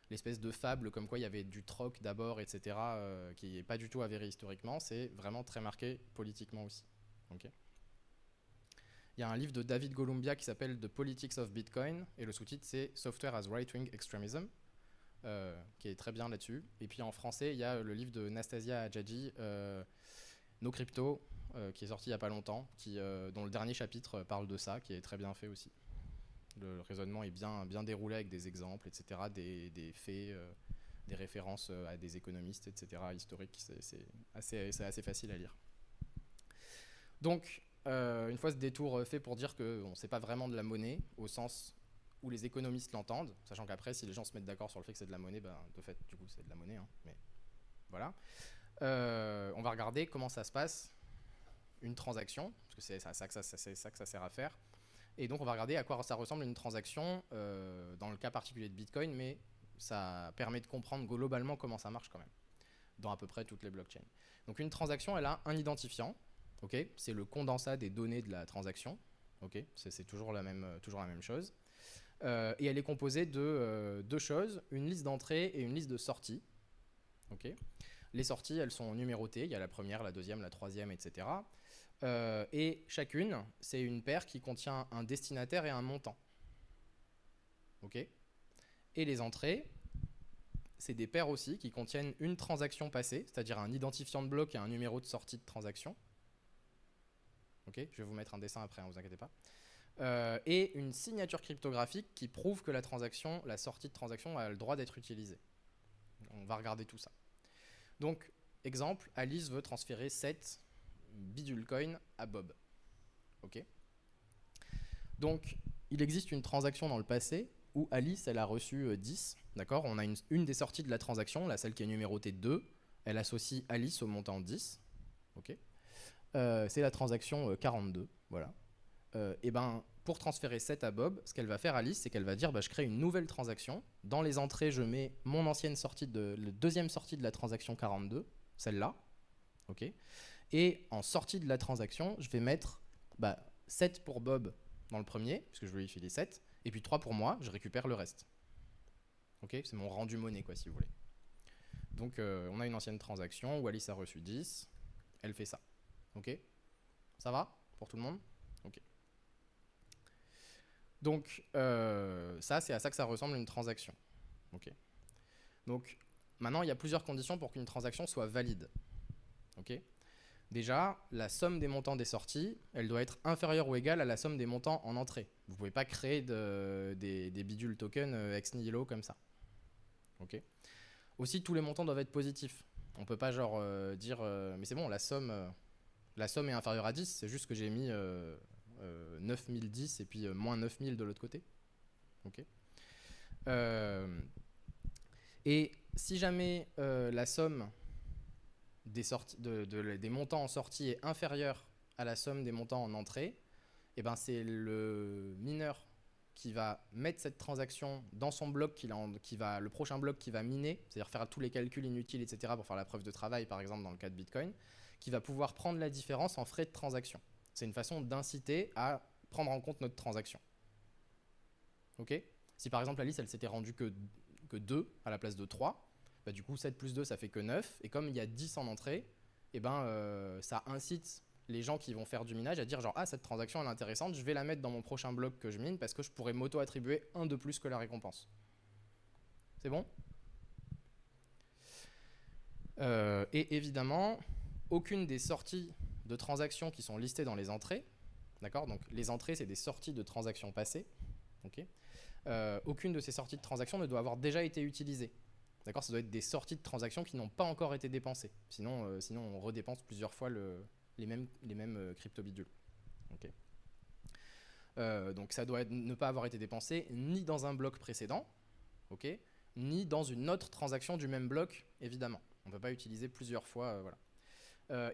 l'espèce de fable comme quoi il y avait du troc d'abord, etc., qui n'est pas du tout avéré historiquement, c'est vraiment très marqué politiquement aussi. Okay. Il y a un livre de David Golumbia qui s'appelle The Politics of Bitcoin, et le sous-titre c'est Software as Right-Wing Extremism, qui est très bien là-dessus. Et puis en français, il y a le livre de Nastasia Adjadji, Nos cryptos, qui est sorti il n'y a pas longtemps, dont le dernier chapitre parle de ça, qui est très bien fait aussi. Le raisonnement est bien déroulé avec des exemples, etc., des faits, des références à des économistes, etc., historiques. C'est assez facile à lire. Donc, une fois ce détour fait pour dire qu'on ne sait pas vraiment de la monnaie, au sens où les économistes l'entendent, sachant qu'après, si les gens se mettent d'accord sur le fait que c'est de la monnaie, de fait, du coup, c'est de la monnaie. Hein, mais voilà. On va regarder comment ça se passe, une transaction, parce que c'est ça que ça sert à faire. Et donc on va regarder à quoi ça ressemble une transaction dans le cas particulier de Bitcoin, mais ça permet de comprendre globalement comment ça marche quand même, dans à peu près toutes les blockchains. Donc une transaction, elle a un identifiant, okay, c'est le condensat des données de la transaction, okay, c'est toujours la même chose, et elle est composée de deux choses, une liste d'entrée et une liste de sortie. Okay. Les sorties, elles sont numérotées, il y a la première, la deuxième, la troisième, etc., et chacune, c'est une paire qui contient un destinataire et un montant. Okay. Et les entrées, c'est des paires aussi qui contiennent une transaction passée, c'est-à-dire un identifiant de bloc et un numéro de sortie de transaction. Okay. Je vais vous mettre un dessin après, ne vous inquiétez pas. Et une signature cryptographique qui prouve que la sortie de transaction a le droit d'être utilisée. On va regarder tout ça. Donc, exemple, Alice veut transférer 7 bidule coin à Bob. Ok. Donc, il existe une transaction dans le passé où Alice, elle a reçu 10, d'accord. On a une des sorties de la transaction, là, celle qui est numérotée 2, elle associe Alice au montant 10, ok. C'est la transaction 42, voilà. Et ben, pour transférer 7 à Bob, ce qu'elle va faire, Alice, c'est qu'elle va dire, bah, je crée une nouvelle transaction. Dans les entrées, je mets mon ancienne sortie, la deuxième sortie de la transaction 42, celle-là, ok. Et en sortie de la transaction, je vais mettre 7 pour Bob dans le premier, puisque je lui ai filé 7, et puis 3 pour moi, je récupère le reste. Ok, c'est mon rendu monnaie, quoi, si vous voulez. Donc, on a une ancienne transaction où Alice a reçu 10, elle fait ça. Ok, ça va pour tout le monde? Ok. Donc, ça, c'est à ça que ça ressemble une transaction. Ok. Donc, maintenant, il y a plusieurs conditions pour qu'une transaction soit valide. Ok. Déjà, la somme des montants des sorties, elle doit être inférieure ou égale à la somme des montants en entrée. Vous ne pouvez pas créer des bidules tokens ex nihilo comme ça. Ok. Aussi, tous les montants doivent être positifs. On ne peut pas genre dire mais c'est bon, la somme est inférieure à 10, c'est juste que j'ai mis 9010 et puis moins 9000 de l'autre côté. Ok. Et si jamais la somme des montants en sortie est inférieure à la somme des montants en entrée, et ben c'est le mineur qui va mettre cette transaction dans son bloc, le prochain bloc qui va miner, c'est-à-dire faire tous les calculs inutiles, etc. pour faire la preuve de travail, par exemple dans le cas de Bitcoin, qui va pouvoir prendre la différence en frais de transaction. C'est une façon d'inciter à prendre en compte notre transaction. Ok. Si par exemple Alice, elle s'était rendue que 2 à la place de 3, bah, du coup 7 plus 2 ça fait que 9, et comme il y a 10 en entrée, et ben, ça incite les gens qui vont faire du minage à dire genre cette transaction elle est intéressante, je vais la mettre dans mon prochain bloc que je mine parce que je pourrais m'auto-attribuer un de plus que la récompense. C'est bon? Et évidemment, aucune des sorties de transactions qui sont listées dans les entrées, d'accord, donc les entrées c'est des sorties de transactions passées, ok, aucune de ces sorties de transactions ne doit avoir déjà été utilisée. D'accord, ça doit être des sorties de transactions qui n'ont pas encore été dépensées. Sinon on redépense plusieurs fois les mêmes crypto-bidules. Okay. Donc ça doit ne pas avoir été dépensé ni dans un bloc précédent, okay, ni dans une autre transaction du même bloc, évidemment. On ne peut pas utiliser plusieurs fois. Voilà.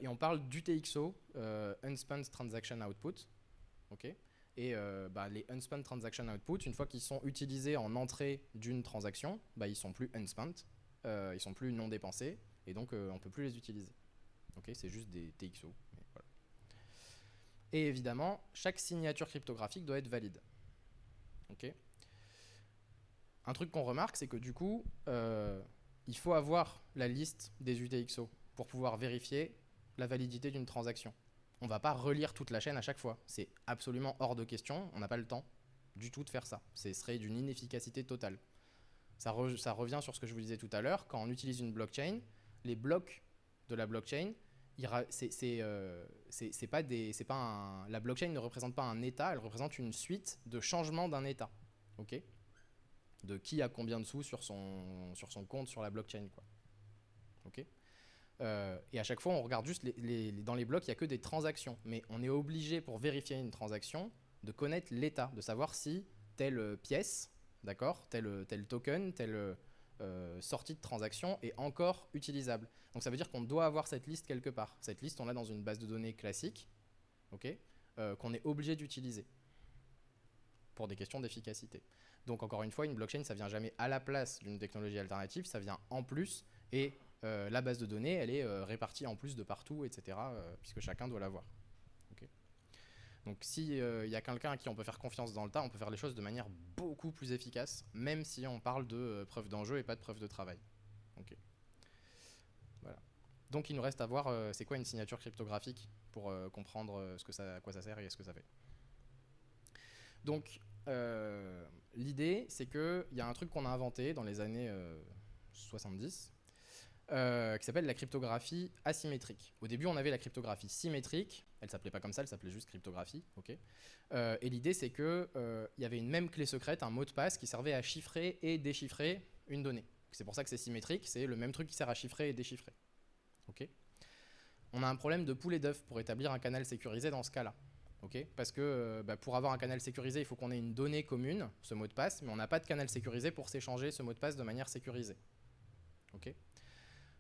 Et on parle d'UTXO, Unspent Transaction Output. Okay. Et les unspent transaction output, une fois qu'ils sont utilisés en entrée d'une transaction, ils ne sont plus unspent, ils ne sont plus non dépensés, et donc on ne peut plus les utiliser. Okay, c'est juste des TXO. Voilà. Et évidemment, chaque signature cryptographique doit être valide. Okay. Un truc qu'on remarque, c'est que du coup, il faut avoir la liste des UTXO pour pouvoir vérifier la validité d'une transaction. On ne va pas relire toute la chaîne à chaque fois. C'est absolument hors de question. On n'a pas le temps du tout de faire ça. Ce serait d'une inefficacité totale. Ça revient sur ce que je vous disais tout à l'heure. Quand on utilise une blockchain, les blocs de la blockchain, la blockchain ne représente pas un état, elle représente une suite de changements d'un état. Okay, de qui a combien de sous sur son compte sur la blockchain, quoi. Okay. Et à chaque fois, on regarde juste dans les blocs, il n'y a que des transactions. Mais on est obligé, pour vérifier une transaction, de connaître l'état, de savoir si telle pièce, d'accord, tel token, telle sortie de transaction est encore utilisable. Donc ça veut dire qu'on doit avoir cette liste quelque part. Cette liste, on l'a dans une base de données classique, okay, qu'on est obligé d'utiliser pour des questions d'efficacité. Donc encore une fois, une blockchain, ça ne vient jamais à la place d'une technologie alternative, ça vient en plus, et la base de données, elle est répartie en plus de partout, etc., puisque chacun doit l'avoir. Okay. Donc s'il y a quelqu'un à qui on peut faire confiance dans le tas, on peut faire les choses de manière beaucoup plus efficace, même si on parle de preuve d'enjeu et pas de preuve de travail. Okay. Voilà. Donc il nous reste à voir c'est quoi une signature cryptographique pour comprendre à quoi ça sert et ce que ça fait. Donc l'idée, c'est qu'il y a un truc qu'on a inventé dans les années 70, qui s'appelle la cryptographie asymétrique. Au début, on avait la cryptographie symétrique. Elle ne s'appelait pas comme ça, elle s'appelait juste cryptographie. Okay. Et l'idée, c'est qu'il y avait une même clé secrète, un mot de passe, qui servait à chiffrer et déchiffrer une donnée. C'est pour ça que c'est symétrique, c'est le même truc qui sert à chiffrer et déchiffrer. Okay. On a un problème de poule et d'œuf pour établir un canal sécurisé dans ce cas-là. Okay, parce que pour avoir un canal sécurisé, il faut qu'on ait une donnée commune, ce mot de passe, mais on n'a pas de canal sécurisé pour s'échanger ce mot de passe de manière sécurisée. Okay.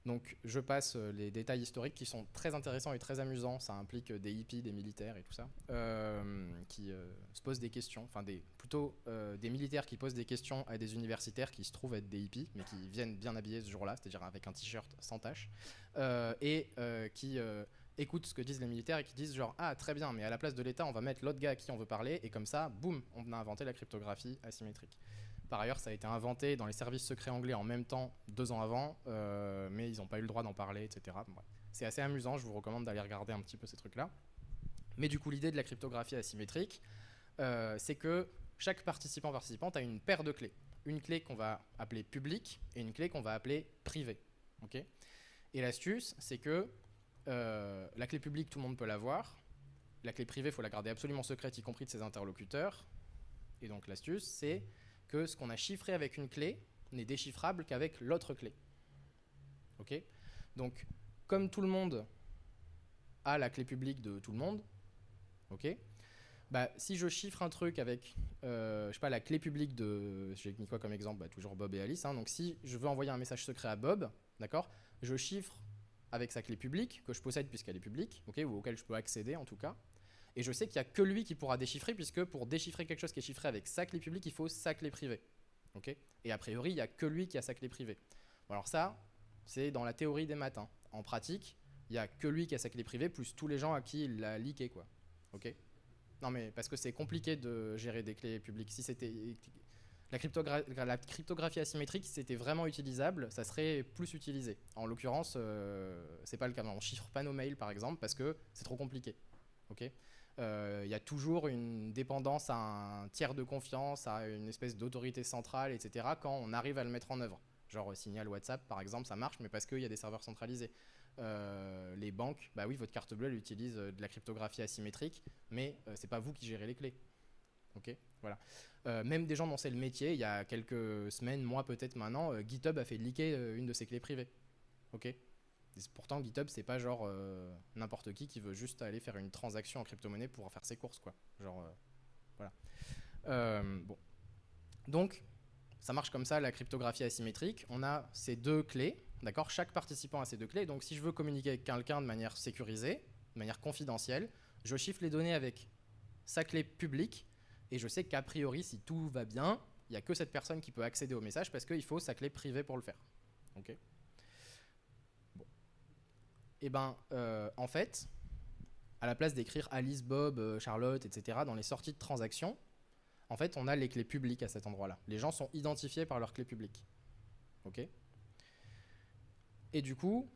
Donc je passe les détails historiques qui sont très intéressants et très amusants. Ça implique des hippies, des militaires et tout ça, qui se posent des questions, enfin plutôt des militaires qui posent des questions à des universitaires qui se trouvent être des hippies, mais qui viennent bien habillés ce jour-là, c'est-à-dire avec un t-shirt sans tache, et qui écoutent ce que disent les militaires et qui disent genre « Ah, très bien, mais à la place de l'État, on va mettre l'autre gars à qui on veut parler, et comme ça, boum, on a inventé la cryptographie asymétrique. » Par ailleurs, ça a été inventé dans les services secrets anglais en même temps, 2 ans avant, mais ils n'ont pas eu le droit d'en parler, etc. Bon, bref. C'est assez amusant, je vous recommande d'aller regarder un petit peu ces trucs-là. Mais du coup, l'idée de la cryptographie asymétrique, c'est que chaque participante a une paire de clés. Une clé qu'on va appeler publique et une clé qu'on va appeler privée. Okay, et l'astuce, c'est que la clé publique, tout le monde peut l'avoir. La clé privée, il faut la garder absolument secrète, y compris de ses interlocuteurs. Et donc l'astuce, c'est que ce qu'on a chiffré avec une clé n'est déchiffrable qu'avec l'autre clé. Ok, donc, comme tout le monde a la clé publique de tout le monde, ok, si je chiffre un truc avec, je sais pas, la clé publique de, j'ai mis quoi comme exemple, toujours Bob et Alice, hein, donc si je veux envoyer un message secret à Bob, d'accord, je chiffre avec sa clé publique, que je possède puisqu'elle est publique, okay, ou auquel je peux accéder en tout cas, et je sais qu'il n'y a que lui qui pourra déchiffrer, puisque pour déchiffrer quelque chose qui est chiffré avec sa clé publique, il faut sa clé privée. Okay, et a priori, il n'y a que lui qui a sa clé privée. Bon, alors ça, c'est dans la théorie des maths. Hein. En pratique, il n'y a que lui qui a sa clé privée, plus tous les gens à qui il l'a leaké, quoi. Okay, non mais parce que c'est compliqué de gérer des clés publiques. Si c'était la cryptographie asymétrique, si c'était vraiment utilisable, ça serait plus utilisé. En l'occurrence, c'est pas le cas. On chiffre pas nos mails par exemple parce que c'est trop compliqué. Ok, y a toujours une dépendance à un tiers de confiance, à une espèce d'autorité centrale, etc. quand on arrive à le mettre en œuvre. Genre Signal, WhatsApp par exemple, ça marche, mais parce qu'il y a des serveurs centralisés. Les banques, bah oui, votre carte bleue, elle utilise de la cryptographie asymétrique, mais c'est pas vous qui gérez les clés. Ok, voilà. Même des gens dont c'est le métier, il y a quelques semaines, mois peut-être maintenant, GitHub a fait leaker une de ses clés privées. Ok. Et pourtant, GitHub, c'est pas genre n'importe qui veut juste aller faire une transaction en crypto-monnaie pour faire ses courses, quoi. Genre, voilà. Bon. Donc, ça marche comme ça, la cryptographie asymétrique. On a ces deux clés, d'accord ? Chaque participant a ces deux clés. Donc, si je veux communiquer avec quelqu'un de manière sécurisée, de manière confidentielle, je chiffre les données avec sa clé publique. Et je sais qu'à priori, si tout va bien, il n'y a que cette personne qui peut accéder au message parce qu'il faut sa clé privée pour le faire. Ok ? Bon. Et en fait, à la place d'écrire Alice, Bob, Charlotte, etc. dans les sorties de transactions, en fait, on a les clés publiques à cet endroit-là. Les gens sont identifiés par leurs clés publiques. Ok ? Et du coup,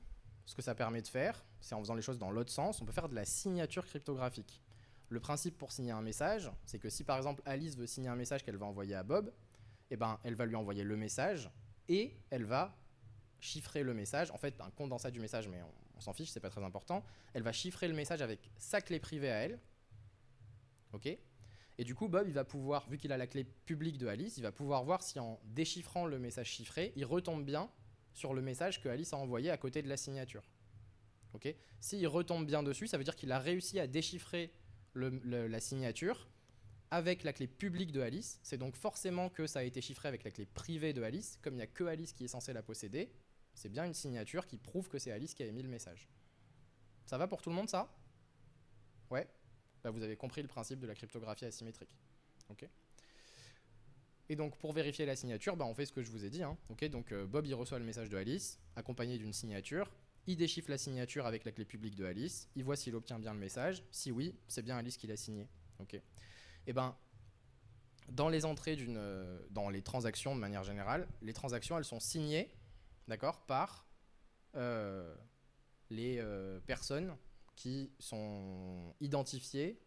ce que ça permet de faire, c'est en faisant les choses dans l'autre sens, on peut faire de la signature cryptographique. Le principe pour signer un message, c'est que si par exemple Alice veut signer un message qu'elle va envoyer à Bob, elle va lui envoyer le message et elle va chiffrer le message. En fait, un condensat du message, mais on s'en fiche, c'est pas très important. Elle va chiffrer le message avec sa clé privée à elle. Ok ? Et du coup, Bob, il va pouvoir, vu qu'il a la clé publique de Alice, il va pouvoir voir si en déchiffrant le message chiffré, il retombe bien sur le message que Alice a envoyé à côté de la signature. Ok ? S'il retombe bien dessus, ça veut dire qu'il a réussi à déchiffrer la signature avec la clé publique de Alice. C'est donc forcément que ça a été chiffré avec la clé privée de Alice. Comme il n'y a que Alice qui est censée la posséder, c'est bien une signature qui prouve que c'est Alice qui a émis le message. Ça va pour tout le monde, ça ? Ouais ? Vous avez compris le principe de la cryptographie asymétrique. Okay. Et donc, pour vérifier la signature, on fait ce que je vous ai dit. Hein. Okay, donc, Bob, il reçoit le message de Alice, accompagné d'une signature. Il déchiffre la signature avec la clé publique de Alice. Il voit s'il obtient bien le message. Si oui, c'est bien Alice qui l'a signé. Okay. Et dans les entrées dans les transactions de manière générale, les transactions, elles sont signées, d'accord, par les personnes qui sont identifiées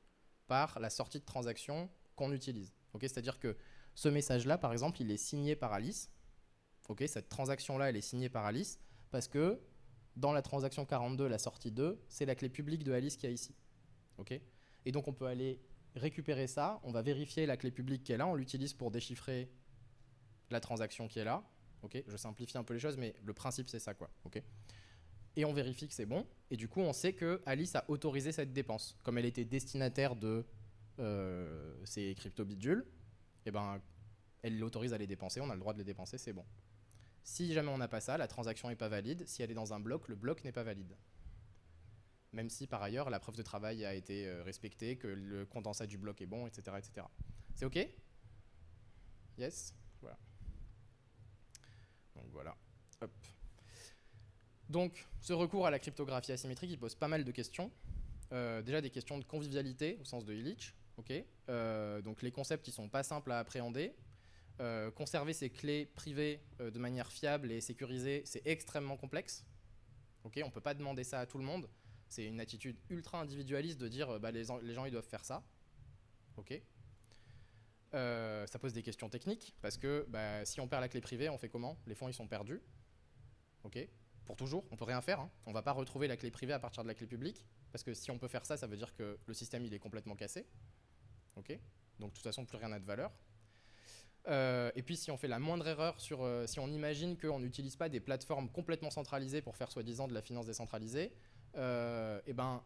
par la sortie de transaction qu'on utilise. Okay, c'est-à-dire que ce message-là, par exemple, il est signé par Alice. Okay, cette transaction-là, elle est signée par Alice parce que dans la transaction 42, la sortie 2, c'est la clé publique de Alice qui est ici. Okay, et donc, on peut aller récupérer ça. On va vérifier la clé publique qui est là. On l'utilise pour déchiffrer la transaction qui est là. Okay, je simplifie un peu les choses, mais le principe, c'est ça, quoi. Okay. et on vérifie que c'est bon, et du coup on sait que Alice a autorisé cette dépense. Comme elle était destinataire de ces crypto-bidules, et ben, elle l'autorise à les dépenser, on a le droit de les dépenser, c'est bon. Si jamais on n'a pas ça, la transaction n'est pas valide. Si elle est dans un bloc, le bloc n'est pas valide. Même si par ailleurs la preuve de travail a été respectée, que le condensat du bloc est bon, etc. etc. C'est OK? Yes? Voilà. Donc voilà. Hop. Donc ce recours à la cryptographie asymétrique, il pose pas mal de questions. Déjà des questions de convivialité au sens de Illich. Okay. Donc les concepts qui sont pas simples à appréhender. Conserver ces clés privées de manière fiable et sécurisée, c'est extrêmement complexe. Okay. On ne peut pas demander ça à tout le monde. C'est une attitude ultra individualiste de dire les gens ils doivent faire ça. Okay. Ça pose des questions techniques parce que si on perd la clé privée, on fait comment? Les fonds ils sont perdus. Okay. Pour toujours, on peut rien faire. Hein. On va pas retrouver la clé privée à partir de la clé publique parce que si on peut faire ça, ça veut dire que le système il est complètement cassé. Okay. Donc de toute façon, plus rien n'a de valeur. Et puis si on fait la moindre erreur si on imagine qu'on n'utilise pas des plateformes complètement centralisées pour faire soi-disant de la finance décentralisée, et ben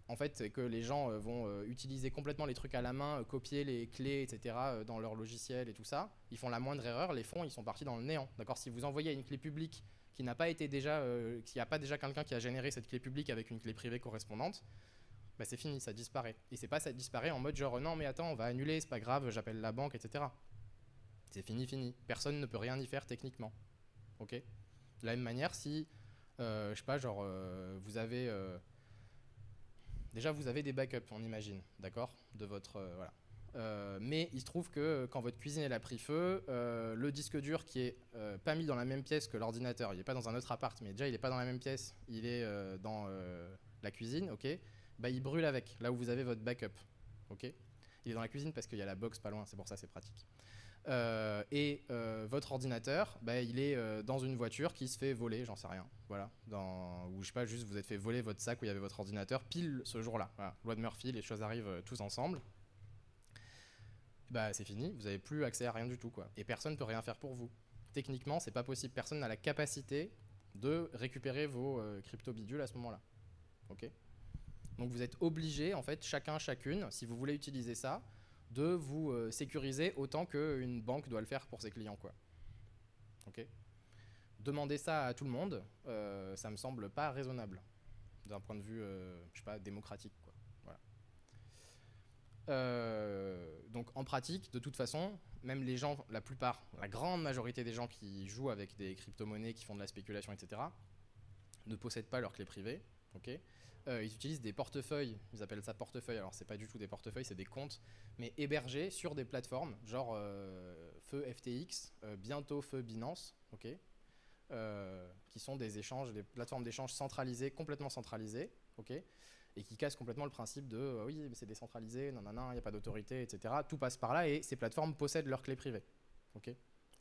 en fait c'est que les gens vont utiliser complètement les trucs à la main, copier les clés, etc. Dans leur logiciel et tout ça. Ils font la moindre erreur, les fonds ils sont partis dans le néant. D'accord. Si vous envoyez une clé publique qui n'a pas été déjà, s'il n'y a pas déjà quelqu'un qui a généré cette clé publique avec une clé privée correspondante, c'est fini, ça disparaît. Et c'est pas ça disparaît en mode genre non mais attends on va annuler, c'est pas grave, j'appelle la banque, etc. C'est fini. Personne ne peut rien y faire techniquement. Ok. De la même manière, si, je sais pas, genre, vous avez... déjà, vous avez des backups, on imagine, d'accord, de votre... voilà. Mais il se trouve que quand votre cuisine elle a pris feu, le disque dur qui est pas mis dans la même pièce que l'ordinateur, il n'est pas dans un autre appart, mais déjà il n'est pas dans la même pièce, il est dans la cuisine, ok, il brûle avec, là où vous avez votre backup. Ok. Il est dans la cuisine parce qu'il y a la box pas loin, c'est pour ça c'est pratique. Votre ordinateur, il est dans une voiture qui se fait voler, j'en sais rien, voilà, ou je sais pas, juste vous êtes fait voler votre sac où il y avait votre ordinateur pile ce jour-là. Voilà. Loi de Murphy, les choses arrivent tous ensemble. C'est fini, vous n'avez plus accès à rien du tout, quoi. Et personne ne peut rien faire pour vous. Techniquement, c'est pas possible. Personne n'a la capacité de récupérer vos crypto-bidules à ce moment-là. Ok. Donc vous êtes obligé, en fait, chacune, si vous voulez utiliser ça, de vous sécuriser autant qu'une banque doit le faire pour ses clients, quoi. Ok. Demander ça à tout le monde, ça me semble pas raisonnable d'un point de vue, je sais pas, démocratique, quoi. Voilà. Donc en pratique, de toute façon, même les gens, la grande majorité des gens qui jouent avec des crypto-monnaies, qui font de la spéculation, etc., ne possèdent pas leur clé privée. Ok. Ils utilisent des portefeuilles, ils appellent ça portefeuille, alors c'est pas du tout des portefeuilles, c'est des comptes, mais hébergés sur des plateformes, genre feu FTX, bientôt feu Binance, ok, qui sont des plateformes d'échange centralisées, complètement centralisées, ok, et qui cassent complètement le principe de oui, mais c'est décentralisé, non, il n'y a pas d'autorité, etc. Tout passe par là et ces plateformes possèdent leurs clés privées, ok,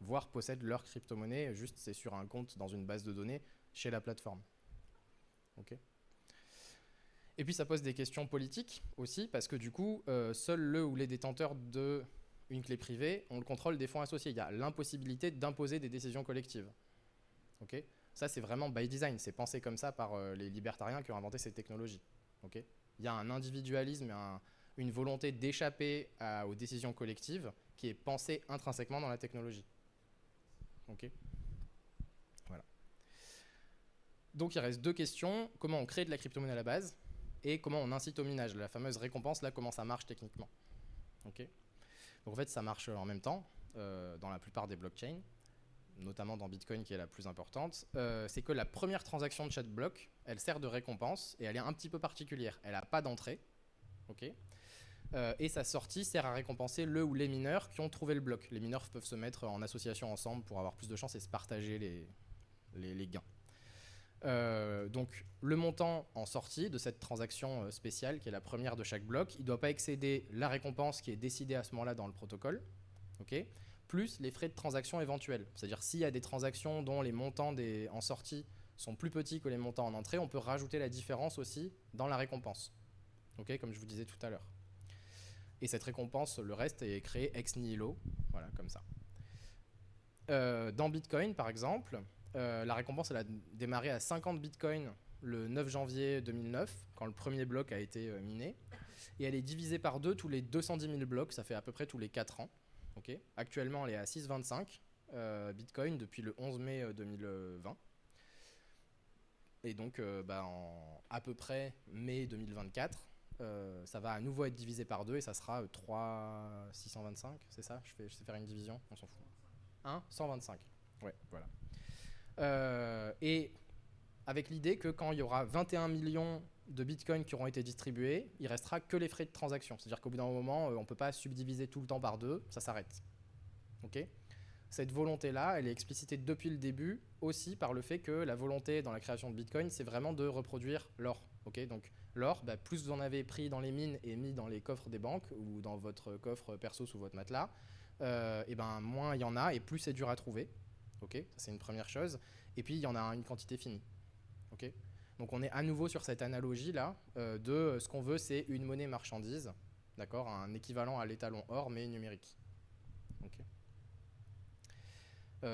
voire possèdent leur crypto-monnaie, juste c'est sur un compte dans une base de données chez la plateforme, ok. Et puis ça pose des questions politiques aussi, parce que du coup, seuls le ou les détenteurs d'une clé privée ont le contrôle des fonds associés. Il y a l'impossibilité d'imposer des décisions collectives. Okay. Ça, c'est vraiment by design. C'est pensé comme ça par les libertariens qui ont inventé ces technologies. Okay. Il y a un individualisme et une volonté d'échapper aux décisions collectives qui est pensée intrinsèquement dans la technologie. Okay. Voilà. Donc il reste deux questions. Comment on crée de la crypto-monnaie à la base ? Et comment on incite au minage, la fameuse récompense, là, comment ça marche techniquement. Okay. Donc en fait, ça marche en même temps dans la plupart des blockchains, notamment dans Bitcoin qui est la plus importante. C'est que la première transaction de chaque bloc, elle sert de récompense et elle est un petit peu particulière. Elle n'a pas d'entrée. Okay. Et sa sortie sert à récompenser le ou les mineurs qui ont trouvé le bloc. Les mineurs peuvent se mettre en association ensemble pour avoir plus de chances et se partager les gains. Donc le montant en sortie de cette transaction spéciale qui est la première de chaque bloc, il ne doit pas excéder la récompense qui est décidée à ce moment-là dans le protocole, okay, plus les frais de transaction éventuels. C'est-à-dire s'il y a des transactions dont les montants en sortie sont plus petits que les montants en entrée, on peut rajouter la différence aussi dans la récompense, okay, comme je vous disais tout à l'heure. Et cette récompense, le reste est créé ex nihilo, voilà, comme ça. Dans Bitcoin par exemple, La récompense, elle a démarré à 50 bitcoins le 9 janvier 2009, quand le premier bloc a été miné. Et elle est divisée par 2 tous les 210 000 blocs, ça fait à peu près tous les 4 ans. Okay. Actuellement, elle est à 6,25 bitcoins depuis le 11 mai 2020. Et donc, à peu près mai 2024, ça va à nouveau être divisé par 2 et ça sera 3,625, c'est ça? Je sais faire une division, on s'en fout. 1,125. Ouais, voilà. Et avec l'idée que quand il y aura 21 millions de bitcoins qui auront été distribués, il restera que les frais de transaction. C'est-à-dire qu'au bout d'un moment, on ne peut pas subdiviser tout le temps par 2, ça s'arrête. Okay. Cette volonté-là, elle est explicitée depuis le début aussi par le fait que la volonté dans la création de Bitcoin, c'est vraiment de reproduire l'or. Okay. Donc l'or, plus vous en avez pris dans les mines et mis dans les coffres des banques ou dans votre coffre perso sous votre matelas, et moins il y en a et plus c'est dur à trouver. Okay. Ça, c'est une première chose. Et puis il y en a une quantité finie. Okay. Donc on est à nouveau sur cette analogie-là de ce qu'on veut, c'est une monnaie marchandise, d'accord, un équivalent à l'étalon or mais numérique. Okay.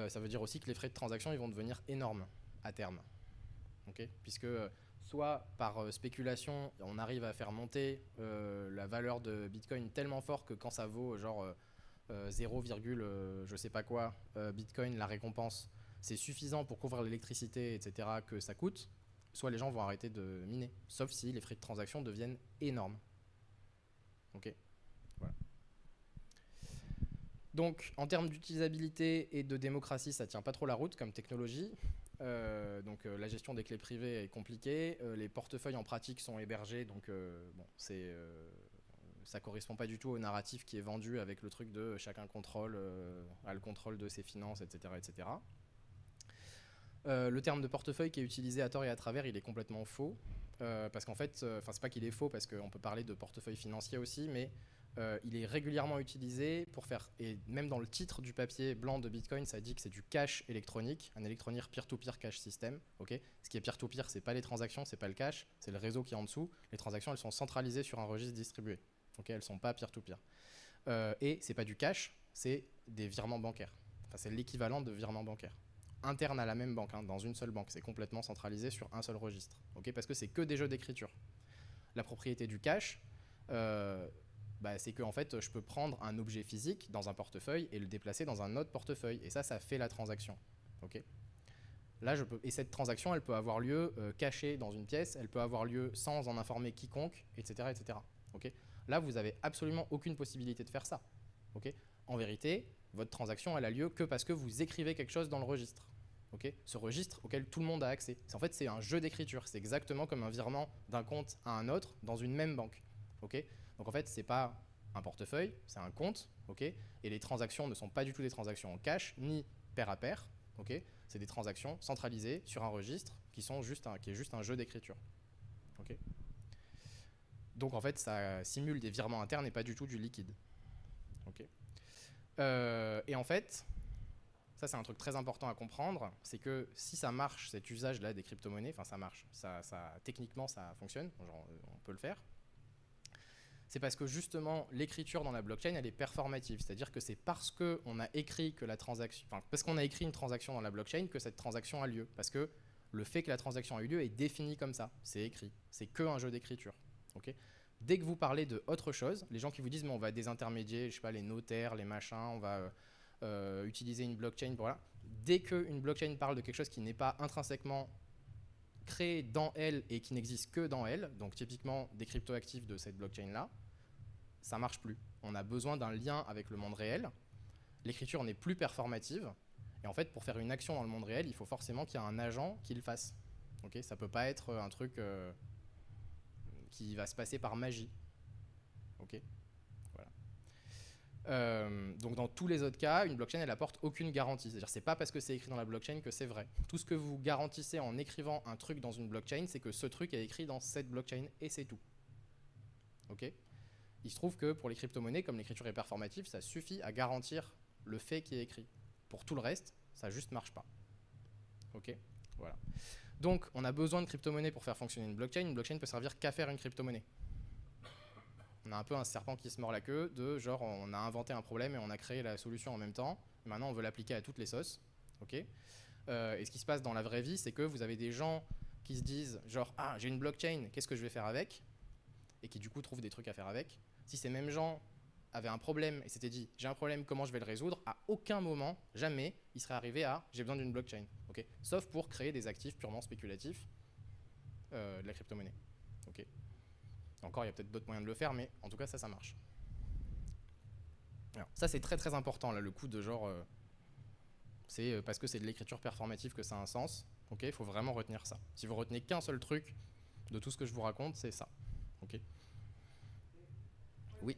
Ça veut dire aussi que les frais de transaction ils vont devenir énormes à terme. Okay. Puisque soit par spéculation, on arrive à faire monter la valeur de Bitcoin tellement fort que quand ça vaut genre 0, je sais pas quoi Bitcoin, la récompense, c'est suffisant pour couvrir l'électricité, etc., que ça coûte, soit les gens vont arrêter de miner, sauf si les frais de transaction deviennent énormes. Ok. Voilà. Donc, en termes d'utilisabilité et de démocratie, ça tient pas trop la route comme technologie. La gestion des clés privées est compliquée. Les portefeuilles en pratique sont hébergés, donc ça correspond pas du tout au narratif qui est vendu avec le truc de chacun a le contrôle de ses finances, etc., etc. Le terme de portefeuille qui est utilisé à tort et à travers, il est complètement faux. Parce qu'en fait, c'est pas qu'il est faux, parce qu'on peut parler de portefeuille financier aussi, mais il est régulièrement utilisé pour faire, et même dans le titre du papier blanc de Bitcoin, ça dit que c'est du cash électronique, un électronique peer-to-peer cash system. Okay. Ce qui est peer-to-peer, c'est pas les transactions, c'est pas le cash, c'est le réseau qui est en dessous. Les transactions, elles sont centralisées sur un registre distribué. Okay. Elles sont pas peer-to-peer. Et c'est pas du cash, c'est des virements bancaires. Enfin, c'est l'équivalent de virements bancaires. Interne à la même banque, dans une seule banque. C'est complètement centralisé sur un seul registre. Okay, parce que c'est que des jeux d'écriture. La propriété du cash, c'est que en fait, je peux prendre un objet physique dans un portefeuille et le déplacer dans un autre portefeuille. Et ça fait la transaction. Okay. Là, et cette transaction, elle peut avoir lieu cachée dans une pièce, elle peut avoir lieu sans en informer quiconque, etc. etc. Okay. Là, vous n'avez absolument aucune possibilité de faire ça. Okay. En vérité, votre transaction, elle a lieu que parce que vous écrivez quelque chose dans le registre. Okay. Ce registre auquel tout le monde a accès. En fait, c'est un jeu d'écriture. C'est exactement comme un virement d'un compte à un autre dans une même banque. Okay. Donc en fait, ce n'est pas un portefeuille, c'est un compte. Okay. Et les transactions ne sont pas du tout des transactions en cash, ni pair à pair. Okay. C'est des transactions centralisées sur un registre qui est juste un jeu d'écriture. Okay. Donc en fait, ça simule des virements internes et pas du tout du liquide. Okay. Et en fait, ça c'est un truc très important à comprendre, c'est que si ça marche, cet usage-là des crypto-monnaies, enfin ça marche, techniquement ça fonctionne, genre, on peut le faire, c'est parce que justement l'écriture dans la blockchain elle est performative, c'est-à-dire que c'est parce qu'on a écrit que la transaction, parce qu'on a écrit une transaction dans la blockchain que cette transaction a lieu, parce que le fait que la transaction a eu lieu est défini comme ça, c'est écrit, c'est que un jeu d'écriture. Okay. Dès que vous parlez de autre chose, les gens qui vous disent mais on va désintermédier, je sais pas, les notaires, les machins, on va utiliser une blockchain, voilà. Dès qu'une blockchain parle de quelque chose qui n'est pas intrinsèquement créé dans elle et qui n'existe que dans elle, donc typiquement des cryptoactifs de cette blockchain-là, ça marche plus. On a besoin d'un lien avec le monde réel. L'écriture n'est plus performative. Et en fait, pour faire une action dans le monde réel, il faut forcément qu'il y ait un agent qui le fasse. Okay, ça peut pas être un truc qui va se passer par magie. Ok. Donc dans tous les autres cas, une blockchain elle apporte aucune garantie. C'est-à-dire c'est pas parce que c'est écrit dans la blockchain que c'est vrai. Tout ce que vous garantissez en écrivant un truc dans une blockchain, c'est que ce truc est écrit dans cette blockchain et c'est tout. Ok. Il se trouve que pour les crypto-monnaies, comme l'écriture est performative, ça suffit à garantir le fait qui est écrit. Pour tout le reste, ça juste marche pas. Ok. Voilà. Donc on a besoin de crypto-monnaies pour faire fonctionner une blockchain. Une blockchain peut servir qu'à faire une crypto-monnaie. On a un peu un serpent qui se mord la queue de genre on a inventé un problème et on a créé la solution en même temps. Et maintenant on veut l'appliquer à toutes les sauces. Okay. Et ce qui se passe dans la vraie vie, c'est que vous avez des gens qui se disent genre ah j'ai une blockchain, qu'est-ce que je vais faire avec, et qui du coup trouvent des trucs à faire avec. Si ces mêmes gens avaient un problème et s'étaient dit j'ai un problème, comment je vais le résoudre, à aucun moment, jamais, ils seraient arrivés à j'ai besoin d'une blockchain. Okay, sauf pour créer des actifs purement spéculatifs, de la crypto-monnaie. Okay. Encore, il y a peut-être d'autres moyens de le faire, mais en tout cas, ça marche. Alors, ça, c'est très très important, là, le coup de genre... c'est parce que c'est de l'écriture performative que ça a un sens. Ok, il faut vraiment retenir ça. Si vous retenez qu'un seul truc de tout ce que je vous raconte, c'est ça. Ok. Oui.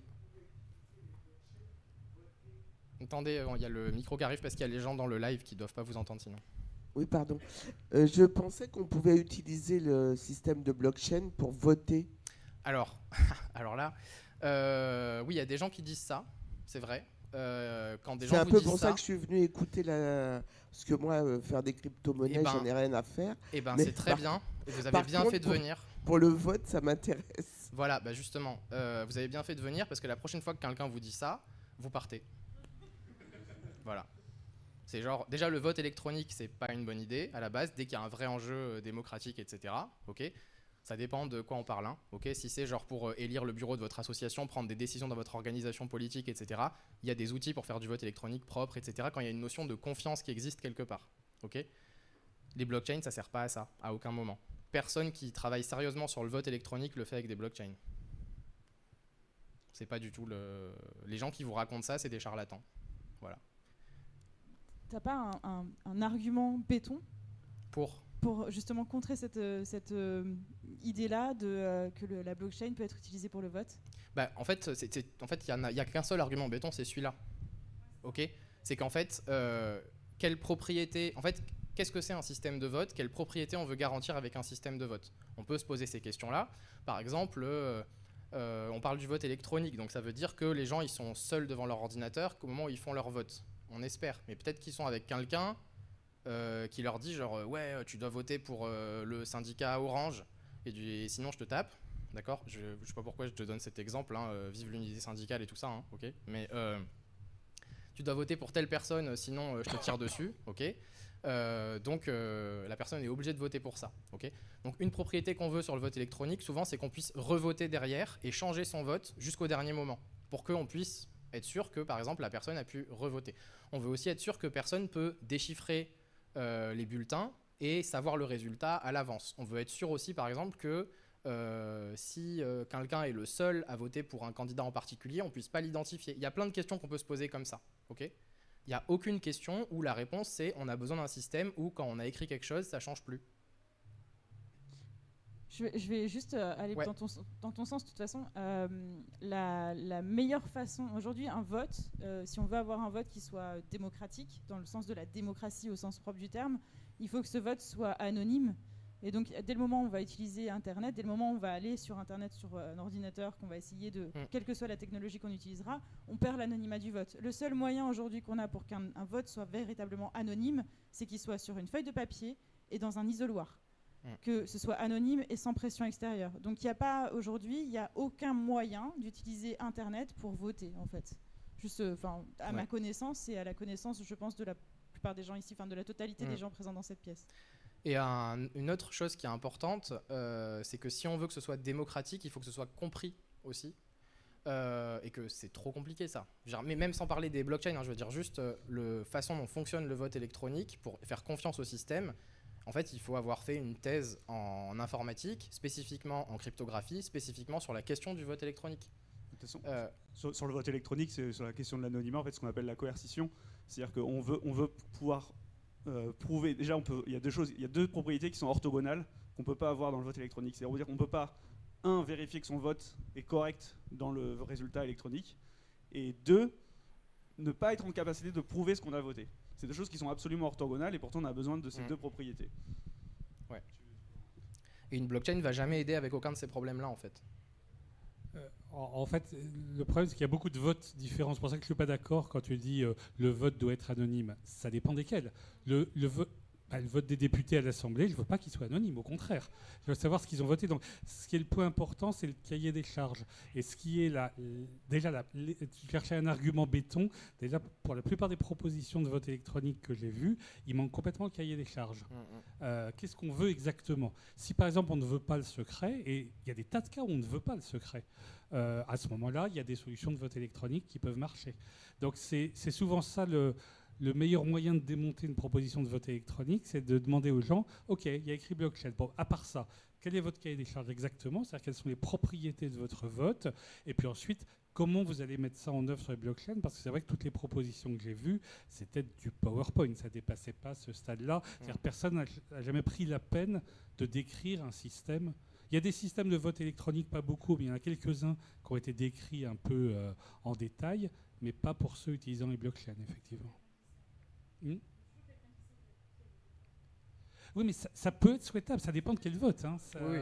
Attendez, il y a le micro qui arrive parce qu'il y a les gens dans le live qui ne doivent pas vous entendre sinon. Oui, pardon. Je pensais qu'on pouvait utiliser le système de blockchain pour voter. Alors là, oui, il y a des gens qui disent ça, c'est vrai. Quand des gens c'est un vous peu disent pour ça que je suis venu écouter parce que moi, faire des crypto-monnaies, j'en ai rien à faire. Eh ben, c'est très bien. Et vous avez bien fait de venir. Pour le vote, ça m'intéresse. Voilà, bah justement, vous avez bien fait de venir parce que la prochaine fois que quelqu'un vous dit ça, vous partez. Voilà. C'est genre, déjà le vote électronique, c'est pas une bonne idée à la base, dès qu'il y a un vrai enjeu démocratique, etc. Ok. Ça dépend de quoi on parle. Hein. Okay, si c'est genre pour élire le bureau de votre association, prendre des décisions dans votre organisation politique, etc., il y a des outils pour faire du vote électronique propre, etc., quand il y a une notion de confiance qui existe quelque part. Okay, les blockchains, ça ne sert pas à ça, à aucun moment. Personne qui travaille sérieusement sur le vote électronique le fait avec des blockchains. C'est pas du tout le... Les gens qui vous racontent ça, c'est des charlatans. Voilà. T'as pas un argument béton pour justement contrer cette idée-là que la blockchain peut être utilisée pour le vote? Bah, en fait, il n'y a qu'un seul argument béton, c'est celui-là. Ok, c'est qu'en fait, quelle propriété... En fait, qu'est-ce que c'est un système de vote? Quelle propriété on veut garantir avec un système de vote? On peut se poser ces questions-là. Par exemple, on parle du vote électronique, donc ça veut dire que les gens ils sont seuls devant leur ordinateur au moment où ils font leur vote. On espère, mais peut-être qu'ils sont avec quelqu'un qui leur dit genre ouais tu dois voter pour le syndicat Orange et sinon je te tape, d'accord, je sais pas pourquoi je te donne cet exemple, hein, vive l'unité syndicale et tout ça, hein, ok, mais tu dois voter pour telle personne sinon je te tire dessus, ok, donc la personne est obligée de voter pour ça, ok. Donc une propriété qu'on veut sur le vote électronique souvent c'est qu'on puisse revoter derrière et changer son vote jusqu'au dernier moment pour qu'on puisse être sûr que par exemple la personne a pu revoter. On veut aussi être sûr que personne peut déchiffrer les bulletins et savoir le résultat à l'avance. On veut être sûr aussi, par exemple, que si quelqu'un est le seul à voter pour un candidat en particulier, on ne puisse pas l'identifier. Il y a plein de questions qu'on peut se poser comme ça. Okay, il n'y a aucune question où la réponse c'est on a besoin d'un système où quand on a écrit quelque chose, ça ne change plus. Je vais juste aller dans ton sens. De toute façon, la meilleure façon, aujourd'hui, un vote, si on veut avoir un vote qui soit démocratique, dans le sens de la démocratie au sens propre du terme, il faut que ce vote soit anonyme. Et donc, dès le moment où on va utiliser Internet, dès le moment où on va aller sur Internet, sur un ordinateur, qu'on va essayer de, quelle que soit la technologie qu'on utilisera, on perd l'anonymat du vote. Le seul moyen aujourd'hui qu'on a pour qu'un vote soit véritablement anonyme, c'est qu'il soit sur une feuille de papier et dans un isoloir. Que ce soit anonyme et sans pression extérieure. Donc il n'y a pas aujourd'hui, il n'y a aucun moyen d'utiliser Internet pour voter en fait. Juste, à ma connaissance et à la connaissance, je pense, de la plupart des gens ici, de la totalité des gens présents dans cette pièce. Et une autre chose qui est importante, c'est que si on veut que ce soit démocratique, il faut que ce soit compris aussi. Et que c'est trop compliqué ça. Mais même sans parler des blockchains, hein, je veux dire juste la façon dont fonctionne le vote électronique pour faire confiance au système. En fait, il faut avoir fait une thèse en informatique, spécifiquement en cryptographie, spécifiquement sur la question du vote électronique. De toute façon, sur le vote électronique, c'est sur la question de l'anonymat, en fait, ce qu'on appelle la coercition. C'est-à-dire qu'on veut pouvoir prouver. Déjà, il y a deux propriétés qui sont orthogonales qu'on ne peut pas avoir dans le vote électronique. C'est-à-dire qu'on ne peut pas, vérifier que son vote est correct dans le résultat électronique, et deux, ne pas être en capacité de prouver ce qu'on a voté. C'est deux choses qui sont absolument orthogonales et pourtant on a besoin de ces deux propriétés. Ouais. Et une blockchain ne va jamais aider avec aucun de ces problèmes-là en fait. En fait, le problème c'est qu'il y a beaucoup de votes différents. C'est pour ça que je ne suis pas d'accord quand tu dis le vote doit être anonyme. Ça dépend desquels. Le vote des députés à l'Assemblée, je ne veux pas qu'il soit anonyme, au contraire. Je veux savoir ce qu'ils ont voté. Donc, ce qui est le point important, c'est le cahier des charges. Et ce qui est tu cherchais un argument béton. Déjà, pour la plupart des propositions de vote électronique que j'ai vues, il manque complètement le cahier des charges. Qu'est-ce qu'on veut exactement? Si par exemple on ne veut pas le secret, et il y a des tas de cas où on ne veut pas le secret, à ce moment-là, il y a des solutions de vote électronique qui peuvent marcher. Donc c'est souvent ça le meilleur moyen de démonter une proposition de vote électronique, c'est de demander aux gens, OK, il y a écrit blockchain. Bon, à part ça, quel est votre cahier des charges exactement? C'est-à-dire quelles sont les propriétés de votre vote? Et puis ensuite, comment vous allez mettre ça en œuvre sur les blockchains? Parce que c'est vrai que toutes les propositions que j'ai vues, c'était du PowerPoint. Ça ne dépassait pas ce stade-là. C'est-à-dire personne n'a jamais pris la peine de décrire un système. Il y a des systèmes de vote électronique, pas beaucoup, mais il y en a quelques-uns qui ont été décrits un peu en détail, mais pas pour ceux utilisant les blockchains, effectivement. Oui, mais ça peut être souhaitable, ça dépend de quel vote. Hein. Oui.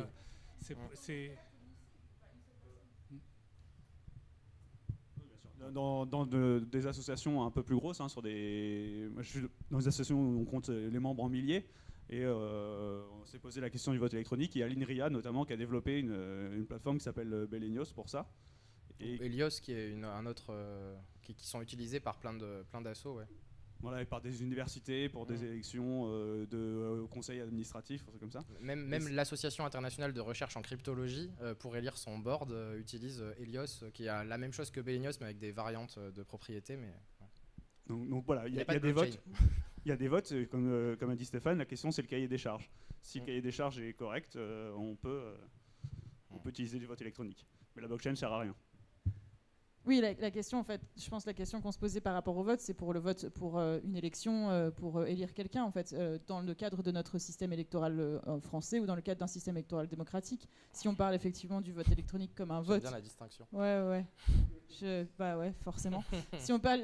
Dans des associations un peu plus grosses, sur moi, je suis dans des associations où on compte les membres en milliers, et on s'est posé la question du vote électronique. Il y a l'INRIA notamment qui a développé une plateforme qui s'appelle Belenios pour ça. Et Helios qui est un autre qui sont utilisés par plein d'assos, ouais. Voilà, et par des universités, pour des élections de conseils administratifs, des trucs comme ça. Même l'association internationale de recherche en cryptologie, pour élire son board, utilise Helios, qui a la même chose que Belenios, mais avec des variantes de propriété. Mais, ouais. Donc voilà, il y a des votes. Il y a des votes, comme a dit Stéphane, la question c'est le cahier des charges. Si le cahier des charges est correct, on peut utiliser du vote électronique. Mais la blockchain ne sert à rien. Oui, la question, en fait, je pense que la question qu'on se posait par rapport au vote, c'est pour le vote pour une élection, pour élire quelqu'un, en fait, dans le cadre de notre système électoral français ou dans le cadre d'un système électoral démocratique. Si on parle effectivement du vote électronique comme un vote. J'aime bien la distinction. Ouais. Ouais, forcément. si on parle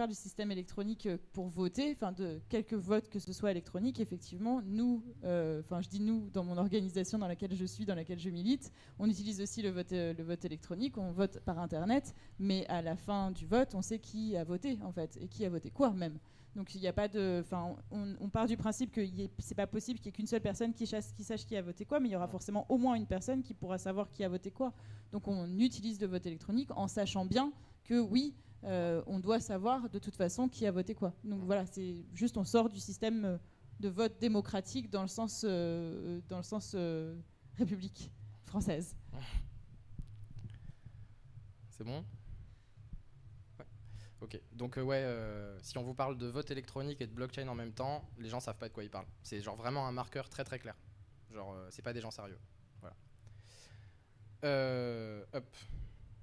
du système électronique pour voter, enfin de quelques votes que ce soit électronique, effectivement, nous, je dis nous, dans mon organisation dans laquelle je suis, dans laquelle je milite, on utilise aussi le vote électronique, on vote par Internet. Mais à la fin du vote, on sait qui a voté, en fait, et qui a voté quoi, même. Donc, il n'y a pas de... on part du principe que c'est pas possible qu'il n'y ait qu'une seule personne qui sache qui a voté quoi, mais il y aura forcément au moins une personne qui pourra savoir qui a voté quoi. Donc, on utilise le vote électronique en sachant bien que, oui, on doit savoir de toute façon qui a voté quoi. Donc, voilà, c'est juste, on sort du système de vote démocratique dans le sens République française. C'est bon? Ouais. Ok. Donc si on vous parle de vote électronique et de blockchain en même temps, les gens savent pas de quoi ils parlent. C'est genre vraiment un marqueur très très clair. Genre c'est pas des gens sérieux. Voilà.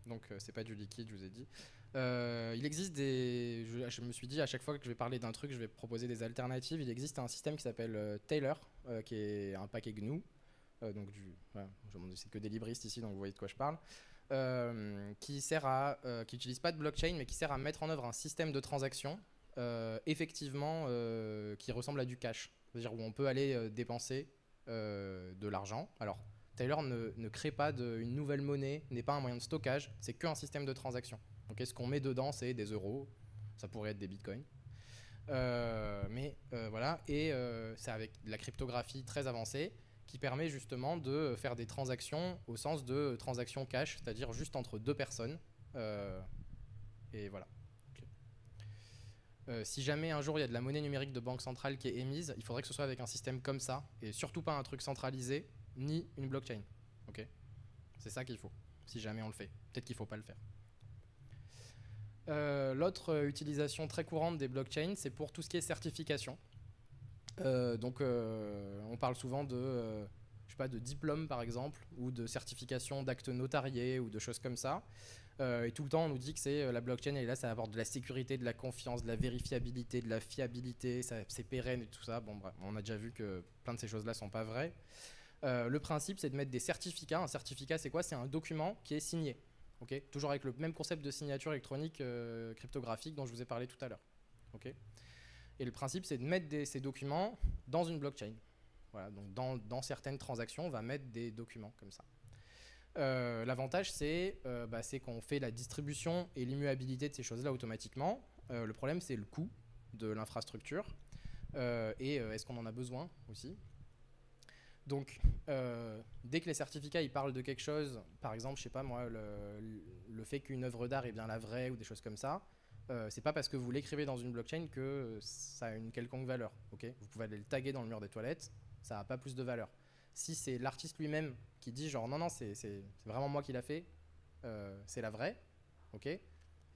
Donc c'est pas du liquide, je vous ai dit. Il existe je me suis dit à chaque fois que je vais parler d'un truc, je vais proposer des alternatives. Il existe un système qui s'appelle Taylor, qui est un paquet GNU. C'est que des libristes ici, donc vous voyez de quoi je parle. Qui n'utilise pas de blockchain, mais qui sert à mettre en œuvre un système de transaction effectivement qui ressemble à du cash. C'est-à-dire où on peut aller dépenser de l'argent. Alors, Taylor ne crée pas une nouvelle monnaie, n'est pas un moyen de stockage, c'est qu'un système de transaction. Donc, ce qu'on met dedans, c'est des euros, ça pourrait être des bitcoins. Voilà, et c'est avec de la cryptographie très avancée qui permet justement de faire des transactions au sens de transactions cash, c'est-à-dire juste entre deux personnes. Et voilà. Okay. Si jamais un jour il y a de la monnaie numérique de banque centrale qui est émise, il faudrait que ce soit avec un système comme ça, et surtout pas un truc centralisé, ni une blockchain. Okay. C'est ça qu'il faut, si jamais on le fait. Peut-être qu'il ne faut pas le faire. L'autre utilisation très courante des blockchains, c'est pour tout ce qui est certification. On parle souvent de diplôme par exemple, ou de certification d'actes notariés ou de choses comme ça. Et tout le temps on nous dit que c'est la blockchain, et là ça apporte de la sécurité, de la confiance, de la vérifiabilité, de la fiabilité, c'est pérenne et tout ça. Bon bref, on a déjà vu que plein de ces choses là sont pas vraies. Le principe c'est de mettre des certificats. Un certificat c'est quoi? C'est un document qui est signé. Okay, toujours avec le même concept de signature électronique cryptographique dont je vous ai parlé tout à l'heure. Okay. Et le principe, c'est de mettre ces documents dans une blockchain. Voilà, donc dans certaines transactions, on va mettre des documents comme ça. L'avantage, c'est qu'on fait la distribution et l'immuabilité de ces choses-là automatiquement. Le problème, c'est le coût de l'infrastructure. et est-ce qu'on en a besoin aussi. Donc, dès que les certificats ils parlent de quelque chose, par exemple, je sais pas moi, le fait qu'une œuvre d'art est bien la vraie ou des choses comme ça, c'est pas parce que vous l'écrivez dans une blockchain que ça a une quelconque valeur. Okay, vous pouvez aller le taguer dans le mur des toilettes, ça n'a pas plus de valeur. Si c'est l'artiste lui-même qui dit genre non, c'est vraiment moi qui l'a fait, c'est la vraie, ok,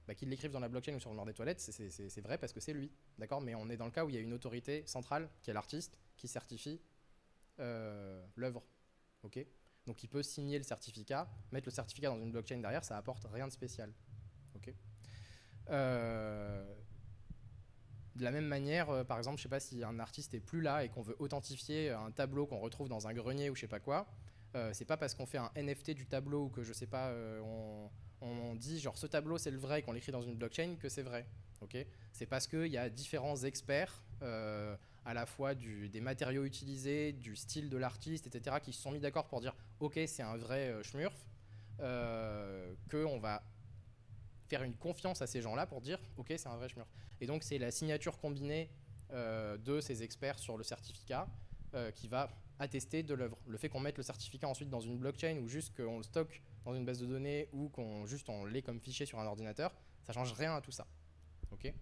bah, qu'il l'écrive dans la blockchain ou sur le mur des toilettes, c'est vrai parce que c'est lui, d'accord. Mais on est dans le cas où il y a une autorité centrale qui est l'artiste qui certifie l'œuvre, ok. Donc il peut signer le certificat, mettre le certificat dans une blockchain derrière, ça apporte rien de spécial, ok. De la même manière, par exemple, je sais pas si un artiste est plus là et qu'on veut authentifier un tableau qu'on retrouve dans un grenier ou je sais pas quoi, c'est pas parce qu'on fait un NFT du tableau ou que je sais pas, on dit genre ce tableau c'est le vrai et qu'on l'écrit dans une blockchain que c'est vrai. Okay, c'est parce qu'il y a différents experts, à la fois des matériaux utilisés, du style de l'artiste, etc., qui se sont mis d'accord pour dire ok c'est un vrai schmurf, qu'on va faire une confiance à ces gens-là pour dire ok c'est un vrai schmurf. Et donc c'est la signature combinée de ces experts sur le certificat qui va attester de l'œuvre. Le fait qu'on mette le certificat ensuite dans une blockchain ou juste qu'on le stocke dans une base de données ou qu'on l'ait comme fichier sur un ordinateur, ça change rien à tout ça. Okay,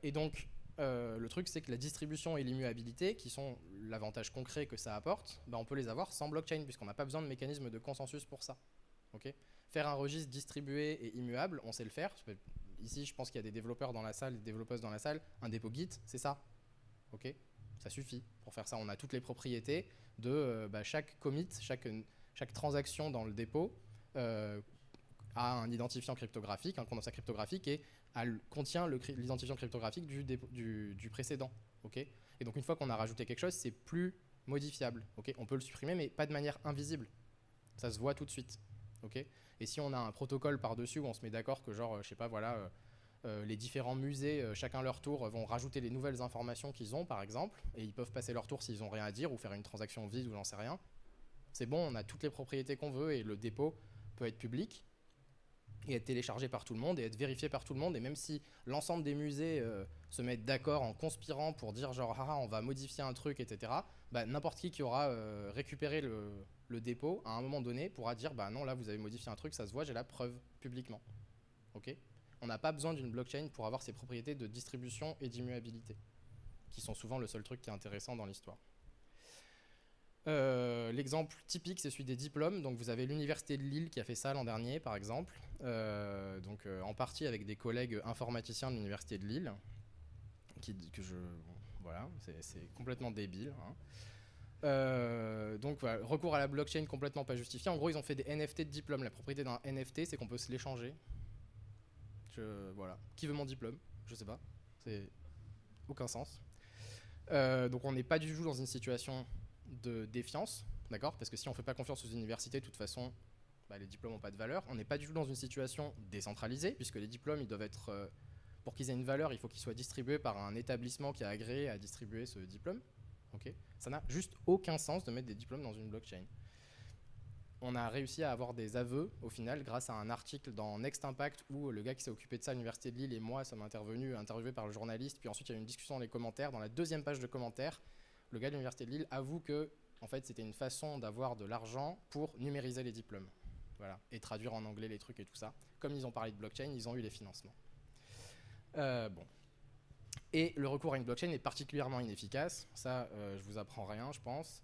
et donc le truc c'est que la distribution et l'immuabilité, qui sont l'avantage concret que ça apporte, bah, on peut les avoir sans blockchain puisqu'on n'a pas besoin de mécanisme de consensus pour ça. Okay, faire un registre distribué et immuable, on sait le faire. Ici, je pense qu'il y a des développeurs dans la salle, des développeuses dans la salle. Un dépôt Git, c'est ça. Ok, ça suffit pour faire ça. On a toutes les propriétés de chaque commit, chaque transaction dans le dépôt a un identifiant cryptographique, un condensat cryptographique et contient l'identifiant cryptographique du précédent. Okay, et donc une fois qu'on a rajouté quelque chose, c'est plus modifiable. Okay, on peut le supprimer, mais pas de manière invisible. Ça se voit tout de suite. Okay, et si on a un protocole par-dessus où on se met d'accord que genre, je sais pas, voilà, les différents musées, chacun leur tour, vont rajouter les nouvelles informations qu'ils ont, par exemple, et ils peuvent passer leur tour s'ils ont rien à dire ou faire une transaction vide ou j'en sais rien. C'est bon, on a toutes les propriétés qu'on veut et le dépôt peut être public et être téléchargé par tout le monde et être vérifié par tout le monde. Et même si l'ensemble des musées se mettent d'accord en conspirant pour dire genre on va modifier un truc, etc., bah, n'importe qui aura récupéré le dépôt à un moment donné pourra dire bah non, là vous avez modifié un truc, ça se voit, j'ai la preuve publiquement. Okay, on n'a pas besoin d'une blockchain pour avoir ces propriétés de distribution et d'immuabilité, qui sont souvent le seul truc qui est intéressant dans l'histoire. L'exemple typique, c'est celui des diplômes. Donc vous avez l'université de Lille qui a fait ça l'an dernier, par exemple, en partie avec des collègues informaticiens de l'université de Lille, voilà, c'est complètement débile. Hein. Donc voilà, recours à la blockchain complètement pas justifié. En gros, ils ont fait des NFT de diplôme. La propriété d'un NFT, c'est qu'on peut se l'échanger. Voilà. Qui veut mon diplôme? Je sais pas. C'est aucun sens. Donc on n'est pas du tout dans une situation de défiance, d'accord? Parce que si on ne fait pas confiance aux universités, de toute façon, bah, les diplômes n'ont pas de valeur. On n'est pas du tout dans une situation décentralisée, puisque les diplômes, ils doivent être, pour qu'ils aient une valeur, il faut qu'ils soient distribués par un établissement qui a agréé à distribuer ce diplôme. Okay, ça n'a juste aucun sens de mettre des diplômes dans une blockchain. On a réussi à avoir des aveux, au final, grâce à un article dans Next Impact où le gars qui s'est occupé de ça à l'université de Lille et moi, ça m'a interviewé par le journaliste, puis ensuite il y a eu une discussion dans les commentaires. Dans la deuxième page de commentaires, le gars de l'université de Lille avoue que en fait, c'était une façon d'avoir de l'argent pour numériser les diplômes, voilà, et traduire en anglais les trucs et tout ça. Comme ils ont parlé de blockchain, ils ont eu les financements. Bon. Et le recours à une blockchain est particulièrement inefficace. Ça, je vous apprends rien, je pense.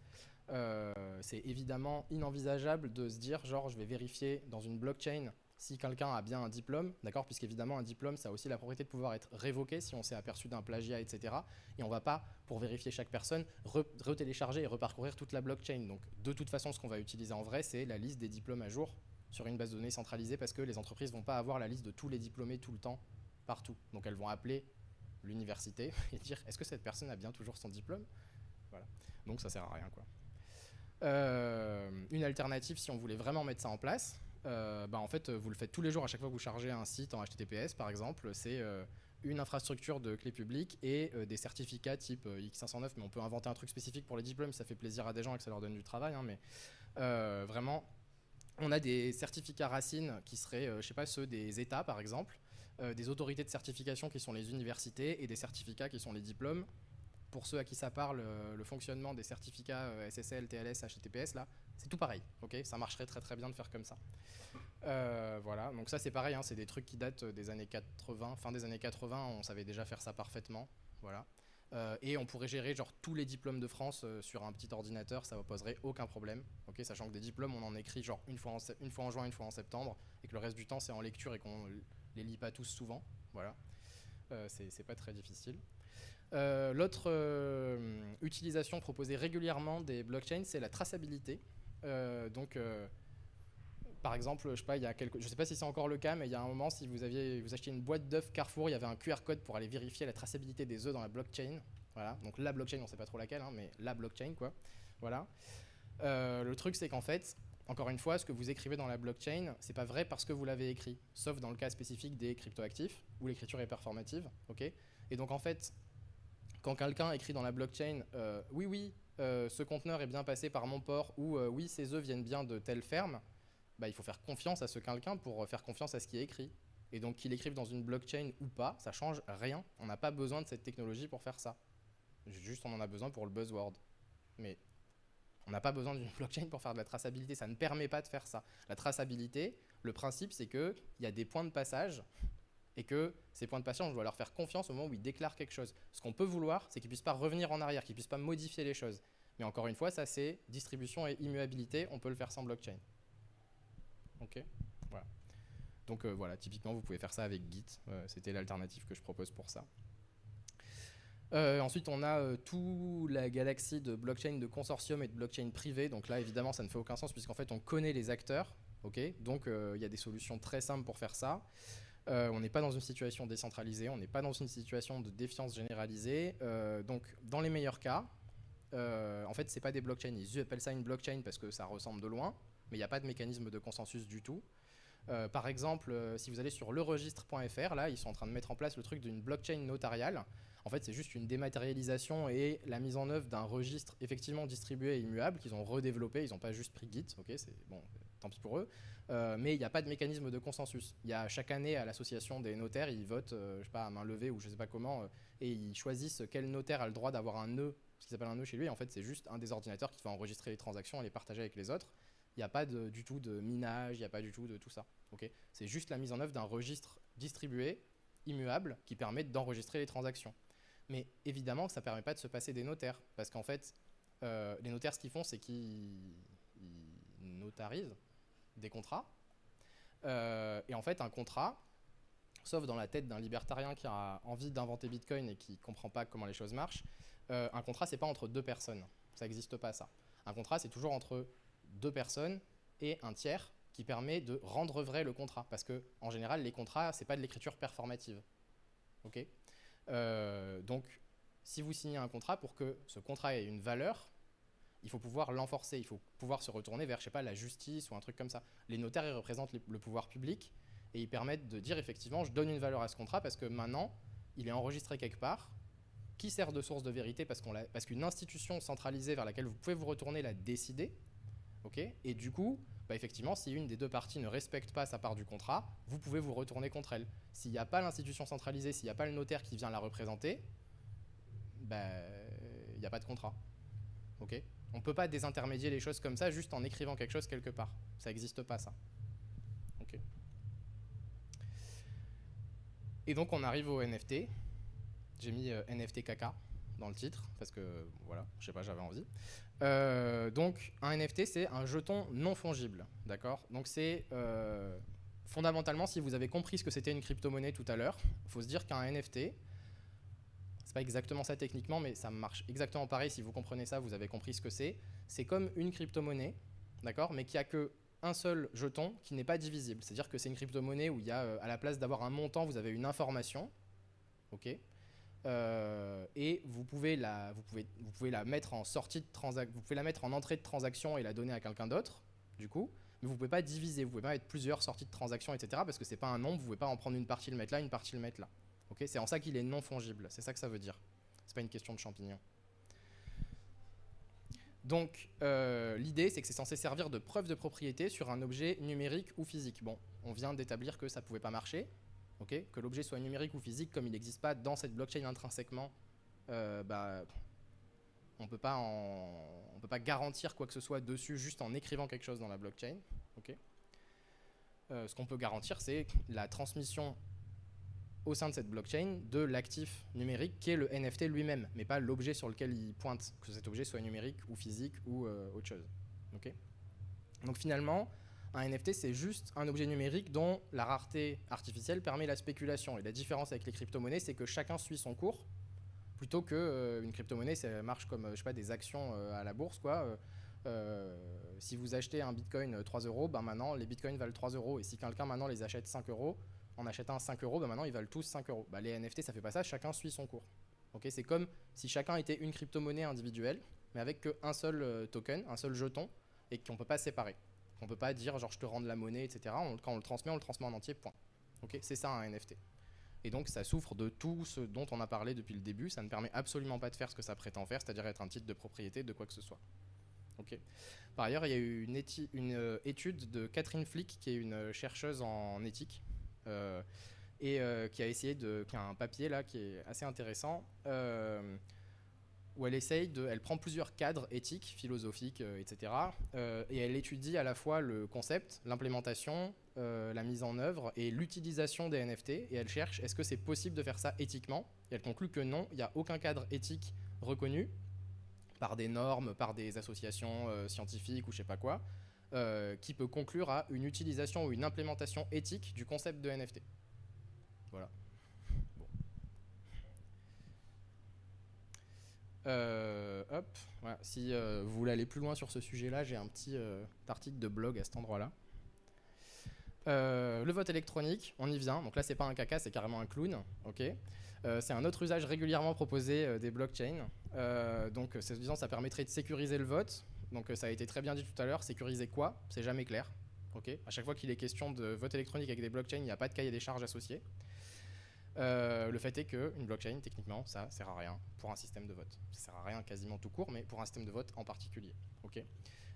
C'est évidemment inenvisageable de se dire, genre, je vais vérifier dans une blockchain si quelqu'un a bien un diplôme, d'accord, puisqu'évidemment un diplôme ça a aussi la propriété de pouvoir être révoqué si on s'est aperçu d'un plagiat, etc. Et on ne va pas, pour vérifier chaque personne, retélécharger et reparcourir toute la blockchain. Donc de toute façon, ce qu'on va utiliser en vrai, c'est la liste des diplômes à jour sur une base de données centralisée, parce que les entreprises ne vont pas avoir la liste de tous les diplômés tout le temps, partout. Donc elles vont appeler l'université et dire est-ce que cette personne a bien toujours son diplôme? Voilà. Donc ça sert à rien, quoi. Une alternative, si on voulait vraiment mettre ça en place, en fait, vous le faites tous les jours à chaque fois que vous chargez un site en HTTPS, par exemple, c'est une infrastructure de clés publiques et des certificats type X509, mais on peut inventer un truc spécifique pour les diplômes, ça fait plaisir à des gens et que ça leur donne du travail, hein, mais vraiment, on a des certificats racines qui seraient, je sais pas, ceux des États, par exemple, des autorités de certification qui sont les universités et des certificats qui sont les diplômes. Pour ceux à qui ça parle, le fonctionnement des certificats SSL, TLS, HTTPS, là, c'est tout pareil. Okay, ça marcherait très très bien de faire comme ça. Voilà, donc ça c'est pareil, hein, c'est des trucs qui datent des années 80, fin des années 80, on savait déjà faire ça parfaitement. Voilà. Et on pourrait gérer genre tous les diplômes de France sur un petit ordinateur, ça ne poserait aucun problème. Okay, sachant que des diplômes, on en écrit genre une fois en juin, une fois en septembre, et que le reste du temps c'est en lecture et qu'on les lit pas tous souvent. Voilà. C'est pas très difficile. L'autre utilisation proposée régulièrement des blockchains, c'est la traçabilité. Par exemple, je sais pas si c'est encore le cas, mais il y a un moment, si vous achetiez une boîte d'œufs Carrefour, il y avait un QR code pour aller vérifier la traçabilité des œufs dans la blockchain. Voilà, donc la blockchain, on ne sait pas trop laquelle, hein, mais la blockchain, quoi. Voilà. Le truc, c'est qu'en fait, encore une fois, ce que vous écrivez dans la blockchain, c'est pas vrai parce que vous l'avez écrit, sauf dans le cas spécifique des cryptoactifs, où l'écriture est performative. Okay, et donc, en fait, quand quelqu'un écrit dans la blockchain, oui, ce conteneur est bien passé par mon port, ou oui, ces œufs viennent bien de telle ferme, bah, il faut faire confiance à ce quelqu'un pour faire confiance à ce qui est écrit. Et donc qu'il écrive dans une blockchain ou pas, ça change rien. On n'a pas besoin de cette technologie pour faire ça. Juste on en a besoin pour le buzzword. Mais on n'a pas besoin d'une blockchain pour faire de la traçabilité, ça ne permet pas de faire ça. La traçabilité, le principe c'est qu'il y a des points de passage et que ces points de passage, on doit leur faire confiance au moment où ils déclarent quelque chose. Ce qu'on peut vouloir, c'est qu'ils ne puissent pas revenir en arrière, qu'ils ne puissent pas modifier les choses. Mais encore une fois, ça c'est distribution et immuabilité, on peut le faire sans blockchain. Ok, voilà. Donc voilà, typiquement vous pouvez faire ça avec Git, c'était l'alternative que je propose pour ça. Ensuite on a toute la galaxie de blockchain de consortium et de blockchain privée, donc là évidemment ça ne fait aucun sens puisqu'en fait on connaît les acteurs, okay, donc il y a des solutions très simples pour faire ça. On n'est pas dans une situation décentralisée, on n'est pas dans une situation de défiance généralisée, donc dans les meilleurs cas, en fait c'est pas des blockchains, ils appellent ça une blockchain parce que ça ressemble de loin, mais il n'y a pas de mécanisme de consensus du tout. Par exemple, si vous allez sur leregistre.fr, là, ils sont en train de mettre en place le truc d'une blockchain notariale. En fait, c'est juste une dématérialisation et la mise en œuvre d'un registre effectivement distribué et immuable qu'ils ont redéveloppé. Ils n'ont pas juste pris Git, ok, c'est bon, tant pis pour eux. Mais il n'y a pas de mécanisme de consensus. Il y a chaque année à l'association des notaires, ils votent, je sais pas, à main levée ou je sais pas comment, et ils choisissent quel notaire a le droit d'avoir un nœud, ce qui s'appelle un nœud chez lui. En fait, c'est juste un des ordinateurs qui va enregistrer les transactions et les partager avec les autres. Il n'y a pas du tout de minage, il n'y a pas du tout de tout ça. Okay, c'est juste la mise en œuvre d'un registre distribué, immuable, qui permet d'enregistrer les transactions. Mais évidemment que ça ne permet pas de se passer des notaires, parce qu'en fait, les notaires, ce qu'ils font, c'est qu'ils notarisent des contrats. Et en fait, un contrat, sauf dans la tête d'un libertarien qui a envie d'inventer Bitcoin et qui ne comprend pas comment les choses marchent, un contrat, ce n'est pas entre deux personnes. Ça n'existe pas, ça. Un contrat, c'est toujours entre deux personnes et un tiers qui permet de rendre vrai le contrat. Parce que en général, les contrats, ce n'est pas de l'écriture performative. Okay, donc, si vous signez un contrat, pour que ce contrat ait une valeur, il faut pouvoir l'enforcer, il faut pouvoir se retourner vers, je sais pas, la justice ou un truc comme ça. Les notaires, ils représentent le pouvoir public et ils permettent de dire effectivement, je donne une valeur à ce contrat parce que maintenant, il est enregistré quelque part, qui sert de source de vérité parce qu'une institution centralisée vers laquelle vous pouvez vous retourner l'a décidé. Okay, et du coup, bah effectivement, si une des deux parties ne respecte pas sa part du contrat, vous pouvez vous retourner contre elle. S'il n'y a pas l'institution centralisée, s'il n'y a pas le notaire qui vient la représenter, bah, il n'y a pas de contrat. Okay, on ne peut pas désintermédier les choses comme ça juste en écrivant quelque chose quelque part. Ça n'existe pas, ça. Okay. Et donc, on arrive au NFT. J'ai mis NFT caca dans le titre, parce que, voilà, je sais pas, j'avais envie. Donc, un NFT, c'est un jeton non fongible, d'accord ? Donc, c'est fondamentalement, si vous avez compris ce que c'était une crypto-monnaie tout à l'heure, il faut se dire qu'un NFT, c'est pas exactement ça techniquement, mais ça marche exactement pareil. Si vous comprenez ça, vous avez compris ce que c'est. C'est comme une crypto-monnaie, d'accord ? Mais qui a que un seul jeton qui n'est pas divisible. C'est-à-dire que c'est une crypto-monnaie où il y a, à la place d'avoir un montant, vous avez une information, ok ? Et vous pouvez la mettre en sortie de vous pouvez la mettre en entrée de transaction et la donner à quelqu'un d'autre, du coup, mais vous pouvez pas diviser, vous pouvez pas mettre plusieurs sorties de transaction, etc. parce que c'est pas un nombre, vous pouvez pas en prendre une partie le mettre là, une partie le mettre là. Okay, c'est en ça qu'il est non fongible, c'est ça que ça veut dire. C'est pas une question de champignon. Donc l'idée c'est que c'est censé servir de preuve de propriété sur un objet numérique ou physique. Bon, on vient d'établir que ça pouvait pas marcher. Okay, que l'objet soit numérique ou physique, comme il n'existe pas dans cette blockchain intrinsèquement, on ne peut pas garantir quoi que ce soit dessus juste en écrivant quelque chose dans la blockchain. Okay. Ce qu'on peut garantir, c'est la transmission au sein de cette blockchain de l'actif numérique qui est le NFT lui-même, mais pas l'objet sur lequel il pointe, que cet objet soit numérique ou physique ou autre chose. Okay. Donc finalement, un NFT, c'est juste un objet numérique dont la rareté artificielle permet la spéculation. Et la différence avec les crypto-monnaies, c'est que chacun suit son cours, plutôt qu'une crypto-monnaie, ça marche comme je sais pas, des actions à la bourse, quoi. Si vous achetez un bitcoin 3 €, ben maintenant les bitcoins valent 3 €. Et si quelqu'un maintenant les achète 5 €, en achetant un 5 €, ben maintenant ils valent tous 5 €. Ben, les NFT, ça fait pas ça, chacun suit son cours. Okay, c'est comme si chacun était une crypto-monnaie individuelle, mais avec qu'un seul token, un seul jeton, et qu'on ne peut pas séparer. On ne peut pas dire genre je te rends de la monnaie, etc. Quand on le transmet en entier, point. Okay, c'est ça un NFT. Et donc ça souffre de tout ce dont on a parlé depuis le début. Ça ne permet absolument pas de faire ce que ça prétend faire, c'est-à-dire être un titre de propriété de quoi que ce soit. Okay. Par ailleurs, il y a eu une étude de Catherine Flick, qui est une chercheuse en éthique, qui a un papier là qui est assez intéressant, où elle prend plusieurs cadres éthiques, philosophiques, etc. Et elle étudie à la fois le concept, l'implémentation, la mise en œuvre et l'utilisation des NFT. Et elle cherche, est-ce que c'est possible de faire ça éthiquement ? Et elle conclut que non, il n'y a aucun cadre éthique reconnu par des normes, par des associations scientifiques ou je sais pas quoi, qui peut conclure à une utilisation ou une implémentation éthique du concept de NFT. Voilà. Voilà. Si vous voulez aller plus loin sur ce sujet-là, j'ai un petit article de blog à cet endroit-là. Le vote électronique, on y vient. Donc là, c'est pas un caca, c'est carrément un clown. Okay. C'est un autre usage régulièrement proposé des blockchains. Donc, ça permettrait de sécuriser le vote. Donc, ça a été très bien dit tout à l'heure. Sécuriser quoi ? C'est jamais clair. Okay. À chaque fois qu'il est question de vote électronique avec des blockchains, il n'y a pas de cahier des charges associé. Le fait est qu'une blockchain, techniquement, ça sert à rien pour un système de vote. Ça sert à rien quasiment tout court, mais pour un système de vote en particulier. Okay.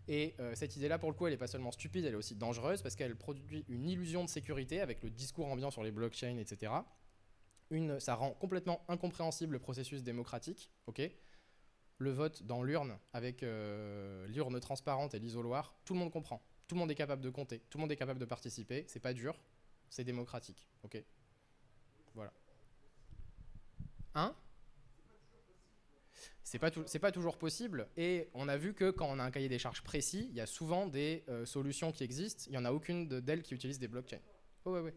Et cette idée-là, pour le coup, elle n'est pas seulement stupide, elle est aussi dangereuse parce qu'elle produit une illusion de sécurité avec le discours ambiant sur les blockchains, etc. Ça rend complètement incompréhensible le processus démocratique. Okay. Le vote dans l'urne, avec l'urne transparente et l'isoloir, tout le monde comprend. Tout le monde est capable de compter, tout le monde est capable de participer. C'est pas dur, c'est démocratique. Okay. Voilà. Hein ? C'est pas toujours possible, et on a vu que quand on a un cahier des charges précis, il y a souvent des solutions qui existent. Il n'y en a aucune d'elles qui utilise des blockchains. Oh ouais.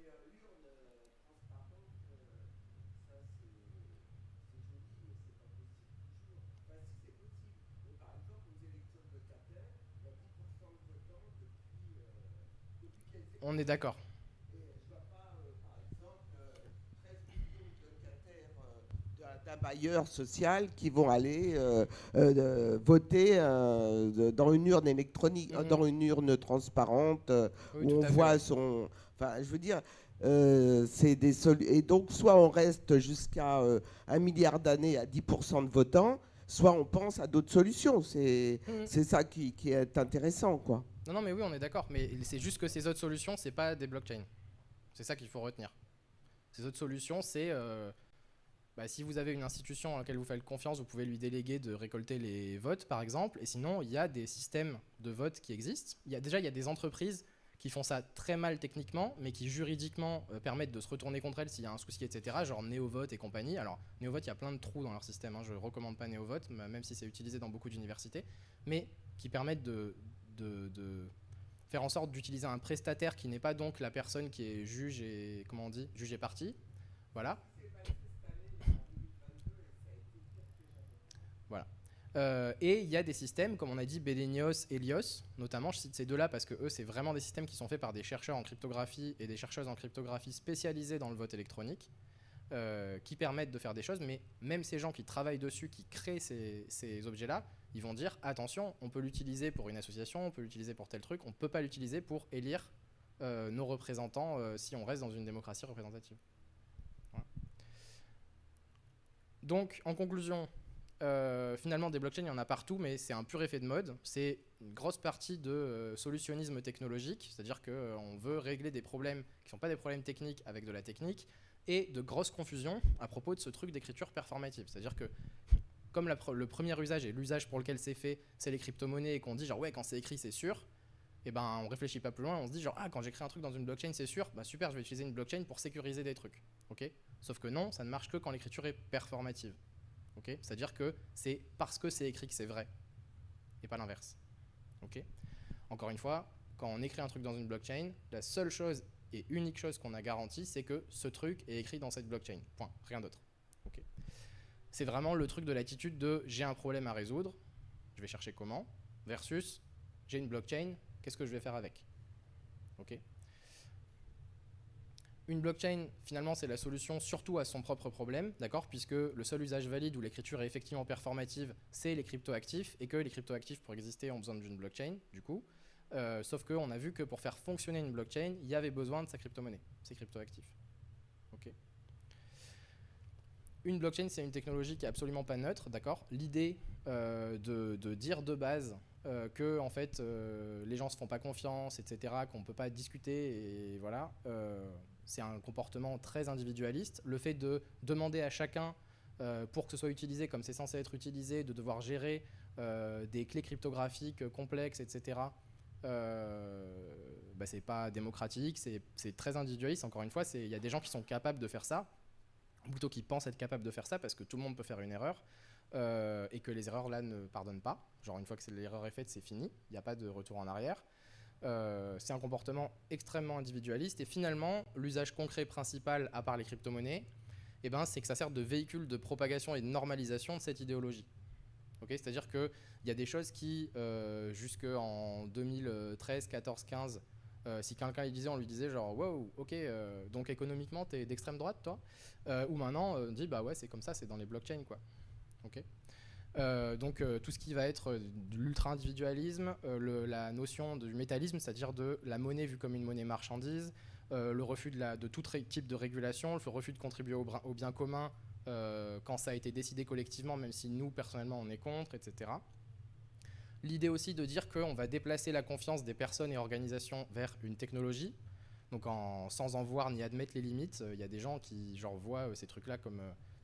On est d'accord. D'un bailleur social qui vont aller voter dans une urne électronique, dans une urne transparente, oui, où on voit son... Enfin, je veux dire, c'est et donc, soit on reste jusqu'à 1 milliard d'années à 10% de votants, soit on pense à d'autres solutions. C'est ça qui est intéressant, quoi. Non, mais oui, on est d'accord. Mais c'est juste que ces autres solutions, c'est pas des blockchains. C'est ça qu'il faut retenir. Ces autres solutions, c'est... si vous avez une institution à laquelle vous faites confiance, vous pouvez lui déléguer de récolter les votes, par exemple. Et sinon, il y a des systèmes de vote qui existent. Il y a des entreprises qui font ça très mal techniquement, mais qui juridiquement permettent de se retourner contre elles s'il y a un souci, etc. Genre NeoVote et compagnie. Alors, NeoVote, il y a plein de trous dans leur système. Je ne recommande pas NeoVote, même si c'est utilisé dans beaucoup d'universités. Mais qui permettent de faire en sorte d'utiliser un prestataire qui n'est pas donc la personne qui est juge et, juge et partie. Voilà. Voilà. Et il y a des systèmes, comme on a dit, Bedenios, Helios, notamment, je cite ces deux-là parce que eux, c'est vraiment des systèmes qui sont faits par des chercheurs en cryptographie et des chercheuses en cryptographie spécialisées dans le vote électronique, qui permettent de faire des choses, mais même ces gens qui travaillent dessus, qui créent ces objets-là, ils vont dire, attention, on peut l'utiliser pour une association, on peut l'utiliser pour tel truc, on ne peut pas l'utiliser pour élire nos représentants si on reste dans une démocratie représentative. Voilà. Donc, en conclusion, finalement, des blockchains, il y en a partout, mais c'est un pur effet de mode. C'est une grosse partie de solutionnisme technologique, c'est-à-dire qu'on veut régler des problèmes qui ne sont pas des problèmes techniques avec de la technique, et de grosses confusions à propos de ce truc d'écriture performative. C'est-à-dire que comme le premier usage et l'usage pour lequel c'est fait, c'est les crypto-monnaies, et qu'on dit genre ouais, quand c'est écrit, c'est sûr, et ben on réfléchit pas plus loin, on se dit genre ah, quand j'écris un truc dans une blockchain, c'est sûr, bah super, je vais utiliser une blockchain pour sécuriser des trucs. Ok ? Sauf que non, ça ne marche que quand l'écriture est performative. Okay, c'est-à-dire que c'est parce que c'est écrit que c'est vrai, et pas l'inverse. Okay, encore une fois, quand on écrit un truc dans une blockchain, la seule chose et unique chose qu'on a garantie, c'est que ce truc est écrit dans cette blockchain. Point. Rien d'autre. Okay. C'est vraiment le truc de l'attitude de j'ai un problème à résoudre, je vais chercher comment, versus j'ai une blockchain, qu'est-ce que je vais faire avec. Okay. Une blockchain, finalement, c'est la solution surtout à son propre problème, d'accord, puisque le seul usage valide où l'écriture est effectivement performative, c'est les cryptoactifs, et que les cryptoactifs, pour exister, ont besoin d'une blockchain, du coup. Sauf qu'on a vu que pour faire fonctionner une blockchain, il y avait besoin de sa crypto-monnaie, ses cryptoactifs. Okay. Une blockchain, c'est une technologie qui est absolument pas neutre, d'accord. L'idée de dire de base que en fait, les gens se font pas confiance, etc., qu'on peut pas discuter, et voilà, c'est un comportement très individualiste. Le fait de demander à chacun, pour que ce soit utilisé comme c'est censé être utilisé, de devoir gérer des clés cryptographiques complexes, etc., bah, c'est pas démocratique, c'est très individualiste. Encore une fois, il y a des gens qui sont capables de faire ça, ou plutôt qui pensent être capables de faire ça, parce que tout le monde peut faire une erreur, et que les erreurs là ne pardonnent pas. Genre une fois que l'erreur est faite, c'est fini, il n'y a pas de retour en arrière. C'est un comportement extrêmement individualiste, et finalement, l'usage concret principal, à part les crypto-monnaies, eh ben, c'est que ça sert de véhicule de propagation et de normalisation de cette idéologie. Okay, c'est-à-dire qu'il y a des choses qui, jusqu'en 2013, 14, 15, si quelqu'un on lui disait genre wow, ok, donc économiquement t'es d'extrême droite toi, ou maintenant on dit bah ouais c'est comme ça, c'est dans les blockchains quoi. Okay. Donc tout ce qui va être de l'ultra-individualisme, la notion du métallisme, c'est-à-dire de la monnaie vue comme une monnaie marchandise, le refus de tout type de régulation, le refus de contribuer au bien commun quand ça a été décidé collectivement, même si nous, personnellement, on est contre, etc. L'idée aussi de dire qu'on va déplacer la confiance des personnes et organisations vers une technologie, donc sans en voir ni admettre les limites. Il y a des gens qui genre, voient ces trucs-là comme...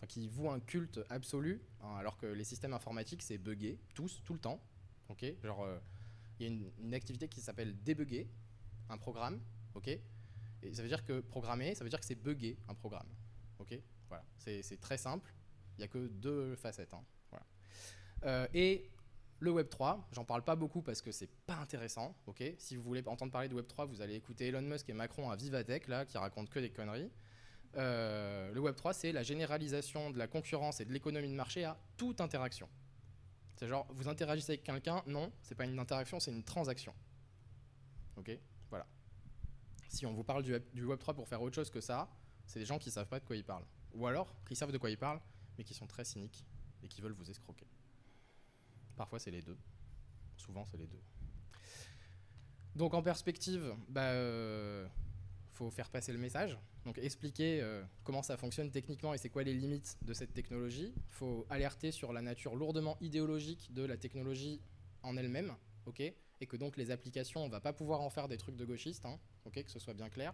qui vouent un culte absolu, hein, alors que les systèmes informatiques, c'est bugger, tout le temps. Okay, genre, y a une activité qui s'appelle débugger un programme, okay, et ça veut dire que programmer, ça veut dire que c'est bugger un programme. Okay, voilà, c'est très simple, il n'y a que deux facettes. Hein, voilà. Et le Web3, j'en parle pas beaucoup parce que c'est pas intéressant. Okay, si vous voulez entendre parler de Web3, vous allez écouter Elon Musk et Macron à Vivatech, là, qui racontent que des conneries. Le Web3, c'est la généralisation de la concurrence et de l'économie de marché à toute interaction. C'est genre, vous interagissez avec quelqu'un, non, c'est pas une interaction, c'est une transaction. Ok, voilà. Si on vous parle du Web3 pour faire autre chose que ça, c'est des gens qui savent pas de quoi ils parlent. Ou alors, qui savent de quoi ils parlent, mais qui sont très cyniques et qui veulent vous escroquer. Parfois, c'est les deux. Souvent, c'est les deux. Donc, en perspective, faut faire passer le message. Donc expliquer comment ça fonctionne techniquement et c'est quoi les limites de cette technologie. Il faut alerter sur la nature lourdement idéologique de la technologie en elle-même, okay, et que donc les applications, on ne va pas pouvoir en faire des trucs de gauchistes, hein, okay, que ce soit bien clair.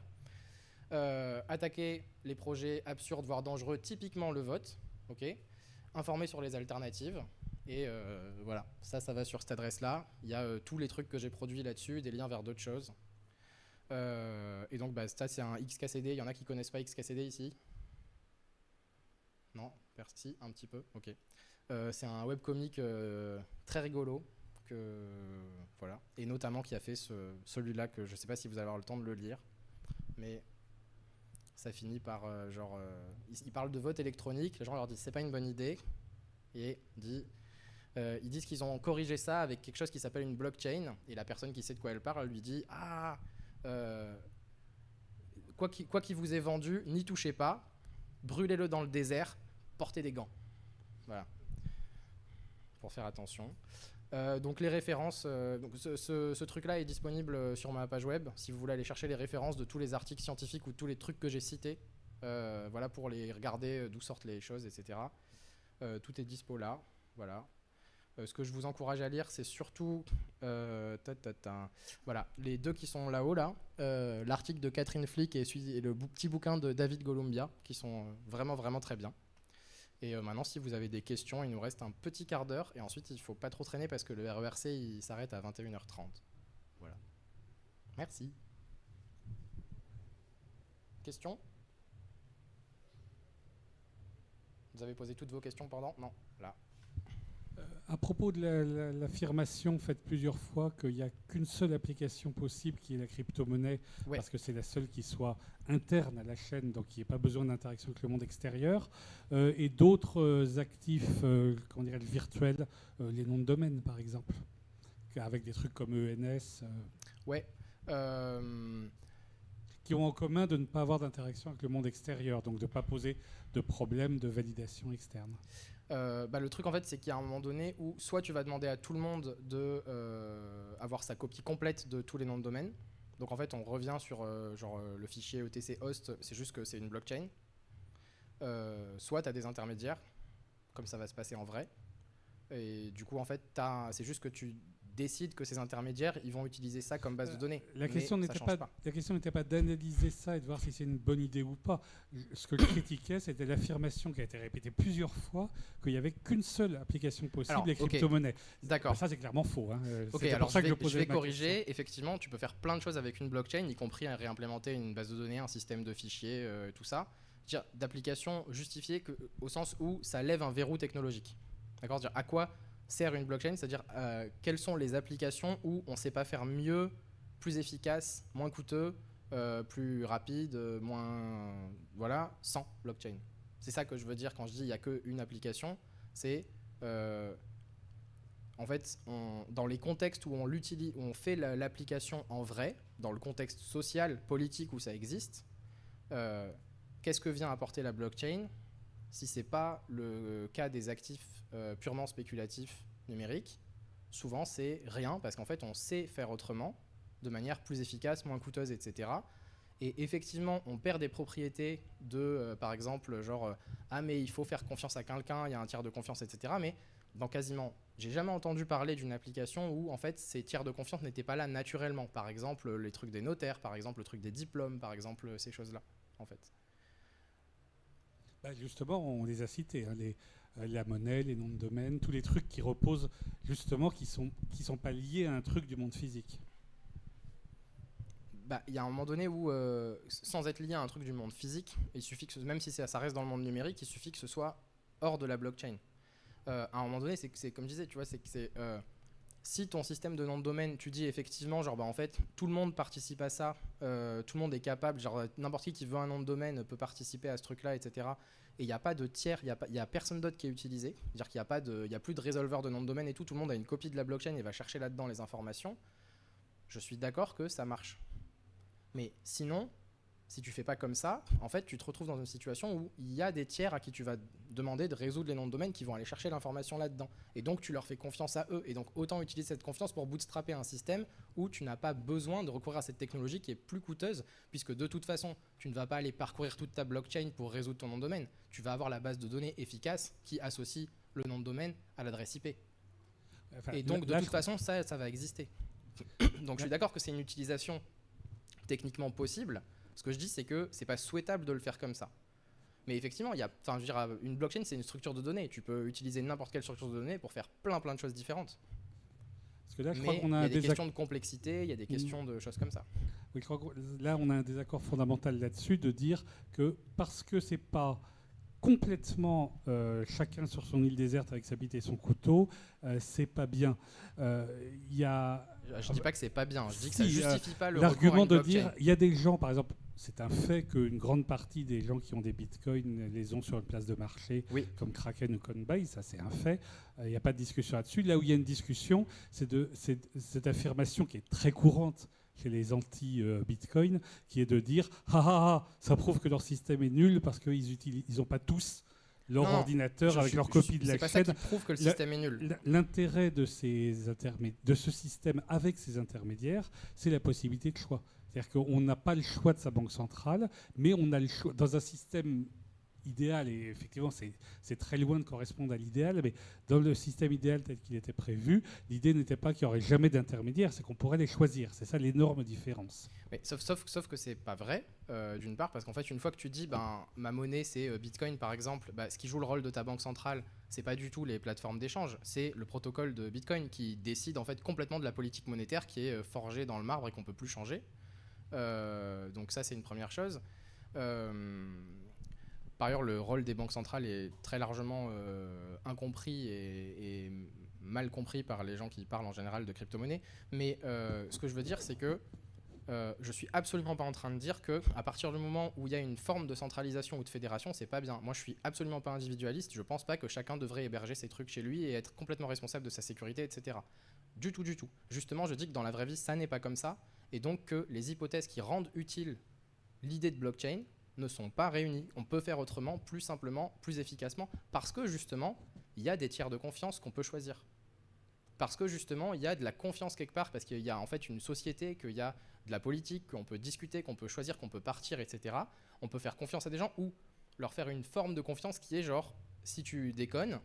Attaquer les projets absurdes, voire dangereux, typiquement le vote, okay, informer sur les alternatives. Et voilà, ça va sur cette adresse-là. Il y a tous les trucs que j'ai produits là-dessus, des liens vers d'autres choses. Et donc ça c'est un XKCD, il y en a qui connaissent pas XKCD ici? Non? Merci, un petit peu, ok. C'est un webcomic très rigolo, voilà. Et notamment qui a fait celui-là que je sais pas si vous allez avoir le temps de le lire, mais ça finit par ils parlent de vote électronique, les gens leur disent c'est pas une bonne idée, et ils disent qu'ils ont corrigé ça avec quelque chose qui s'appelle une blockchain, et la personne qui sait de quoi elle parle, elle lui dit ah, quoi qu'il vous ait vendu, n'y touchez pas, brûlez-le dans le désert, portez des gants. Voilà. Pour faire attention. Donc les références, donc ce truc-là est disponible sur ma page web, si vous voulez aller chercher les références de tous les articles scientifiques ou tous les trucs que j'ai cités, voilà, pour les regarder d'où sortent les choses, etc. Tout est dispo là. Voilà. Ce que je vous encourage à lire, c'est surtout voilà, les deux qui sont là-haut, là, l'article de Catherine Flick et le petit bouquin de David Golumbia, qui sont vraiment, vraiment très bien. Et maintenant, si vous avez des questions, il nous reste un petit quart d'heure, et ensuite, il ne faut pas trop traîner parce que le RERC, il s'arrête à 21h30. Voilà. Merci. Questions ? Vous avez posé toutes vos questions pendant ? Non, là. À propos de l'affirmation faite plusieurs fois qu'il n'y a qu'une seule application possible qui est la crypto-monnaie, parce que c'est la seule qui soit interne à la chaîne, donc il n'y a pas besoin d'interaction avec le monde extérieur, et d'autres actifs virtuels, les noms de domaine par exemple, avec des trucs comme ENS. Qui ont en commun de ne pas avoir d'interaction avec le monde extérieur, donc de ne pas poser de problème de validation externe. Le truc en fait c'est qu'il y a un moment donné où soit tu vas demander à tout le monde de avoir sa copie complète de tous les noms de domaine, donc en fait on revient sur le fichier ETC host, c'est juste que c'est une blockchain, soit tu as des intermédiaires comme ça va se passer en vrai, et du coup en fait c'est juste que tu décides que ces intermédiaires ils vont utiliser ça comme base de données. La question n'était pas d'analyser ça et de voir si c'est une bonne idée ou pas. Ce que je critiquais, c'était l'affirmation qui a été répétée plusieurs fois qu'il n'y avait qu'une seule application possible, les crypto-monnaies. D'accord. Ça, c'est clairement faux. Alors je vais corriger. Effectivement, tu peux faire plein de choses avec une blockchain, y compris réimplémenter une base de données, un système de fichiers, tout ça. D'application justifiée au sens où ça lève un verrou technologique. D'accord ? À quoi sert une blockchain, c'est-à-dire quelles sont les applications où on ne sait pas faire mieux, plus efficace, moins coûteux, plus rapide, sans blockchain. C'est ça que je veux dire quand je dis il n'y a qu'une application. C'est en fait, dans les contextes où on l'utilise, où on fait l'application en vrai, dans le contexte social, politique où ça existe, qu'est-ce que vient apporter la blockchain ? Si ce n'est pas le cas des actifs purement spéculatifs numériques, souvent c'est rien, parce qu'en fait on sait faire autrement, de manière plus efficace, moins coûteuse, etc. Et effectivement, on perd des propriétés de, par exemple, mais il faut faire confiance à quelqu'un, il y a un tiers de confiance, etc. Mais j'ai jamais entendu parler d'une application où en fait ces tiers de confiance n'étaient pas là naturellement. Par exemple, les trucs des notaires, par exemple, le truc des diplômes, par exemple, ces choses-là, en fait. Justement, on les a cités, la monnaie, les noms de domaine, tous les trucs qui reposent justement, qui sont pas liés à un truc du monde physique. Il y a un moment donné où, sans être lié à un truc du monde physique, il suffit que, même si ça reste dans le monde numérique, il suffit que ce soit hors de la blockchain. À un moment donné, c'est comme je disais, tu vois, si ton système de nom de domaine, tu dis effectivement, en fait, tout le monde participe à ça, tout le monde est capable, n'importe qui veut un nom de domaine peut participer à ce truc-là, etc. Et il n'y a pas de tiers, il n'y a personne d'autre qui est utilisé. C'est-à-dire qu'il n'y a plus de résolveur de nom de domaine et tout le monde a une copie de la blockchain et va chercher là-dedans les informations. Je suis d'accord que ça marche. Mais sinon, si tu fais pas comme ça, en fait, tu te retrouves dans une situation où il y a des tiers à qui tu vas demander de résoudre les noms de domaine qui vont aller chercher l'information là-dedans. Et donc, tu leur fais confiance à eux. Et donc, autant utiliser cette confiance pour bootstrapper un système où tu n'as pas besoin de recourir à cette technologie qui est plus coûteuse, puisque de toute façon, tu ne vas pas aller parcourir toute ta blockchain pour résoudre ton nom de domaine. Tu vas avoir la base de données efficace qui associe le nom de domaine à l'adresse IP. Et donc, de toute façon, ça va exister. Donc, je suis d'accord que c'est une utilisation techniquement possible. Ce que je dis, c'est que c'est pas souhaitable de le faire comme ça. Mais effectivement, une blockchain, c'est une structure de données. Tu peux utiliser n'importe quelle structure de données pour faire plein de choses différentes. Parce que là, je Mais crois qu'on a il y a des questions de complexité, il y a des questions de choses comme ça. Oui, je crois que là, on a un désaccord fondamental là-dessus, de dire que parce que c'est pas complètement chacun sur son île déserte avec sa bite et son couteau, c'est pas bien. Je dis pas que c'est pas bien, je dis que ça justifie pas le l'argument recours à une de dire, il y a des gens, par exemple, c'est un fait qu'une grande partie des gens qui ont des bitcoins les ont sur une place de marché, comme Kraken ou Coinbase, ça c'est un fait, il n'y a pas de discussion là-dessus. Là où il y a une discussion, c'est cette affirmation qui est très courante chez les anti-bitcoin, qui est de dire ça prouve que leur système est nul parce qu'ils n'ont pas tous leur ordinateur avec leur copie de la chaîne. C'est pas ça qui prouve que le système est nul. L'intérêt de ce système avec ces intermédiaires, c'est la possibilité de choix. C'est-à-dire qu'on n'a pas le choix de sa banque centrale, mais on a le choix dans un système idéal, et effectivement, c'est très loin de correspondre à l'idéal, mais dans le système idéal tel qu'il était prévu, l'idée n'était pas qu'il n'y aurait jamais d'intermédiaires, c'est qu'on pourrait les choisir. C'est ça l'énorme différence. Mais sauf que c'est pas vrai, d'une part, parce qu'en fait, une fois que tu dis, ma monnaie, c'est Bitcoin, par exemple, ce qui joue le rôle de ta banque centrale, c'est pas du tout les plateformes d'échange, c'est le protocole de Bitcoin qui décide en fait complètement de la politique monétaire qui est forgée dans le marbre et qu'on peut plus changer. Donc ça, c'est une première chose. Par ailleurs, le rôle des banques centrales est très largement incompris et mal compris par les gens qui parlent en général de crypto-monnaie. Mais ce que je veux dire, c'est que je suis absolument pas en train de dire que à partir du moment où il y a une forme de centralisation ou de fédération, c'est pas bien. Moi, je suis absolument pas individualiste. Je pense pas que chacun devrait héberger ses trucs chez lui et être complètement responsable de sa sécurité, etc. Du tout, du tout. Justement, je dis que dans la vraie vie, ça n'est pas comme ça, et donc que les hypothèses qui rendent utile l'idée de blockchain ne sont pas réunies. On peut faire autrement, plus simplement, plus efficacement, parce que justement, il y a des tiers de confiance qu'on peut choisir. Parce que justement, il y a de la confiance quelque part, parce qu'il y a en fait une société, qu'il y a de la politique, qu'on peut discuter, qu'on peut choisir, qu'on peut partir, etc. On peut faire confiance à des gens ou leur faire une forme de confiance qui est genre, si tu déconnes,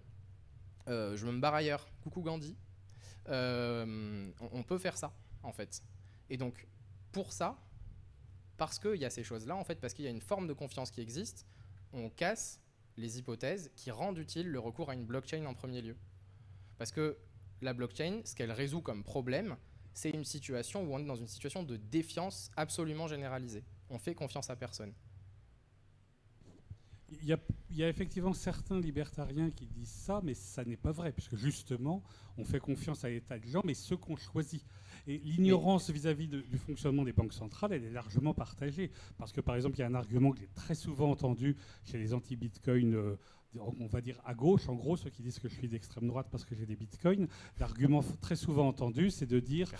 je me barre ailleurs, coucou Gandhi. On peut faire ça, en fait. Et donc, pour ça, parce qu'il y a ces choses-là, en fait, parce qu'il y a une forme de confiance qui existe, on casse les hypothèses qui rendent utile le recours à une blockchain en premier lieu. Parce que la blockchain, ce qu'elle résout comme problème, c'est une situation où on est dans une situation de défiance absolument généralisée. On fait confiance à personne. Il y a effectivement certains libertariens qui disent ça, mais ça n'est pas vrai, puisque justement, on fait confiance à l'état de gens, mais ceux qu'on choisit. Et l'ignorance vis-à-vis du fonctionnement des banques centrales, elle est largement partagée. Parce que, par exemple, il y a un argument que j'ai très souvent entendu chez les anti-Bitcoin, on va dire à gauche, en gros, ceux qui disent que je suis d'extrême droite parce que j'ai des bitcoins, l'argument très souvent entendu, c'est de dire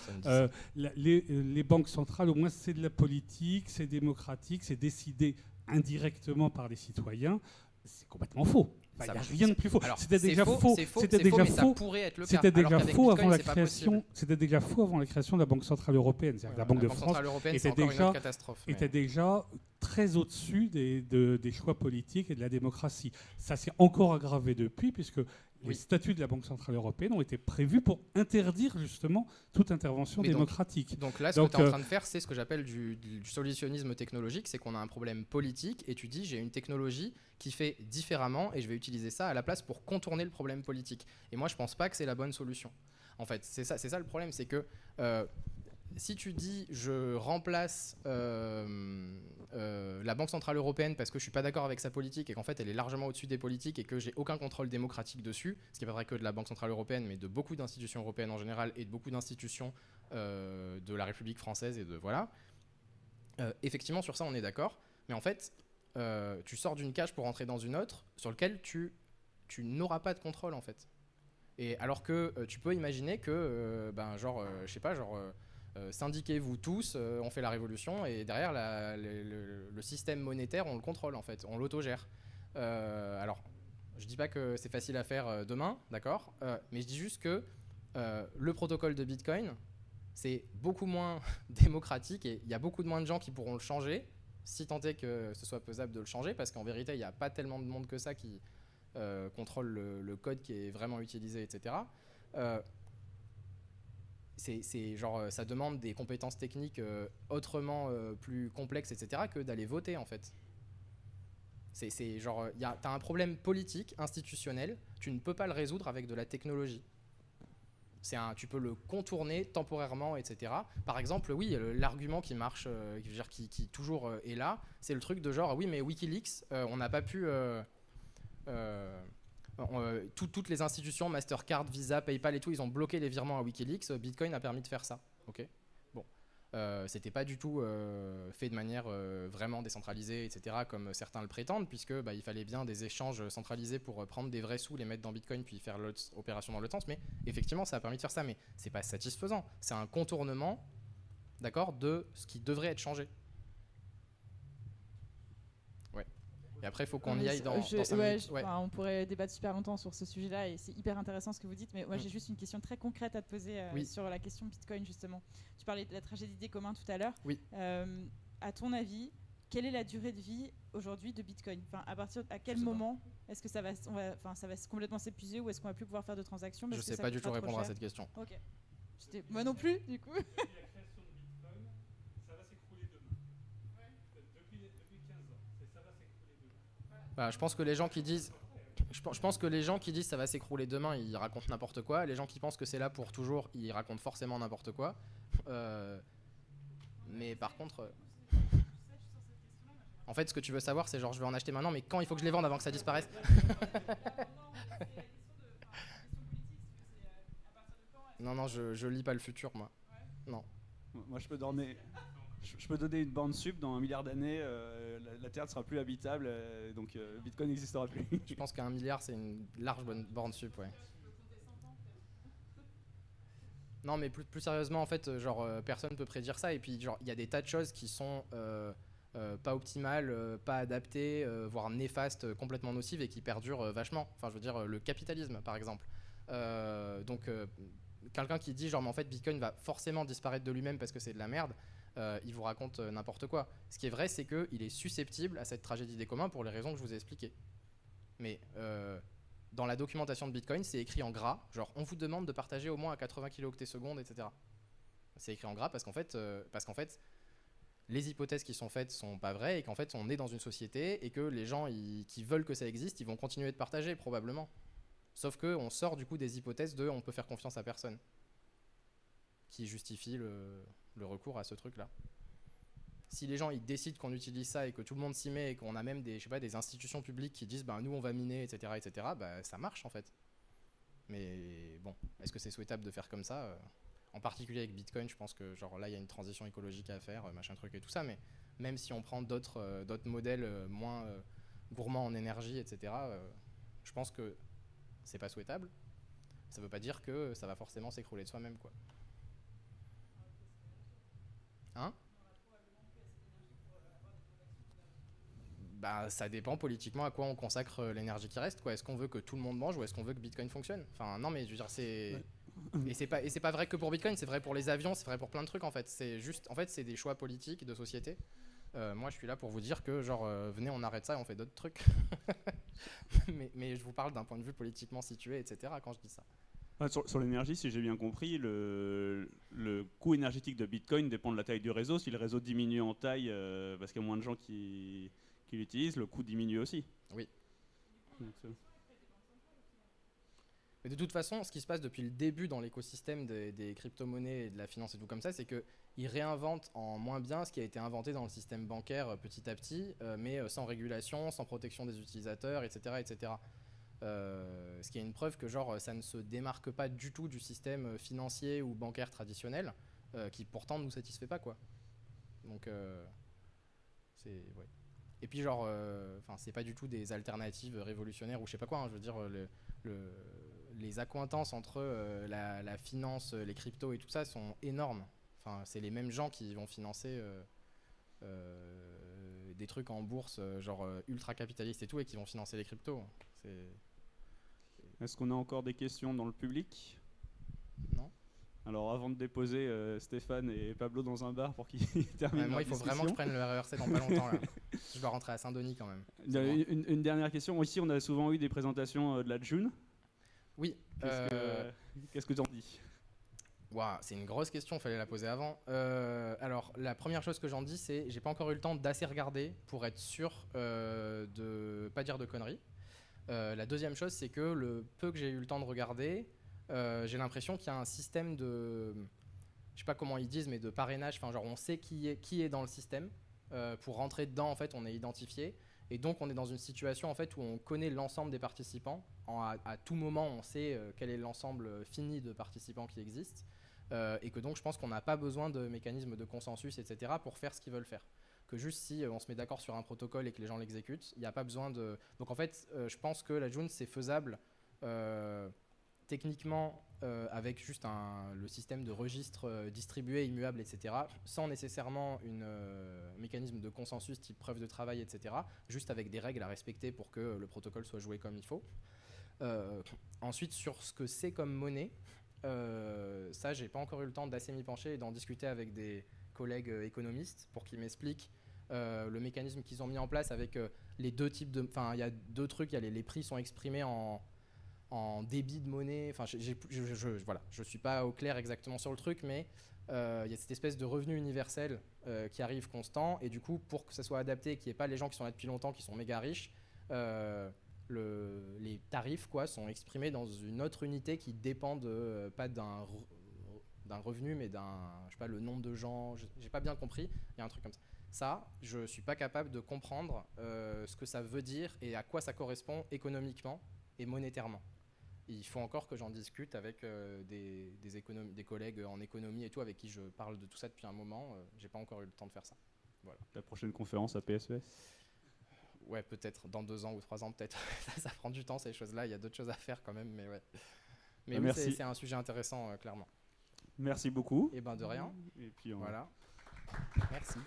les banques centrales, au moins, c'est de la politique, c'est démocratique, c'est décidé indirectement par les citoyens. C'est complètement faux. Il n'y a rien de plus faux. C'était déjà faux. C'était déjà faux. Ça pourrait être le cas. C'était déjà faux avant la création. C'était déjà faux avant la création de la Banque centrale européenne. C'est-à-dire la Banque de France était déjà très au-dessus des choix politiques et de la démocratie. Ça s'est encore aggravé depuis, puisque les statuts de la Banque centrale européenne ont été prévus pour interdire justement toute intervention démocratique. Donc là, ce que tu es en train de faire, c'est ce que j'appelle du solutionnisme technologique, c'est qu'on a un problème politique et tu dis j'ai une technologie qui fait différemment et je vais utiliser ça à la place pour contourner le problème politique. Et moi, je pense pas que c'est la bonne solution. En fait, c'est ça le problème, c'est que si tu dis je remplace la Banque centrale européenne parce que je suis pas d'accord avec sa politique et qu'en fait elle est largement au-dessus des politiques et que j'ai aucun contrôle démocratique dessus, ce qui n'est pas vrai que de la Banque centrale européenne, mais de beaucoup d'institutions européennes en général et de beaucoup d'institutions de la République française et de voilà. Effectivement sur ça on est d'accord, mais en fait tu sors d'une cage pour entrer dans une autre sur laquelle tu n'auras pas de contrôle en fait. Et alors que tu peux imaginer que je sais pas, syndiquez-vous tous, on fait la révolution et derrière le système monétaire on le contrôle en fait, on l'autogère. Alors je dis pas que c'est facile à faire demain, d'accord, mais je dis juste que le protocole de Bitcoin c'est beaucoup moins démocratique et il y a beaucoup de moins de gens qui pourront le changer, si tant est que ce soit pesable de le changer, parce qu'en vérité il n'y a pas tellement de monde que ça qui contrôle le code qui est vraiment utilisé, etc. C'est genre ça demande des compétences techniques autrement plus complexes, etc., que d'aller voter en fait. C'est genre t'as un problème politique, institutionnel, tu ne peux pas le résoudre avec de la technologie. Tu peux le contourner temporairement, etc. Par exemple, oui, l'argument qui marche, qui toujours est là, c'est le truc de genre oui, mais WikiLeaks, on n'a pas pu toutes les institutions, Mastercard, Visa, PayPal et tout, ils ont bloqué les virements à WikiLeaks. Bitcoin a permis de faire ça. Ok. Bon, c'était pas du tout fait de manière vraiment décentralisée, etc., comme certains le prétendent, puisque il fallait bien des échanges centralisés pour prendre des vrais sous, les mettre dans Bitcoin, puis faire l'opération dans l'autre sens. Mais effectivement, ça a permis de faire ça. Mais c'est pas satisfaisant. C'est un contournement, d'accord, de ce qui devrait être changé. Et après, il faut qu'on y aille dans 5 minutes. On pourrait débattre super longtemps sur ce sujet-là et c'est hyper intéressant ce que vous dites. Mais moi, j'ai juste une question très concrète à te poser sur la question Bitcoin, justement. Tu parlais de la tragédie des communs tout à l'heure. Oui. À ton avis, quelle est la durée de vie aujourd'hui de Bitcoin? Enfin, à quel moment est-ce que ça va complètement s'épuiser, ou est-ce qu'on va plus pouvoir faire de transactions parce Je que sais ça pas du coûtera tout trop répondre à cher? cette question. Ok. Moi non plus, du coup. La création de Bitcoin, ça va s'écrouler demain. Depuis 15 ans, ça va s'écrouler demain. Bah, je pense que les gens qui disent ça va s'écrouler demain, ils racontent n'importe quoi. Les gens qui pensent que c'est là pour toujours, ils racontent forcément n'importe quoi. Mais par contre, en fait, ce que tu veux savoir, c'est genre je veux en acheter maintenant, mais quand il faut que je les vende avant que ça disparaisse? Non, je lis pas le futur, moi. Non. Moi, je peux donner une bande sub dans 1 milliard d'années, la Terre ne sera plus habitable, donc Bitcoin n'existera plus. Je pense qu'un milliard, c'est une large borne sup, ouais. Non, mais plus sérieusement, en fait, personne peut prédire ça. Et puis, il y a des tas de choses qui sont pas optimales, pas adaptées, voire néfastes, complètement nocives et qui perdurent vachement. Enfin, je veux dire, le capitalisme, par exemple. Quelqu'un qui dit, mais en fait, Bitcoin va forcément disparaître de lui-même parce que c'est de la merde, il vous raconte n'importe quoi. Ce qui est vrai, c'est qu'il est susceptible à cette tragédie des communs pour les raisons que je vous ai expliquées. Mais dans la documentation de Bitcoin, c'est écrit en gras, on vous demande de partager au moins à 80 kilooctets secondes, etc. C'est écrit en gras parce qu'en fait, les hypothèses qui sont faites sont pas vraies et qu'en fait, on est dans une société et que les gens qui veulent que ça existe, ils vont continuer de partager probablement. Sauf qu'on sort du coup des hypothèses de on peut faire confiance à personne, qui justifie le recours à ce truc-là. Si les gens ils décident qu'on utilise ça et que tout le monde s'y met et qu'on a même des institutions publiques qui disent nous on va miner, etc., ça marche en fait. Mais bon, est-ce que c'est souhaitable de faire comme ça en particulier avec Bitcoin, je pense que là il y a une transition écologique à faire, machin truc et tout ça, mais même si on prend d'autres modèles moins gourmands en énergie, etc., je pense que c'est pas souhaitable. Ça veut pas dire que ça va forcément s'écrouler de soi-même, quoi. Hein ? Ça dépend politiquement à quoi on consacre l'énergie qui reste, quoi. Est-ce qu'on veut que tout le monde mange ou est-ce qu'on veut que Bitcoin fonctionne ? Enfin non, mais je veux dire c'est ouais. Et c'est pas vrai que pour Bitcoin, c'est vrai pour les avions, c'est vrai pour plein de trucs en fait. C'est des choix politiques de société. Moi je suis là pour vous dire que venez on arrête ça et on fait d'autres trucs. mais je vous parle d'un point de vue politiquement situé, etc. quand je dis ça. Sur l'énergie, si j'ai bien compris, le coût énergétique de Bitcoin dépend de la taille du réseau. Si le réseau diminue en taille parce qu'il y a moins de gens qui l'utilisent, le coût diminue aussi. Oui. Mais de toute façon, ce qui se passe depuis le début dans l'écosystème des crypto-monnaies et de la finance et tout comme ça, c'est qu'ils réinventent en moins bien ce qui a été inventé dans le système bancaire petit à petit, mais sans régulation, sans protection des utilisateurs, etc. etc. Ce qui est une preuve que ça ne se démarque pas du tout du système financier ou bancaire traditionnel, qui pourtant ne nous satisfait pas, quoi. Donc c'est... Ouais. Et puis c'est pas du tout des alternatives révolutionnaires ou je sais pas quoi, hein, je veux dire les accointances entre la finance, les cryptos et tout ça sont énormes. Enfin, c'est les mêmes gens qui vont financer des trucs en bourse ultra capitalistes et tout et qui vont financer les cryptos. Est-ce qu'on a encore des questions dans le public ? Non. Alors avant de déposer Stéphane et Pablo dans un bar pour qu'ils terminent moi, il faut vraiment que je prenne le RERC dans pas longtemps. Là. Je dois rentrer à Saint-Denis quand même. Une dernière question. Ici, on a souvent eu des présentations de la June. Oui. Qu'est-ce que tu en dis ? Wow, c'est une grosse question, il fallait la poser avant. Alors, la première chose que j'en dis, c'est j'ai pas encore eu le temps d'assez regarder pour être sûr de pas dire de conneries. La deuxième chose, c'est que le peu que j'ai eu le temps de regarder, j'ai l'impression qu'il y a un système de, je sais pas comment ils disent, mais de parrainage. Enfin, on sait qui est dans le système. Pour rentrer dedans, en fait, on est identifié. Et donc, on est dans une situation en fait, où on connaît l'ensemble des participants. À tout moment, on sait quel est l'ensemble fini de participants qui existent. Et que donc, je pense qu'on n'a pas besoin de mécanismes de consensus, etc. pour faire ce qu'ils veulent faire. Que juste si on se met d'accord sur un protocole et que les gens l'exécutent, il n'y a pas besoin de... Donc en fait, je pense que la June, c'est faisable techniquement avec juste le système de registre distribué, immuable, etc. Sans nécessairement un mécanisme de consensus type preuve de travail, etc. Juste avec des règles à respecter pour que le protocole soit joué comme il faut. Ensuite, sur ce que c'est comme monnaie, ça, j'ai pas encore eu le temps d'assez m'y pencher et d'en discuter avec des collègues économistes pour qu'ils m'expliquent le mécanisme qu'ils ont mis en place avec les deux types de... Enfin, il y a deux trucs, les prix sont exprimés en débit de monnaie. Enfin, voilà, je suis pas au clair exactement sur le truc, mais il y a cette espèce de revenu universel qui arrive constant, et du coup, pour que ça soit adapté, qu'il n'y ait pas les gens qui sont là depuis longtemps, qui sont méga riches, les tarifs sont exprimés dans une autre unité qui dépend pas d'un revenu, mais je sais pas, le nombre de gens, j'ai pas bien compris, il y a un truc comme ça. Ça, je suis pas capable de comprendre ce que ça veut dire et à quoi ça correspond économiquement et monétairement. Il faut encore que j'en discute avec des collègues en économie et tout, avec qui je parle de tout ça depuis un moment. J'ai pas encore eu le temps de faire ça. Voilà. La prochaine conférence à PSES? Ouais, peut-être dans 2 ans ou 3 ans, peut-être. Ça prend du temps, ces choses-là. Il y a d'autres choses à faire quand même, mais ouais. Mais oui, c'est un sujet intéressant, clairement. Merci beaucoup. Et ben de rien. Et puis voilà. Merci.